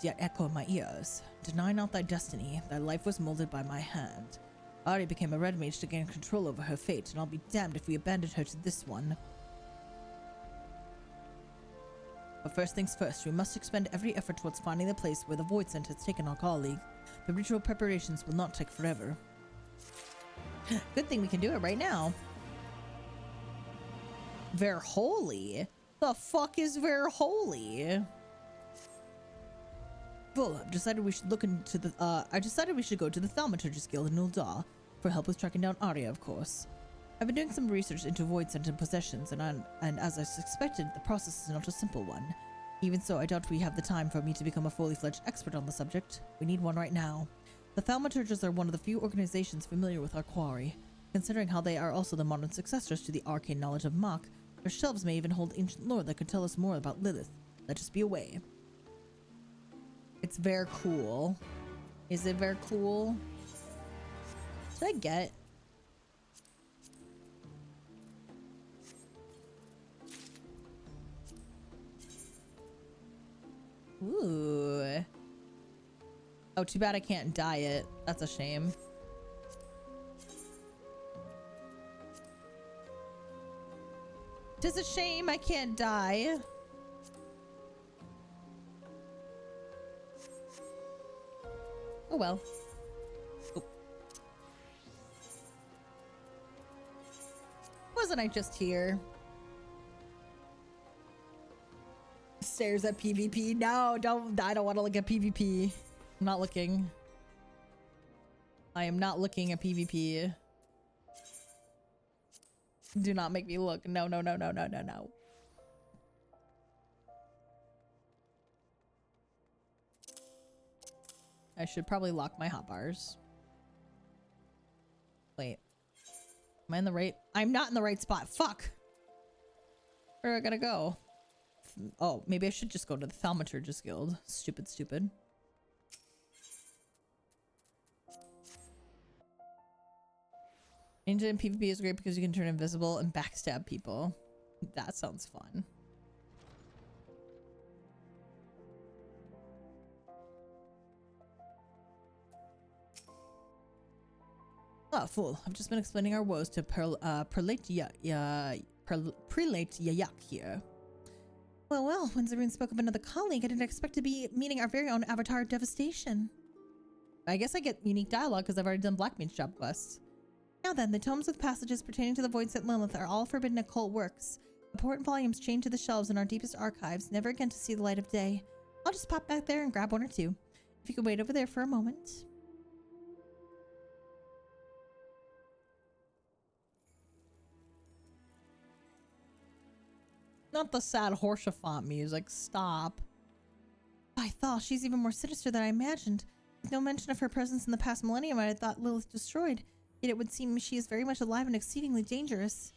yet echo in my ears. Deny not thy destiny, thy life was molded by my hand. Arya became a red mage to gain control over her fate, and I'll be damned if we abandoned her to this one. But first things first, we must expend every effort towards finding the place where the Void Scent has taken our colleague. The ritual preparations will not take forever. Good thing we can do it right now. Verholy? The fuck is Verholy? Well, I decided we should go to the Thaumaturgist Guild in Ul'dah for help with tracking down Arya, of course. I've been doing some research into Void Scent and possessions, and as I suspected, the process is not a simple one. Even so, I doubt we have the time for me to become a fully fledged expert on the subject. We need one right now. The thaumaturges are one of the few organizations familiar with our quarry. Considering how they are also the modern successors to the arcane knowledge of Mach, their shelves may even hold ancient lore that could tell us more about Lilith. Let us be away. It's very cool. Is it very cool? What did I get? Ooh. Oh, too bad I can't dye it. That's a shame. Tis a shame I can't dye. Oh well. Oh. Wasn't I just here? Stares at PvP. No, don't. I don't want to look at PvP. I'm not looking. I am not looking at PvP. Do not make me look. No, no, no, no, no, no, no. I should probably lock my hotbars. Wait. Am I in the right? I'm not in the right spot. Fuck. Where am I gonna go? Oh, maybe I should just go to the Thaumaturgist Guild. Stupid, stupid. Ninja in PvP is great because you can turn invisible and backstab people. That sounds fun. Oh, fool. I've just been explaining our woes to Prelate Yayak here. Well, well, when Zaroon spoke of another colleague, I didn't expect to be meeting our very own Avatar of Devastation. I guess I get unique dialogue because I've already done Black Mage's job quests. Now then, the tomes with passages pertaining to the Void Set Lilith are all forbidden occult works. Important volumes chained to the shelves in our deepest archives, never again to see the light of day. I'll just pop back there and grab one or two. If you could wait over there for a moment. Not the sad Horshaphant music. Stop. By Thal, she's even more sinister than I imagined. With no mention of her presence in the past millennium, I had thought Lilith destroyed. Yet it would seem she is very much alive and exceedingly dangerous.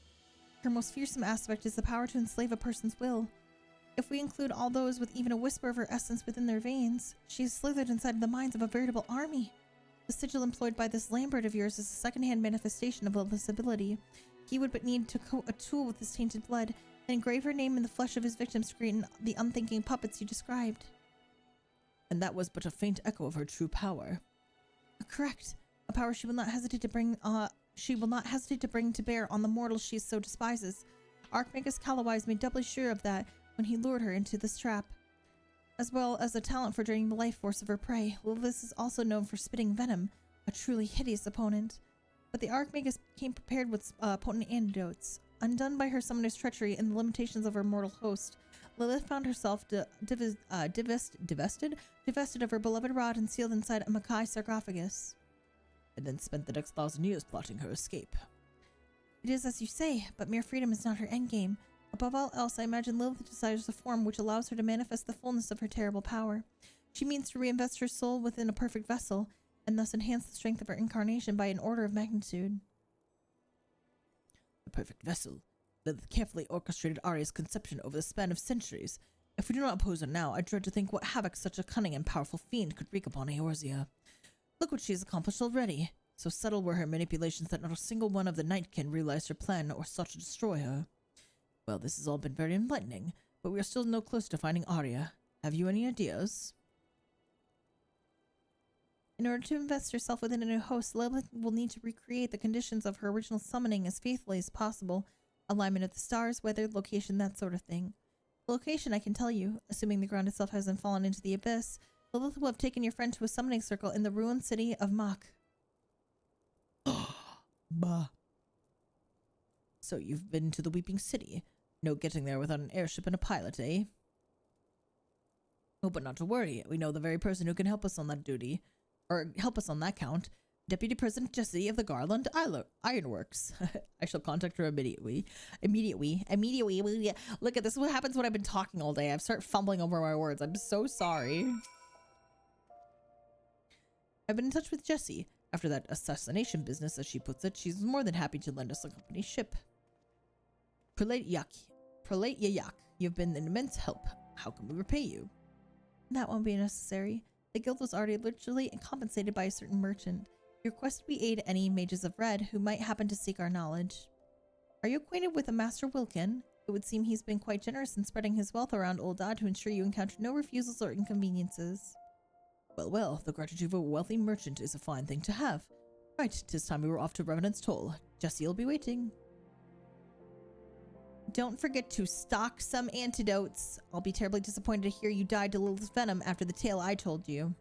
Her most fearsome aspect is the power to enslave a person's will. If we include all those with even a whisper of her essence within their veins, she has slithered inside the minds of a veritable army. The sigil employed by this Lambert of yours is a second-hand manifestation of Lilith's ability. He would but need to coat a tool with his tainted blood and engrave her name in the flesh of his victims to create the unthinking puppets you described. And that was but a faint echo of her true power. Correct. A power she will not hesitate to bring to bear on the mortals she so despises. Archmagus Calloway made doubly sure of that when he lured her into this trap. As well as a talent for draining the life force of her prey, Lilith is also known for spitting venom, a truly hideous opponent. But the Archmagus came prepared with potent antidotes. Undone by her summoner's treachery and the limitations of her mortal host, Lilith found herself divested of her beloved rod and sealed inside a Makai sarcophagus. And then spent the next 1,000 years plotting her escape. It is as you say, but mere freedom is not her endgame. Above all else, I imagine Lilith desires a form which allows her to manifest the fullness of her terrible power. She means to reinvest her soul within a perfect vessel, and thus enhance the strength of her incarnation by an order of magnitude. A perfect vessel. Lilith carefully orchestrated Arya's conception over the span of centuries. If we do not oppose her now, I dread to think what havoc such a cunning and powerful fiend could wreak upon Eorzea. Look what she has accomplished already. So subtle were her manipulations that not a single one of the Nightkin realized her plan or sought to destroy her. Well, this has all been very enlightening, but we are still no closer to finding Arya. Have you any ideas? In order to invest herself within a new host, Lilith will need to recreate the conditions of her original summoning as faithfully as possible. Alignment of the stars, weather, location, that sort of thing. The location, I can tell you, assuming the ground itself hasn't fallen into the abyss, Lilith will have taken your friend to a summoning circle in the ruined city of Mach. Bah. So you've been to the Weeping City. No getting there without an airship and a pilot, eh? Oh, but not to worry. We know the very person who can help us on that duty. Or help us on that count. Deputy President Jessie of the Garland Ironworks. I shall contact her immediately. Immediately. Look at this. Is what happens when I've been talking all day. I start fumbling over my words. I'm so sorry. I've been in touch with Jessie. After that assassination business, as she puts it, she's more than happy to lend us a company ship. Prelate Yayak, you've been an immense help. How can we repay you? That won't be necessary. The guild was already literally compensated by a certain merchant. You request we aid any mages of Red who might happen to seek our knowledge. Are you acquainted with a Master Wilkin? It would seem he's been quite generous in spreading his wealth around Old Dod to ensure you encounter no refusals or inconveniences. Well, the gratitude of a wealthy merchant is a fine thing to have. Right, 'tis time we were off to Revenant's Toll. Jessie'll be waiting. Don't forget to stock some antidotes. I'll be terribly disappointed to hear you died to Lilith's venom after the tale I told you.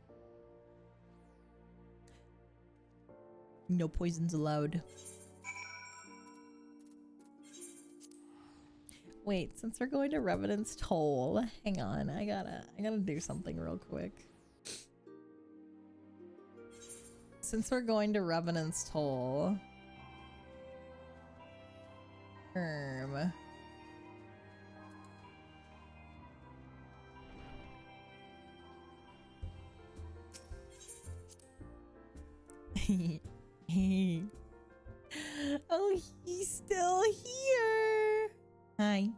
No poisons allowed. Wait, since we're going to Revenant's Toll, hang on, I gotta do something real quick. Since we're going to Revenant's Toll, oh, he's still here. Hi.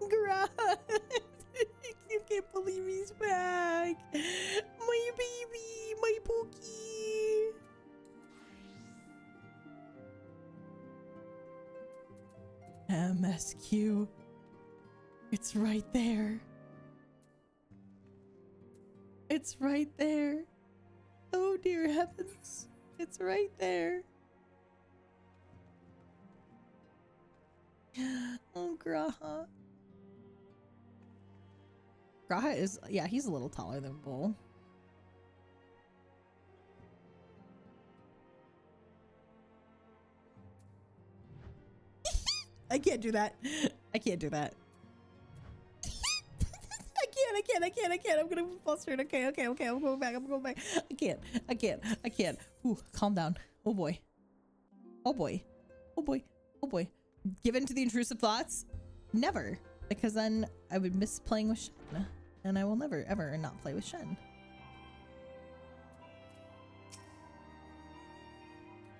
Grass. You can't believe he's back. My baby, my Pookie. MSQ. It's right there. It's right there. Oh dear heavens. It's right there. Oh, Graha. Graha is, yeah, he's a little taller than Bull. I can't do that. I can't do that. I can't. I'm gonna be flustered. Okay. I'm going back. I can't. Ooh, calm down. Oh boy. Give in to the intrusive thoughts? Never. Because then I would miss playing with Shen. And I will never, ever not play with Shen.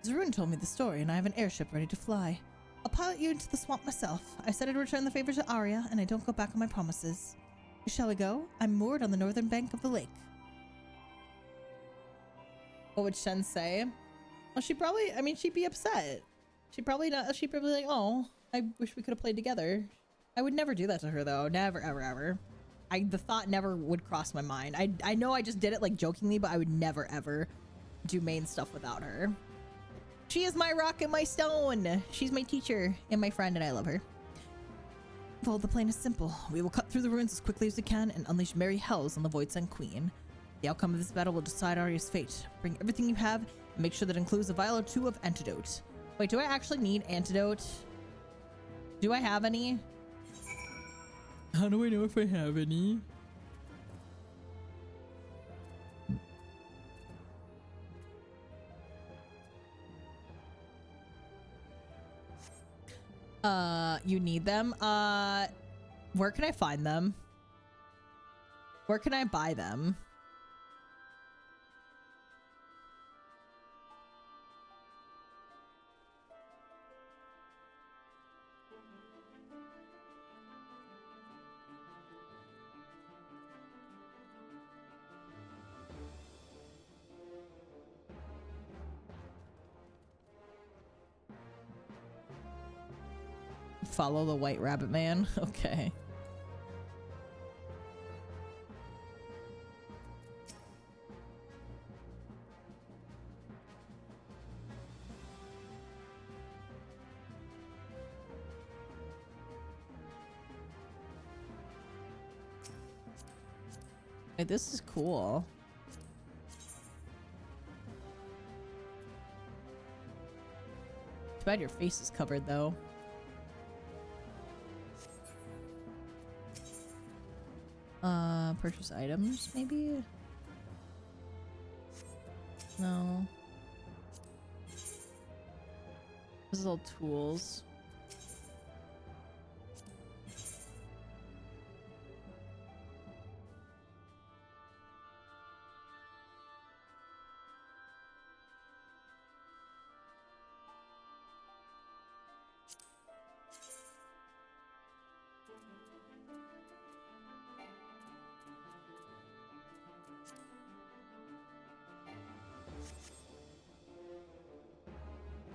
Zarun told me the story and I have an airship ready to fly. I'll pilot you into the swamp myself. I said I'd return the favor to Arya and I don't go back on my promises. Shall we go? I'm moored on the northern bank of the lake. What would Shen say? Well, she'd be upset. She'd probably like, oh, I wish we could have played together. I would never do that to her though. Never, ever. The thought never would cross my mind. I know I just did it like jokingly, but I would never ever do main stuff without her. She is my rock and my stone. She's my teacher and my friend and I love her. Well, the plan is simple. We will cut through the ruins as quickly as we can and unleash merry hells on the Voidsent Queen. The outcome of this battle will decide Arya's fate. Bring everything you have and make sure that includes a vial or two of antidote. Wait, do I actually need antidote? Do I have any? How do I know if I have any? You need them? Where can I find them? Where can I buy them? Follow the White Rabbit Man. Okay. Hey, this is cool. Too bad your face is covered though. Purchase items, maybe? No. This is all tools.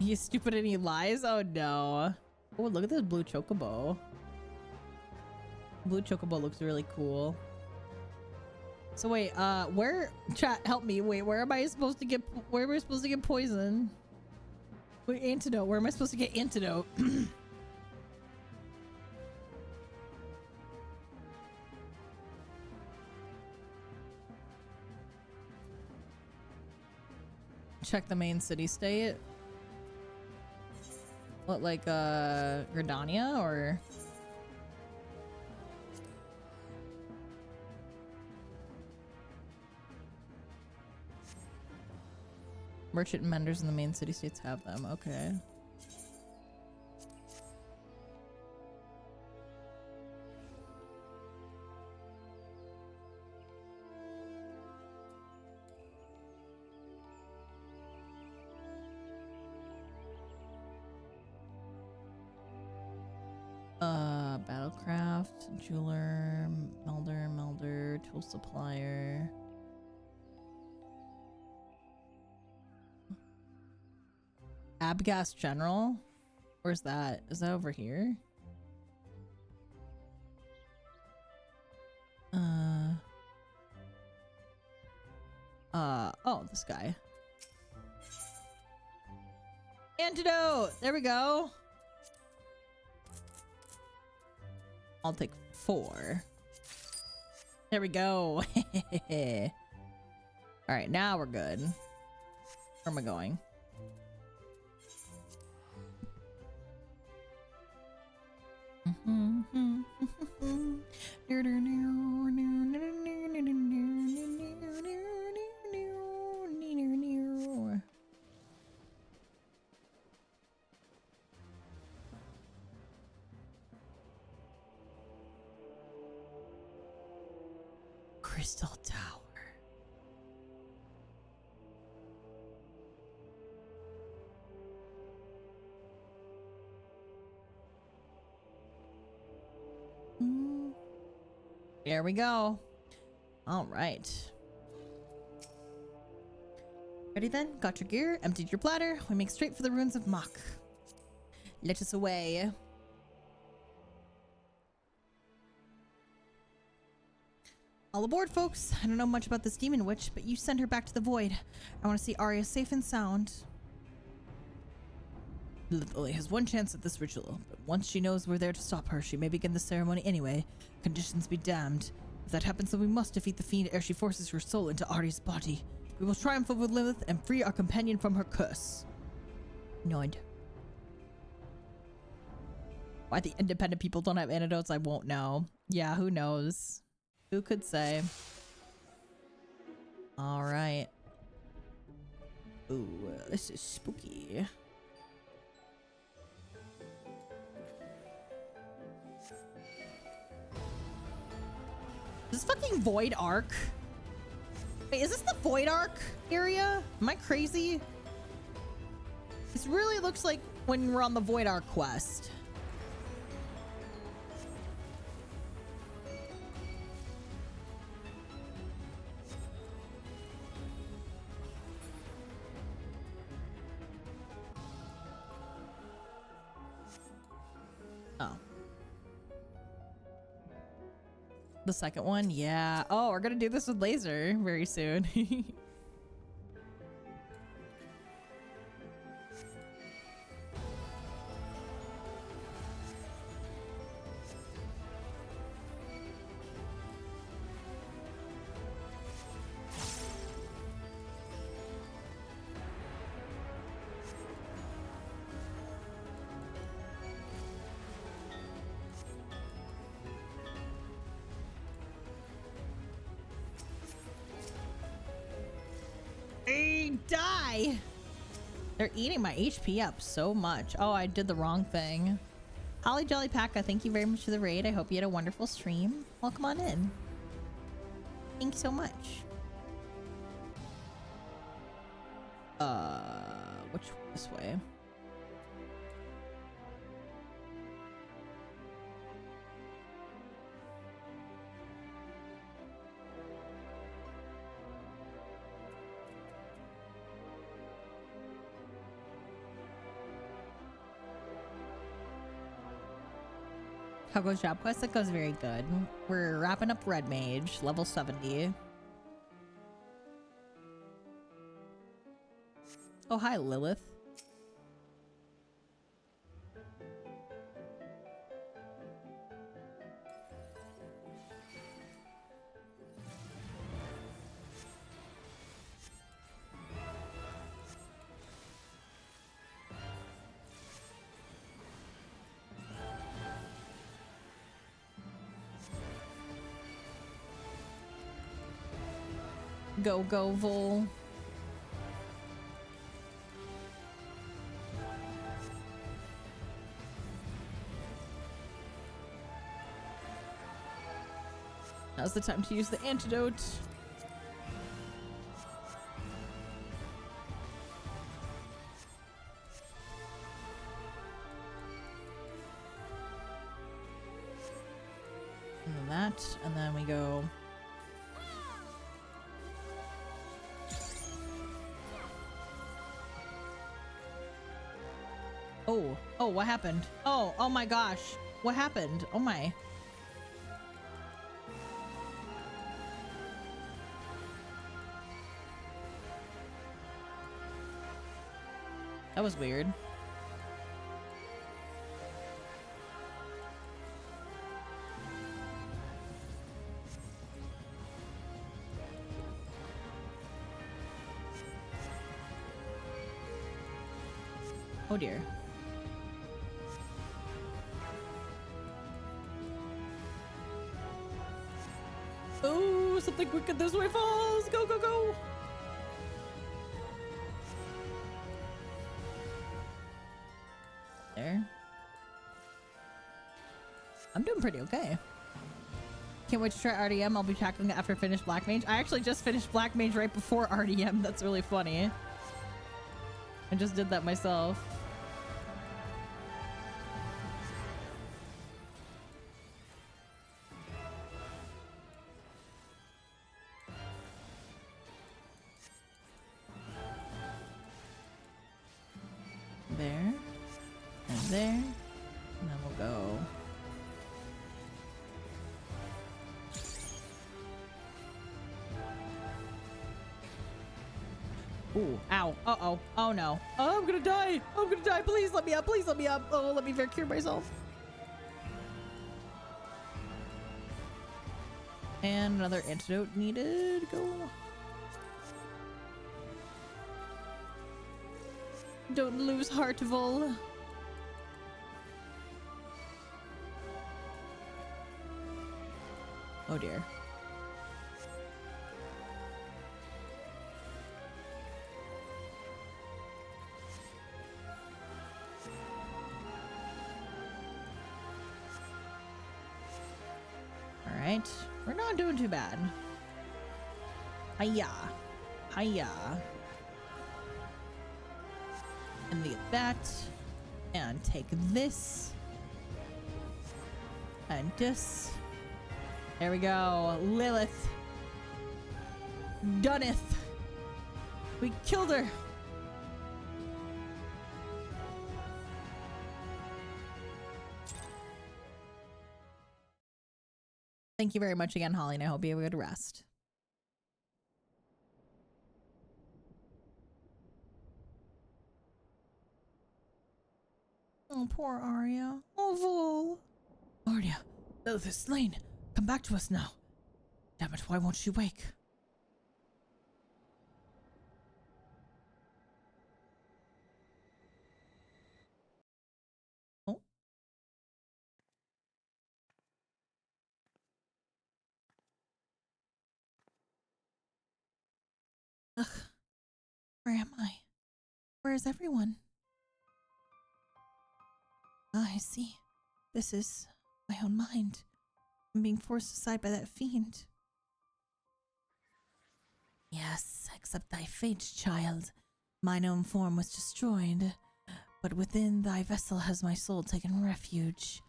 He's stupid and he lies? Oh no. Oh, look at this blue chocobo. Blue chocobo looks really cool. So wait, where, chat, help me. Wait, where am I supposed to get, where am I supposed to get poison? Wait, antidote. Where am I supposed to get antidote? Check the main city state. What, like, Gridania, or? Merchant and vendors in the main city states have them. Okay. Battlecraft, jeweler, melder, tool supplier. Abgas General? Where's that? Is that over here? Oh, this guy. Antidote! There we go. I'll take 4. There we go. All right, now we're good. Where am I going? Crystal Tower. There we go. All right. Ready then? Got your gear, emptied your bladder. We make straight for the ruins of Mach. Let us away. All aboard, folks. I don't know much about this demon witch, but you send her back to the void. I want to see Arya safe and sound. Lilith only has one chance at this ritual, but once she knows we're there to stop her, she may begin the ceremony anyway. Conditions be damned. If that happens, then we must defeat the fiend ere she forces her soul into Arya's body. We will triumph over Lilith and free our companion from her curse. Nod. Why the independent people don't have antidotes, I won't know. Yeah, who knows? Who could say? All right. Ooh, this is spooky. This fucking Void Arc. Wait, is this the Void Arc area? Am I crazy? This really looks like when we're on the Void Arc quest. Oh. The second one? Yeah. Oh, we're gonna do this with laser very soon. die. They're eating my HP up so much. Oh, I did the wrong thing. Holly Jelly Packa, thank you very much for the raid. I hope you had a wonderful stream. Welcome on in. Thank you so much. This way? How goes job quest? That goes very good. We're wrapping up Red Mage, level 70. Oh, hi, Lilith. Go, go, Vol. Now's the time to use the antidote. And then that, and then we go. Oh, what happened? Oh my gosh. What happened? Oh my. That was weird. Oh dear. Oh, something wicked this way falls. Go, go, go. There. I'm doing pretty okay. Can't wait to try RDM. I'll be tackling it after I finish Black Mage. I actually just finished Black Mage right before RDM. That's really funny. I just did that myself. There. And there. And then we'll go. Ooh, ow. Uh-oh. Oh no. Oh, I'm gonna die. I'm gonna die. Please let me up. Please let me up. Oh, let me cure myself. And another antidote needed. Go. Don't lose heart, Vol. Oh dear. All right, we're not doing too bad. Hiya, hiya. And get that, and take this, and this. There we go, Lilith. Dunneth. We killed her. Thank you very much again, Holly, and I hope you have a good rest. Oh, poor Arya. Oh, Vol. Arya, Lilith is slain. Come back to us now. Damn it, why won't she wake? Oh. Ugh. Where am I? Where is everyone? Ah, I see. This is my own mind. I'm being forced aside by that fiend. Yes, accept thy fate, child. Mine own form was destroyed, but within thy vessel has my soul taken refuge.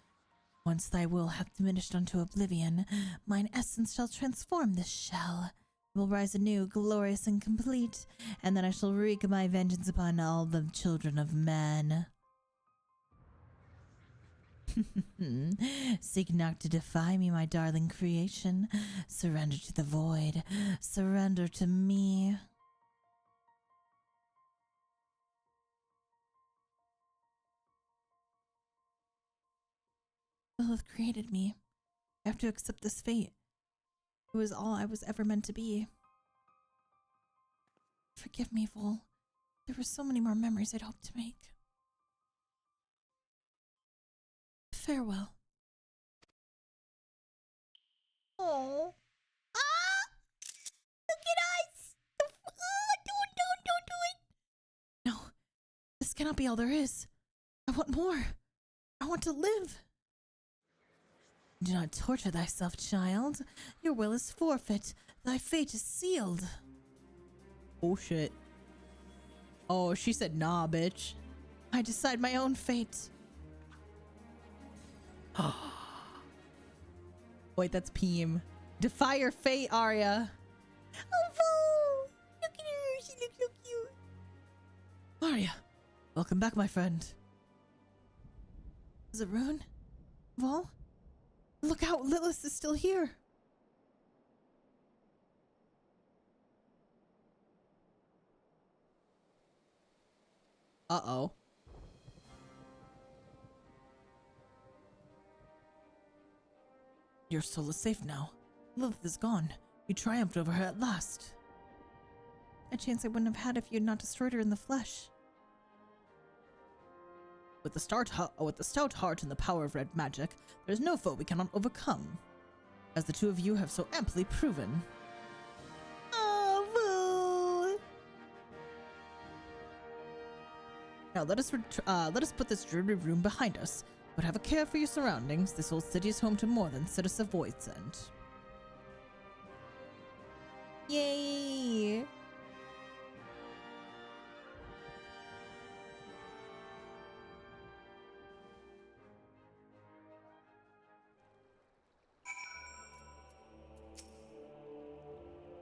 Once thy will hath diminished unto oblivion, mine essence shall transform this shell. It will rise anew, glorious and complete, and then I shall wreak my vengeance upon all the children of man. Seek not to defy me, my darling creation. Surrender to the void. Surrender to me. Lilith created me. I have to accept this fate. It was all I was ever meant to be. Forgive me, Vol. There were so many more memories I'd hoped to make. Farewell. Oh. Ah! Look at us! Don't do it! No, this cannot be all there is. I want more. I want to live. Do not torture thyself, child. Your will is forfeit. Thy fate is sealed. Oh shit. Oh, she said nah, bitch. I decide my own fate. Wait, that's Peem. Defy your fate, Arya. Oh, Vol! Look at her! She looks so cute! Arya, welcome back, my friend. Is it Rune? Vol? Look out, Lilith is still here. Uh-oh. Your soul is safe now. Lilith is gone. You triumphed over her at last. A chance I wouldn't have had if you had not destroyed her in the flesh. With the stout heart and the power of red magic, there is no foe we cannot overcome, as the two of you have so amply proven. Oh, Vol! Now let us put this dreary room behind us, but have a care for your surroundings. This old city is home to more than citizens of Void's End. Yay!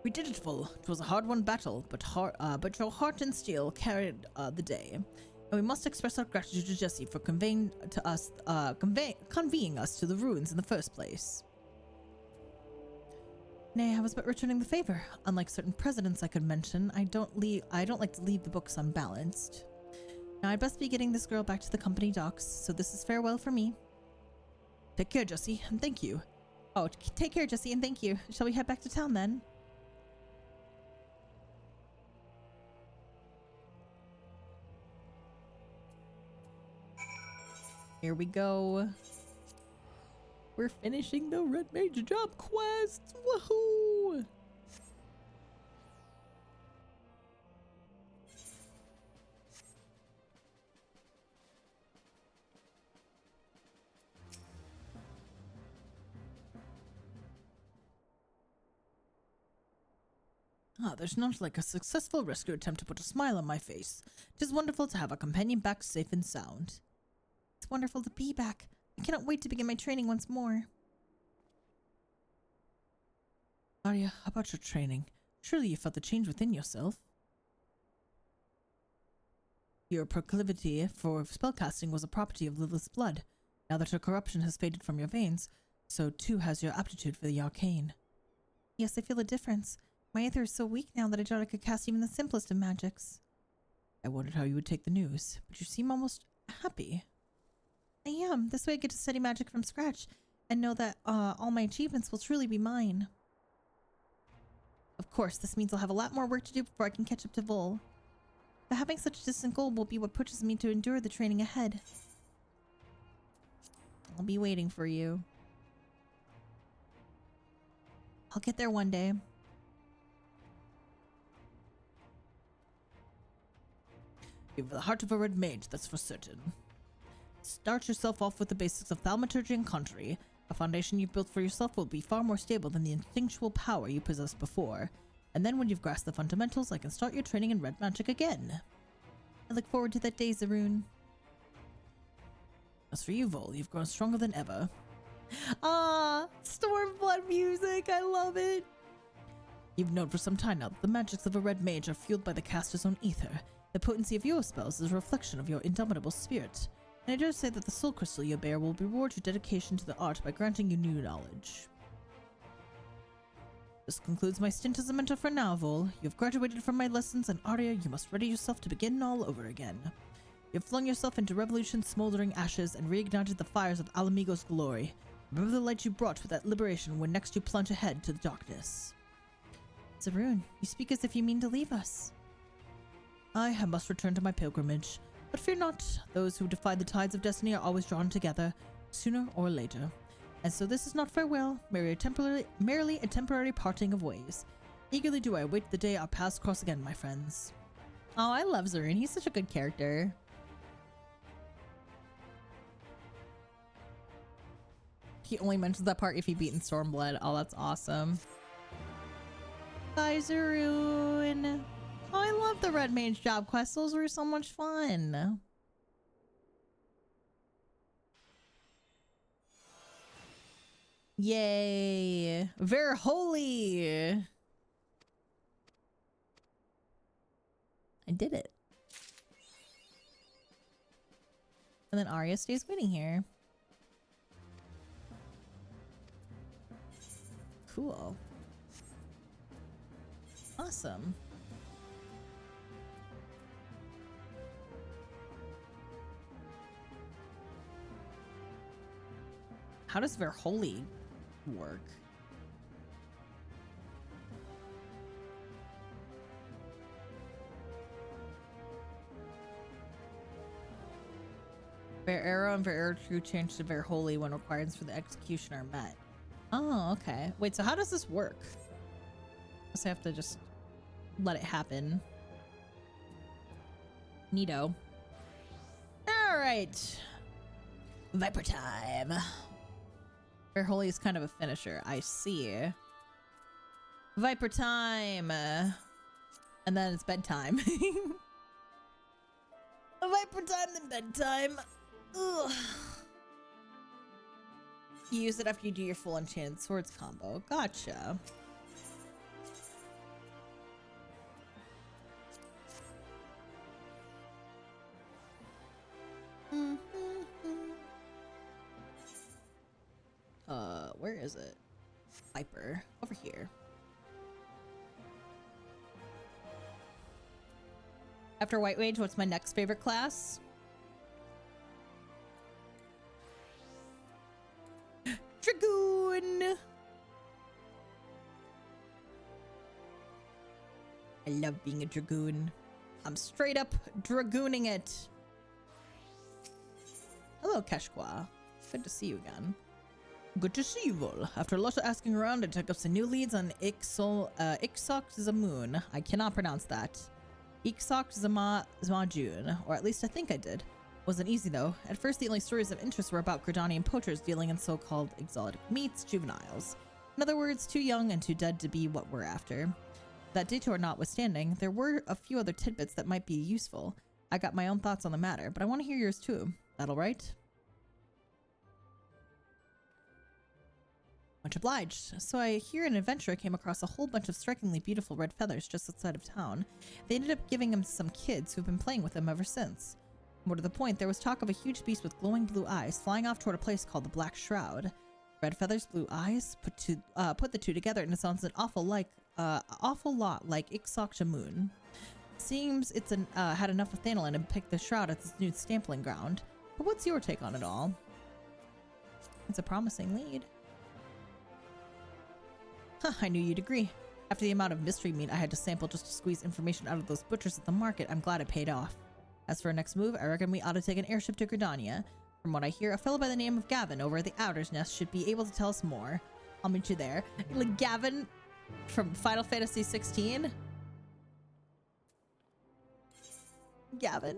We did it, Vol. It was a hard-won battle, but your heart and steel carried the day. And we must express our gratitude to Jesse for conveying us to the ruins in the first place. Nay, I was but returning the favor. Unlike certain presidents I could mention, I don't like to leave the books unbalanced. Now I'd best be getting this girl back to the company docks, so this is farewell for me. Take care, Jesse, and thank you. Oh, take care, Jesse, and thank you. Shall we head back to town then? Here we go. We're finishing the Red Mage job quest. Woohoo! Ah, there's not like a successful rescue attempt to put a smile on my face. It is wonderful to have a companion back safe and sound. It's wonderful to be back. I cannot wait to begin my training once more. Arya, how about your training? Surely you felt the change within yourself. Your proclivity for spellcasting was a property of Lilith's blood. Now that her corruption has faded from your veins, so too has your aptitude for the arcane. Yes, I feel a difference. My aether is so weak now that I doubt I could cast even the simplest of magics. I wondered how you would take the news, but you seem almost happy. I am. This way I get to study magic from scratch and know that all my achievements will truly be mine. Of course, this means I'll have a lot more work to do before I can catch up to Vol. But having such a distant goal will be what pushes me to endure the training ahead. I'll be waiting for you. I'll get there one day. You have the heart of a red mage, that's for certain. Start yourself off with the basics of thaumaturgy and conjury. A foundation you've built for yourself will be far more stable than the instinctual power you possessed before. And then when you've grasped the fundamentals, I can start your training in red magic again. I look forward to that day, Zaroon. As for you, Vol, you've grown stronger than ever. Ah, Stormblood music, I love it. You've known for some time now that the magics of a red mage are fueled by the caster's own ether. The potency of your spells is a reflection of your indomitable spirit. And I dare say that the soul crystal you bear will reward your dedication to the art by granting you new knowledge. This concludes my stint as a mentor for now, Vol. You have graduated from my lessons, and Arya, you must ready yourself to begin all over again. You have flung yourself into Revolution's smoldering ashes and reignited the fires of Alamigo's glory. Remember the light you brought with that liberation when next you plunge ahead to the darkness. Zaroon, you speak as if you mean to leave us. I must return to my pilgrimage. But fear not, those who defy the tides of destiny are always drawn together, sooner or later. And so this is not farewell, merely a temporary parting of ways. Eagerly do I await the day our paths cross again, my friends. Oh, I love Zaroon. He's such a good character. He only mentions that part if he beat in Stormblood. Oh, that's awesome. Bye, Zaroon. Oh, I love the Red Mage job quests. Those were so much fun. Yay. Ver holy. I did it. And then Arya stays waiting here. Cool. Awesome. How does Verholy work? Ver Arrow and Ver Arrow True change to Verholy when requirements for the execution are met. Oh, okay. Wait, so how does this work? I guess I have to just let it happen. Neato. Alright. Viper time. Verholy is kind of a finisher. I see. Viper time. And then it's bedtime. Viper time, then bedtime. Ugh. You use it after you do your full enchanted swords combo. Gotcha. Where is it? Viper. Over here. After White Mage, what's my next favorite class? Dragoon! I love being a Dragoon. I'm straight up Dragooning it. Hello, Keshqua. Good to see you again. Good to see you, Vol. After a lot of asking around, I took up some new leads on Ixoxzamun. I cannot pronounce that. Ixoxzamajun, or at least I think I did. Wasn't easy though. At first, the only stories of interest were about Gridanian poachers dealing in so-called exotic meats, juveniles. In other words, too young and too dead to be what we're after. That detour notwithstanding, there were a few other tidbits that might be useful. I got my own thoughts on the matter, but I want to hear yours too. That all right? Much obliged. So I hear an adventurer came across a whole bunch of strikingly beautiful red feathers just outside of town. They ended up giving him some kids who've been playing with them ever since. More to the point, there was talk of a huge beast with glowing blue eyes flying off toward a place called the Black Shroud. Red feathers, blue eyes, put the two together and it sounds an awful lot like Ixoxzamun. Seems it's had enough of Thanalan and picked the Shroud as its new stamping ground. But what's your take on it all? It's a promising lead. Huh, I knew you'd agree. After the amount of mystery meat I had to sample just to squeeze information out of those butchers at the market, I'm glad it paid off. As for our next move, I reckon we ought to take an airship to Gridania. From what I hear, a fellow by the name of Gavin over at the Outer's Nest should be able to tell us more. I'll meet you there. Like Gavin from Final Fantasy 16? Gavin.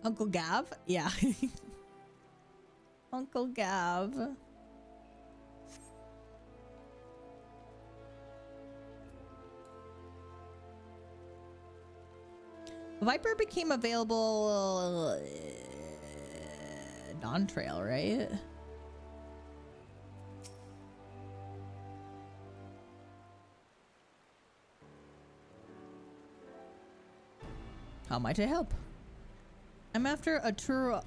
Uncle Gav? Yeah. Uncle Gav. Viper became available non-trail, right? How might I help? I'm after a Tural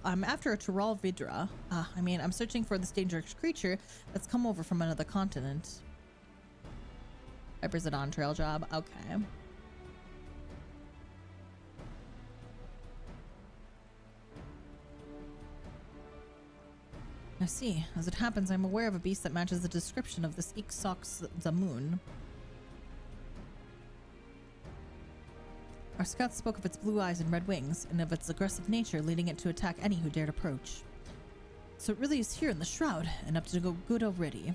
Vidra. I'm searching for this dangerous creature that's come over from another continent. Viper's an on-trail job. Okay. I see. As it happens, I'm aware of a beast that matches the description of this Ffxiv Zamun. Our scouts spoke of its blue eyes and red wings, and of its aggressive nature, leading it to attack any who dared approach. So it really is here in the Shroud, and up to go good already.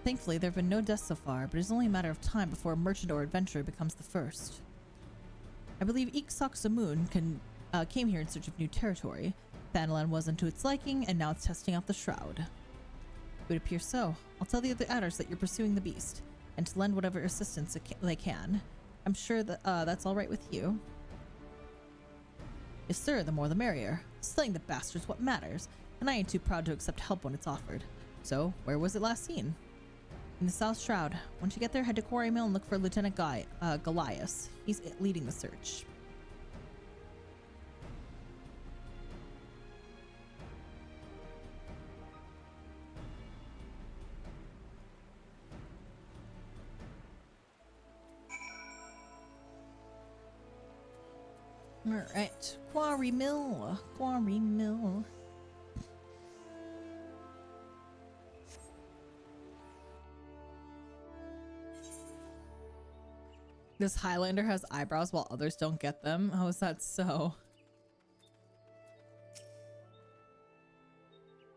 Thankfully, there have been no deaths so far, but it's only a matter of time before a merchant or adventurer becomes the first. I believe Ffxiv Zamun came here in search of new territory. Thanalan wasn't to its liking, and now it's testing out the Shroud. It would appear so. I'll tell the other adders that you're pursuing the beast, and to lend whatever assistance they can. I'm sure that that's all right with you. Yes, sir, the more the merrier. Slaying the bastard's what matters, and I ain't too proud to accept help when it's offered. So, where was it last seen? In the South Shroud. Once you get there, head to Quarry Mill and look for Lieutenant Goliath. He's leading the search. Alright, Quarry Mill. Quarry Mill. This Highlander has eyebrows while others don't get them. How is that so?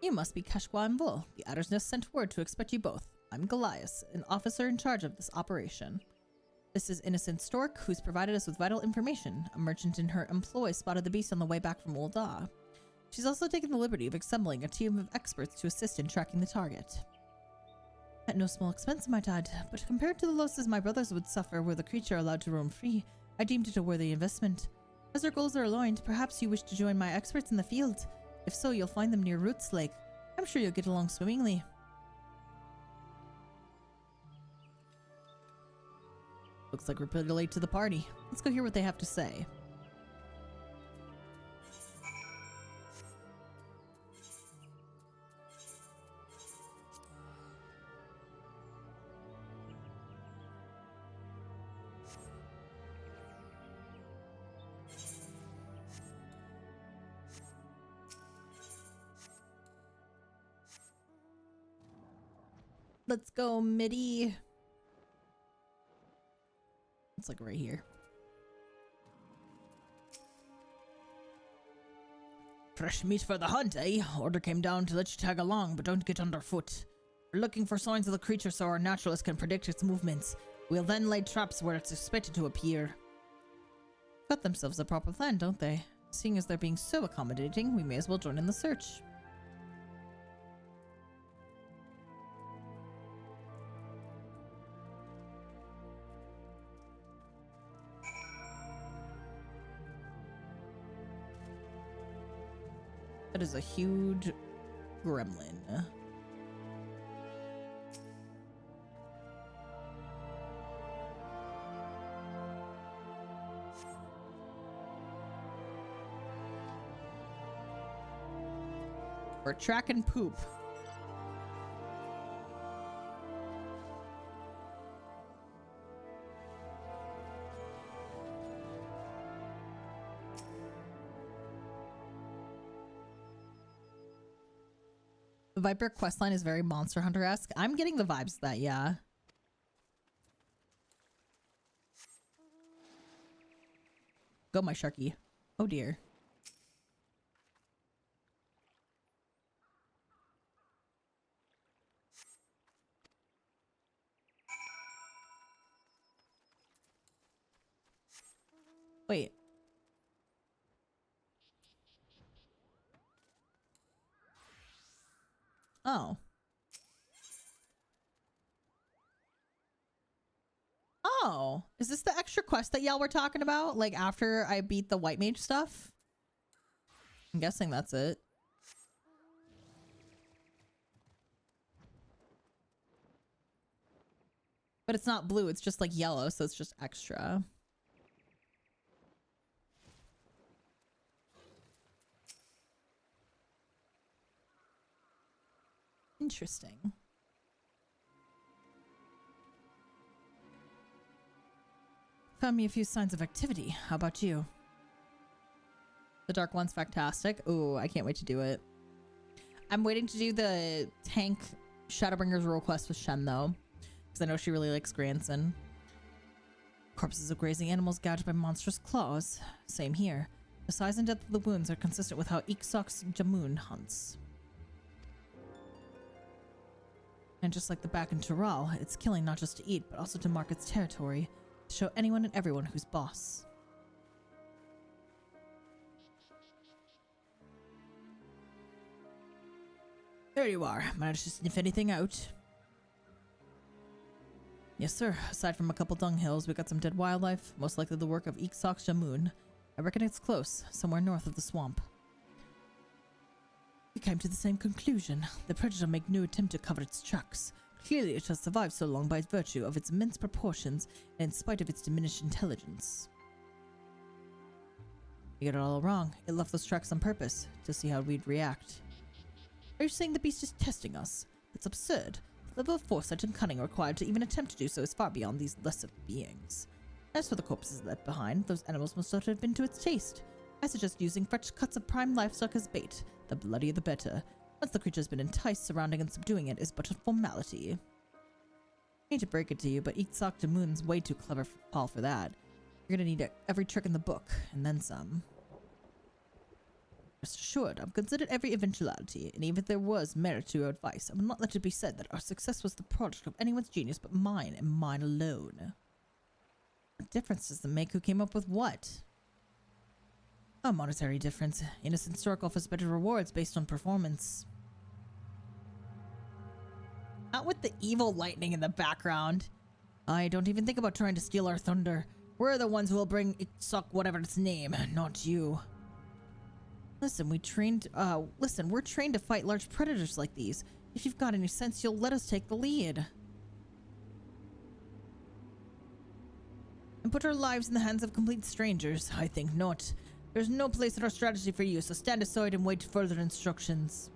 You must be Keshwa and Bull. The Adder's Nest sent word to expect you both. I'm Goliath, an officer in charge of this operation. This is Innocent Stork, who's provided us with vital information. A merchant in her employ spotted the beast on the way back from Ul'dah. She's also taken the liberty of assembling a team of experts to assist in tracking the target. At no small expense, might add, but compared to the losses my brothers would suffer were the creature allowed to roam free, I deemed it a worthy investment. As our goals are aligned, perhaps you wish to join my experts in the field. If so, you'll find them near Roots Lake. I'm sure you'll get along swimmingly. Looks like we're pretty late to the party. Let's go hear what they have to say. Let's go, Midi. It's like right here. Fresh meat for the hunt, eh? Order came down to let you tag along, but don't get underfoot. We're looking for signs of the creature so our naturalists can predict its movements. We'll then lay traps where it's expected to appear. Got themselves a proper plan, don't they? Seeing as they're being so accommodating, we may as well join in the search. That is a huge gremlin. We're tracking poop. The Viper questline is very Monster Hunter-esque. I'm getting the vibes of that, yeah. Go, my Sharky. Oh dear. Wait. Oh. Oh, is this the extra quest that y'all were talking about? Like after I beat the white mage stuff? I'm guessing that's it. But it's not blue, it's just like yellow, so it's just extra. Interesting. Found me a few signs of activity. How about you? The dark one's fantastic. Ooh, I can't wait to do it. I'm waiting to do the tank Shadowbringer's role quest with Shen though, because I know she really likes Granson. Corpses of grazing animals gouged by monstrous claws. Same here. The size and depth of the wounds are consistent with how Ffxiv hunts. And just like the back in Tural, it's killing not just to eat, but also to mark its territory, to show anyone and everyone who's boss. There you are. Managed to sniff anything out? Yes, sir. Aside from a couple dunghills, we got some dead wildlife, most likely the work of Ffxiv. I reckon it's close, somewhere north of the swamp. We came to the same conclusion. The predator made no attempt to cover its tracks. Clearly it has survived so long by virtue of its immense proportions and in spite of its diminished intelligence. You got it all wrong. It left those tracks on purpose, to see how we'd react. Are you saying the beast is testing us? That's absurd. The level of foresight and cunning required to even attempt to do so is far beyond these lesser beings. As for the corpses left behind, those animals must not have been to its taste. I suggest using fresh cuts of prime livestock as bait. The bloodier the better. Once the creature has been enticed, surrounding and subduing it is but a formality. I hate to break it to you, but Ffxiv way too clever for Paul for that. You're gonna need every trick in the book, and then some. Rest assured, I've considered every eventuality, and even if there was merit to your advice, I will not let it be said that our success was the product of anyone's genius but mine, and mine alone. What difference does it make who came up with what? A monetary difference. Innocent Stork offers better rewards based on performance. Not with the evil lightning in the background. I don't even think about trying to steal our thunder. We're the ones who will bring Ffxiv whatever its name, not you. Listen, we're trained to fight large predators like these. If you've got any sense, you'll let us take the lead. And put our lives in the hands of complete strangers? I think not. There's no place in our strategy for you, so stand aside and wait further instructions.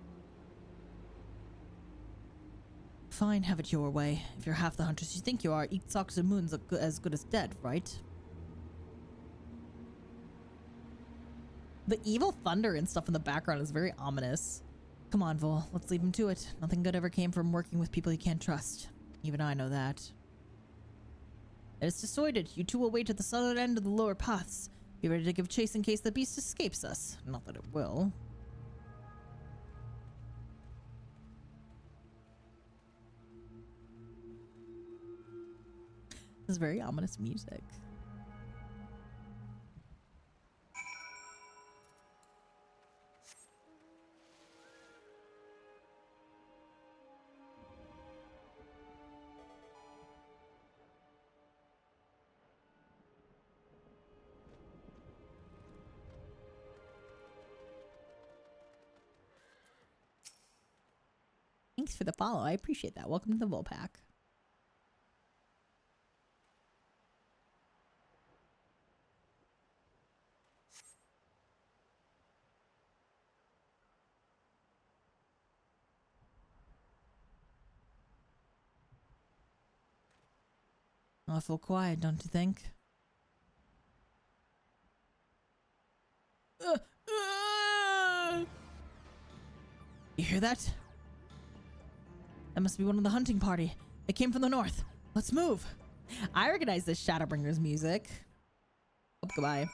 Fine, have it your way. If you're half the hunters you think you are, Ffxiv's as good as dead, right? The evil thunder and stuff in the background is very ominous. Come on, Vol, let's leave him to it. Nothing good ever came from working with people you can't trust. Even I know that. It is decided. You two will wait at the southern end of the lower paths. Be ready to give chase in case the beast escapes us. Not that it will. This is very ominous music. Thanks for the follow. I appreciate that. Welcome to the Vulpack. Awful quiet, don't you think? You hear that? That must be one of the hunting party. They came from the north. Let's move. I recognize this Shadowbringer's music. Oh, goodbye.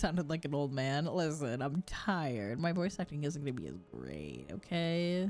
sounded like an old man. Listen, I'm tired. My voice acting isn't gonna be as great, okay?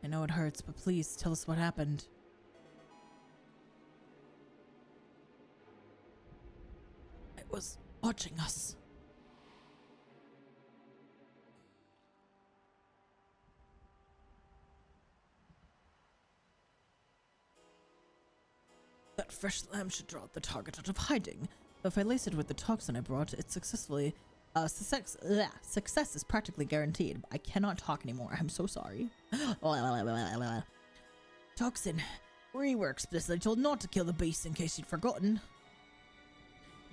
I know it hurts, but please tell us what happened. It was watching us. That fresh lamb should draw the target out of hiding. But if I lace it with the toxin I brought, it successfully... success is practically guaranteed. I cannot talk anymore. I'm so sorry. Toxin. We were explicitly told not to kill the beast in case you'd forgotten.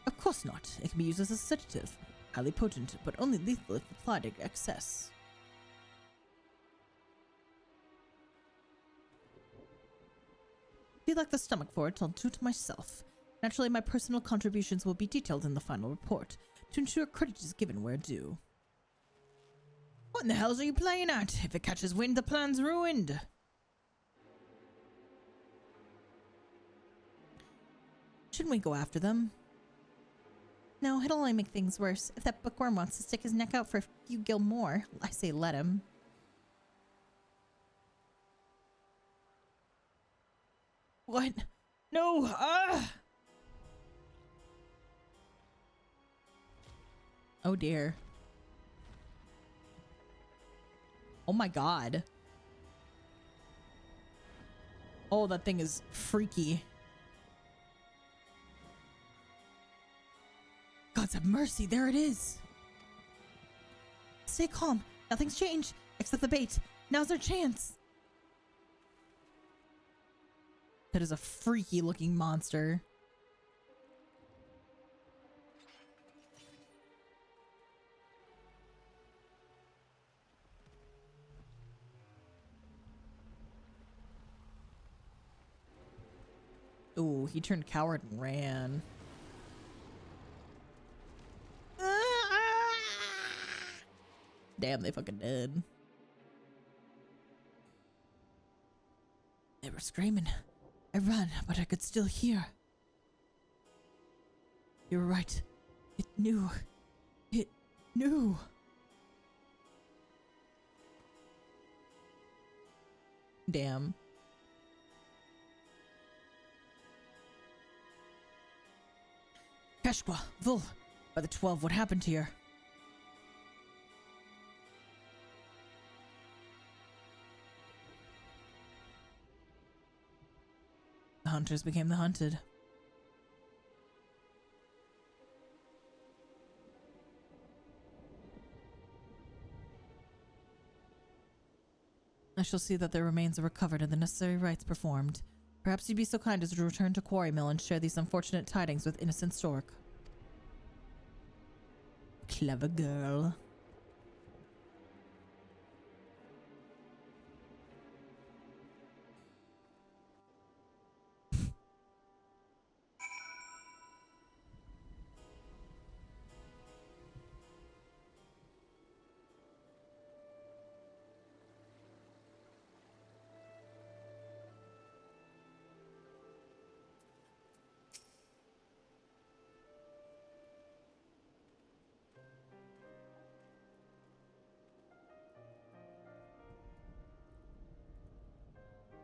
Of course not. It can be used as a sedative. Highly potent, but only lethal if applied in excess. If you'd like the stomach for it, I'll do it myself. Naturally, my personal contributions will be detailed in the final report, to ensure credit is given where due. What in the hells are you playing at? If it catches wind, the plan's ruined. Shouldn't we go after them? No, it'll only make things worse. If that bookworm wants to stick his neck out for a few gil more, I say let him. What? No! Ah! Oh dear. Oh my god. Oh, that thing is freaky. Gods have mercy, there it is. Stay calm. Nothing's changed except the bait. Now's our chance. That is a freaky looking monster. Ooh, he turned coward and ran. Damn, they fucking did. They were screaming. I ran, but I could still hear. You were right. It knew. It knew. Damn. Keshwa, Vul, by the 12, what happened here? The hunters became the hunted. I shall see that their remains are recovered and the necessary rites performed. Perhaps you'd be so kind as to return to Quarry Mill and share these unfortunate tidings with innocent Stork. Clever girl.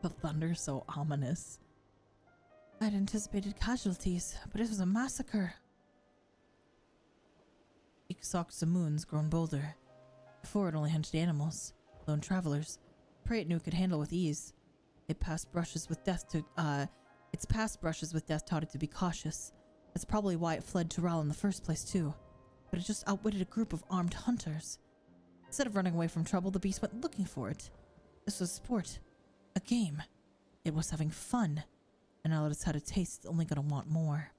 The thunder so ominous. I'd anticipated casualties, but it was a massacre. Iksok Samoon's grown bolder. Before it only hunted animals, lone travelers, prey it knew it could handle with ease. Its past brushes with death taught it to be cautious. That's probably why it fled Tural in the first place too. But it just outwitted a group of armed hunters. Instead of running away from trouble, the beast went looking for it. This was sport. A game. It was having fun. And now that it's had a taste, it's only gonna want more.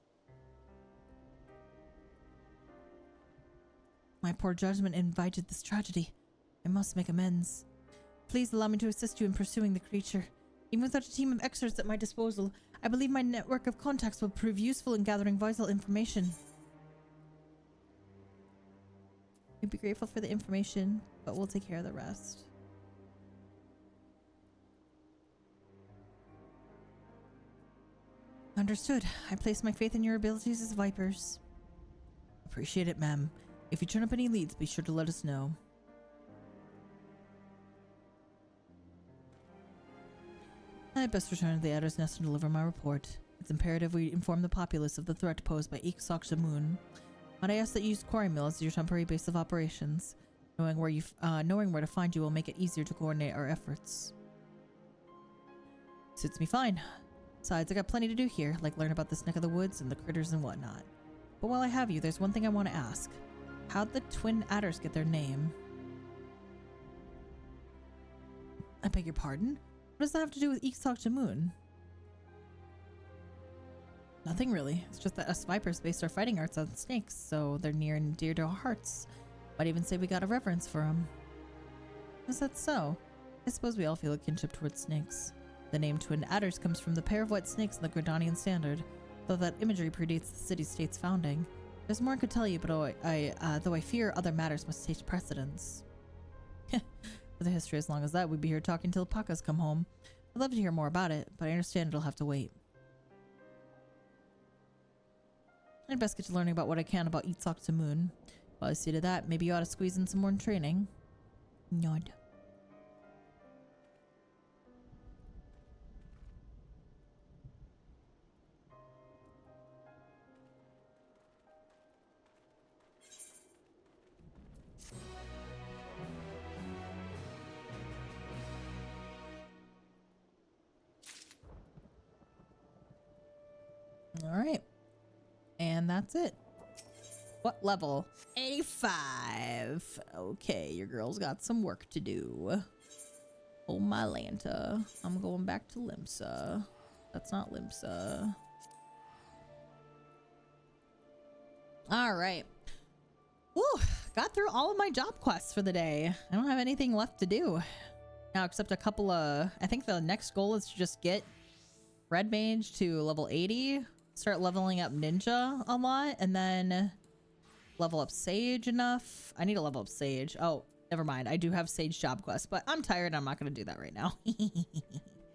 My poor judgment invited this tragedy. I must make amends. Please allow me to assist you in pursuing the creature. Even without a team of experts at my disposal, I believe my network of contacts will prove useful in gathering vital information. We'd be grateful for the information, but we'll take care of the rest. Understood. I place my faith in your abilities as vipers. Appreciate it, ma'am. If you turn up any leads, be sure to let us know. I best return to the Adder's Nest and deliver my report. It's imperative we inform the populace of the threat posed by Ffxiv. But I ask that you use Quarry Mill as your temporary base of operations. Knowing where to find you will make it easier to coordinate our efforts. Suits me fine. Besides, I got plenty to do here, like learn about this neck of the woods and the critters and whatnot. But while I have you, there's one thing I want to ask. How'd the twin adders get their name? I beg your pardon? What does that have to do with Ffxiv? Nothing really. It's just that us vipers base our fighting arts on snakes, so they're near and dear to our hearts. Might even say we got a reverence for them. Is that so? I suppose we all feel a kinship towards snakes. The name Twin Adders comes from the pair of white snakes in the Gridanian Standard, though that imagery predates the city-state's founding. There's more I could tell you, but though I fear other matters must take precedence. With a history as long as that, we'd be here talking till the Pakas come home. I'd love to hear more about it, but I understand it'll have to wait. I'd best get to learning about what I can about Ffxiv. While I see to that, maybe you ought to squeeze in some more training. Nod. All right. And that's it. What level? 85. Okay, your girl's got some work to do. Oh my Lanta. I'm going back to Limsa. That's not Limsa. All right. Woo! Got through all of my job quests for the day. I don't have anything left to do now except a couple of... I think the next goal is to just get Red Mage to level 80. Start leveling up Ninja a lot, and then level up Sage enough. I need to level up Sage. Oh, never mind. I do have Sage job quest, but I'm tired. I'm not going to do that right now.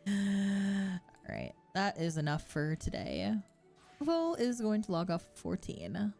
All right. That is enough for today. Vol is going to log off 14.